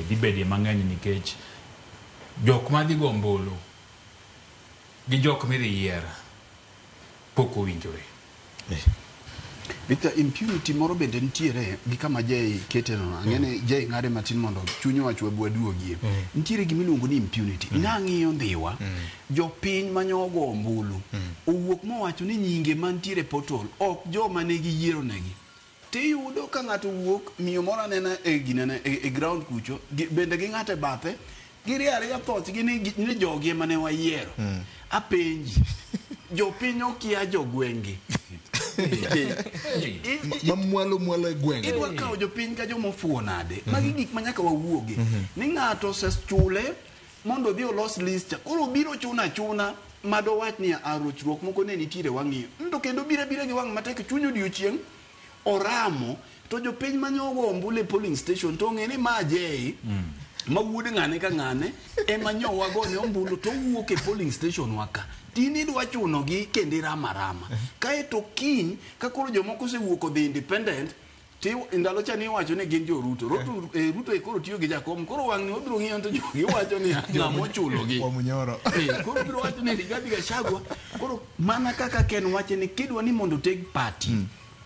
Dhi bedie mang'eny nikech jok madhi gombolo gi jok midhi yier pok owinjore. Victor, impunity moro bende nitiere gi kama Jay kete no. Ang'ene Jay ng'ade matin mondo chunyo wach webu aduogie. Nitiere gimiluongo ni impunity. Nang'iyo ndhiwa jopiny manyogo ombulu owuok mowacho ni nyinge mantiere portal ok joma ne giyiero negi. Tiyudo ka ng'ato wuok miyo moro anena e ground kucho bende gi ng'ate bathe giriare thoth ni jogi ema ne wayiero. Apenji jopiny okia jogwenge mwalo e gwenge. Idwa kawo jopiny ka jomofuo nade. Magi gik manyaka wawuoge. Ni ng'ato osechule mondo dhi olos list. Koro biro chuna mado wach ni arochruok moko ne nitiere wang'iyo. To kendo bire gi wang' matek chunyo odiochieng' oramo to jopiny manyogo ombulu e polling station to ng'e ni ma Jay mawuod ng'ane ka ng'ane ema nyowa gone ombulu to wuok e polling station waka. Tini dwa chuno gi kendi rama. Kae to kiny ka koro jomoko osewuok odhi independent ndalo cha ni wacho ni gin jo Ruto e koro tiyo gi Jakom koro wang' ni obiro ng'iyo to jogi wacho ni ng'amo chulo gi koro biro wacho ni Rigathi Gachagua koro mana kaka Ken wacho ni kidwa ni mondo teg party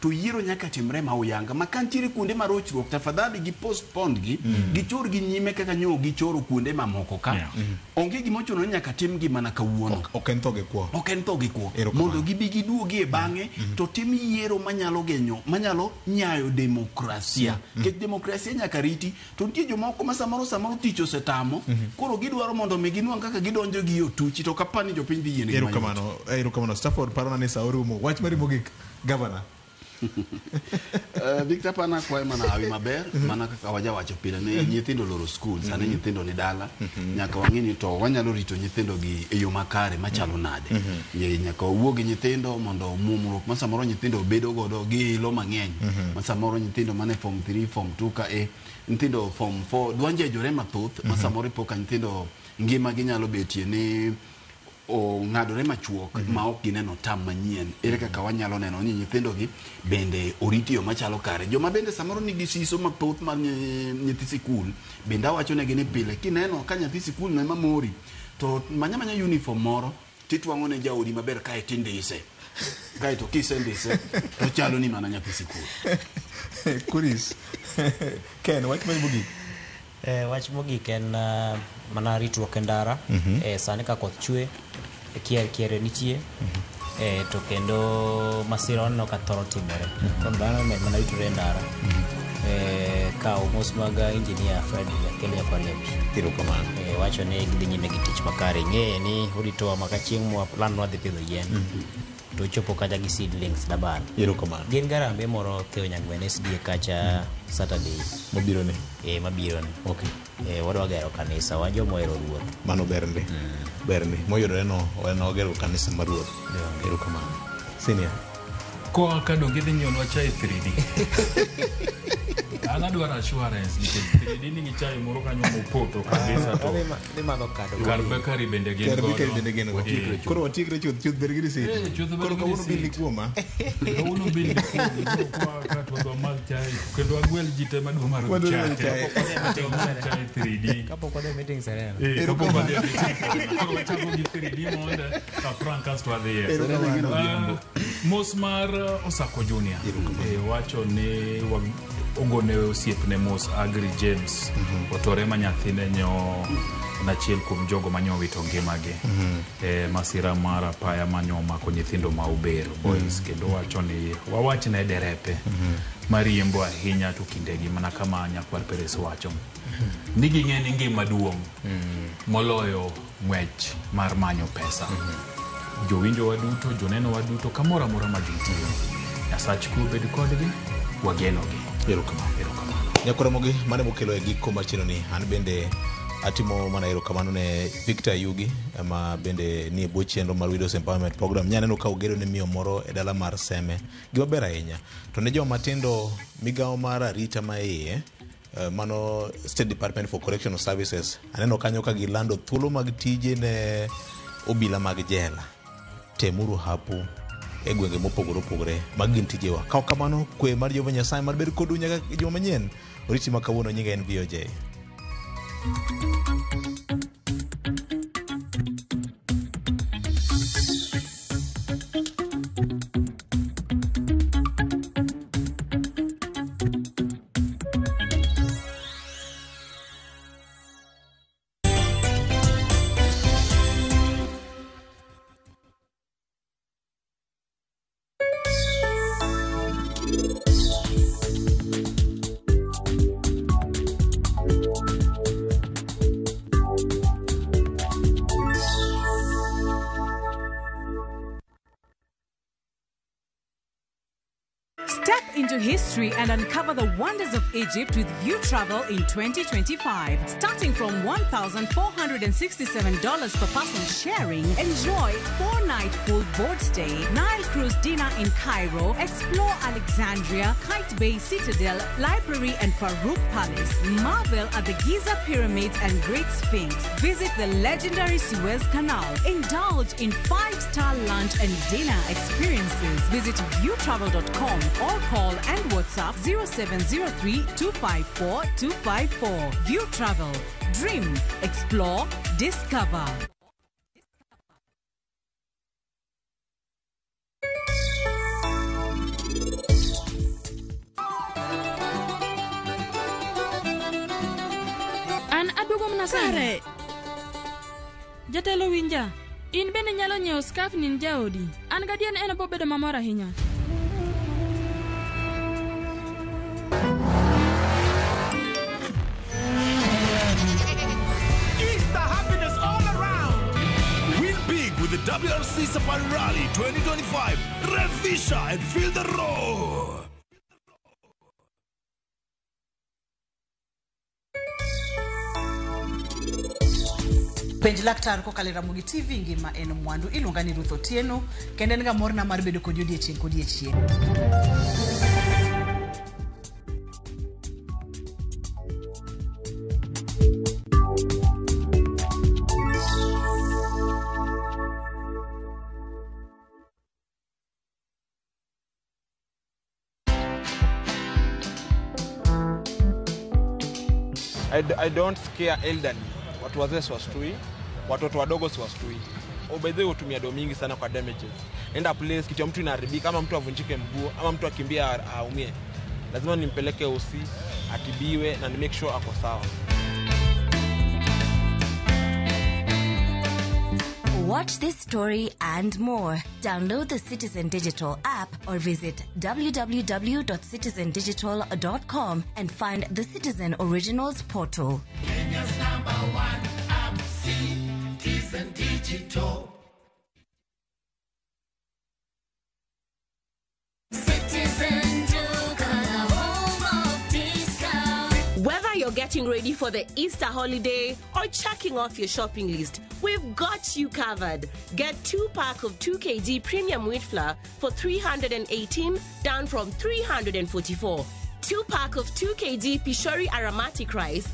to yiero nyaka timre ma uyanga makantiere kuonde marochruok tafadhali gi postpone gi gichor gi nyime kaka nyo gichoro kuonde mamoko ka onge gimochuno nyaka tim gi mana kawuono ok en toge kuo mondo gibi giduogi e bang'e to tim yiero manyalo nyayo demokrasia ke demokrasia nyaka riti to nitie jomoko ma samoro tich osetamo koro gidwaro mondo mi ginwang' kaka gidonjo gi otuchi to kapani jopiny dhi yiene erokamano Stafford parona ni saurumo wach mari mogik Governor. Victor pana kwa mana awi maber mana kaka wajawacho pile ne nyithindo loro school sane nyithindo ni dala nyaka wang'ini to wanyalo rito nyithindo gi e yo makare machalo nade nyaka wuogi nyithindo mondo mumruok masamoro nyithindo bedo godo gi lo mang'eny masamoro nyithindo mane form 3 form 2 ka nyithindo form 4 dwanje jore mathoth masamoro poka nyithindo ngima ginyalo betie ni o ng'adore machuok ma ok gineno tam manyien ere kaka wanyalo neno ni nyithindo gi bende oritiyo machalo kare joma bende samoro nigi siso mathoth mar nyithi sikul bende awacho ne gini pile kineno ka nyathi sikul no ema mori to manya uniform moro titwang'o ne jaodi maber kae tindise kae to kisendise to chalo ni mana nyathi sikul. Kuris Ken wach mari mogik wach mogik en mana ritruok e ndara sani ka koth chwe kier nitie to kendo masira no ka thoro timore kon dhano mana ritore e ndara ka mos mag engineer Fred Kelia Kwarebi wacho ni gidhi nyime gi tich makare ng'e ni uritowa maka chieng' mwa plan wadhi pidho yien to chopo kacha gi seedlings dabar gin garambe moro Theo Nyang'wen SDA kacha Saturday mabiro ni wadwa gero kanisa wa jomo ero ruoth mano berne moyudore no gero kanisa mar ruoth erokamano senior ko ka donge dhi nyonwa chai 3D ana dwaro assurance nikech 3D ni chai moro kanyo mopoto kabisa to ni madho kado Karbekari bende gen godo koro watikre chuth bergiri sisi koro kawuono bili kuoma kwa katwa mal chai kendo agwel jite madwa mar chai 3D kapo kwa meeting serena kapo kwa meeting chako gi 3D monda ka Frankas to adhiye Mosmar Osako Junior wacho ni ogone osiepne mos Agri James otore ma nyathine nyo nachiel kuom jogo manyowito ngimagi masira mar apaya manyomako nyithindo ma ubero boys kendo wacho ni wawachne derepe mariembo ahinya to kindegi mana kama Nyakwar Peres wacho ni ging'e ni ngima duong' moloyo ng'wech mar manyo pesa. Jowinjo waduto, joneno waduto, kamora mora ma gintiyo, Nyasach kwe bed kodgi, wagenogi. Erokamano. Nyakoromogi mane mokelo e giko machino ni an bende atimo mana erokamano ne Victor Yugi ma bende ni bwo chenro mar Widows Empowerment Program. Nyaneno ka ogero ne miyo moro e dala mar Seme. Gima ber ahinya. To ne joma matindo migawo mar arita ma iye mano State Department for Correctional Services aneno kanyo ka gilando thuolo mag tije ne obila mag jela. Temuru hapo e gwenge mopogore opogore mag gin tijewa. Kao kamano kwe mar Jehova Nyasaye mar bed kodu nyaka joma manyien. Oriti ma kawuono nyinga en VOJ. Step into history and uncover the wonders of Egypt with View Travel in 2025. Starting from $1,467 per person sharing, enjoy 4-night full board stay, Nile Cruise dinner in Cairo, explore Alexandria, Kite Bay Citadel, Library and Farouk Palace, marvel at the Giza Pyramids and Great Sphinx, visit the legendary Suez Canal, indulge in 5-star lunch and dinner experiences. Visit viewtravel.com or call and WhatsApp 0703-254-254. View Travel. Dream, explore, discover. An adugo mnasare. Jatelo winja. In bende nyalo nyiewo scarf nin jaodi. An gadian en bobedo mamor ahinya. With the WRC Safari Rally 2025, Revisha and feel the roar. Penj laktar ko kalera mugi TV ngima en mwandu iluonga ni Ruth Otieno kendo en ga morna mar bedo kod odiechieng' kod odiechieng'. I don't scare elderly. Watu wazee siwashtui, watoto wadogo siwashtui. Obedhe hutumia do mingi sana kwa damages. Enda place kitu ya mtu inaharibika, ama mtu avunjike mguu, ama mtu akimbia aumie. Lazima nimpeleke OC, atibiwe na ni make sure ako sawa. Watch this story and more. Download the Citizen Digital app or visit www.citizendigital.com and find the Citizen Originals portal. Kenya's #1 app, Citizen Digital. Whether you're getting ready for the Easter holiday or checking off your shopping list, we've got you covered. Get 2-pack of 2 kg premium wheat flour for $318, down from $344. 2-pack of 2 kg Pishori aromatic rice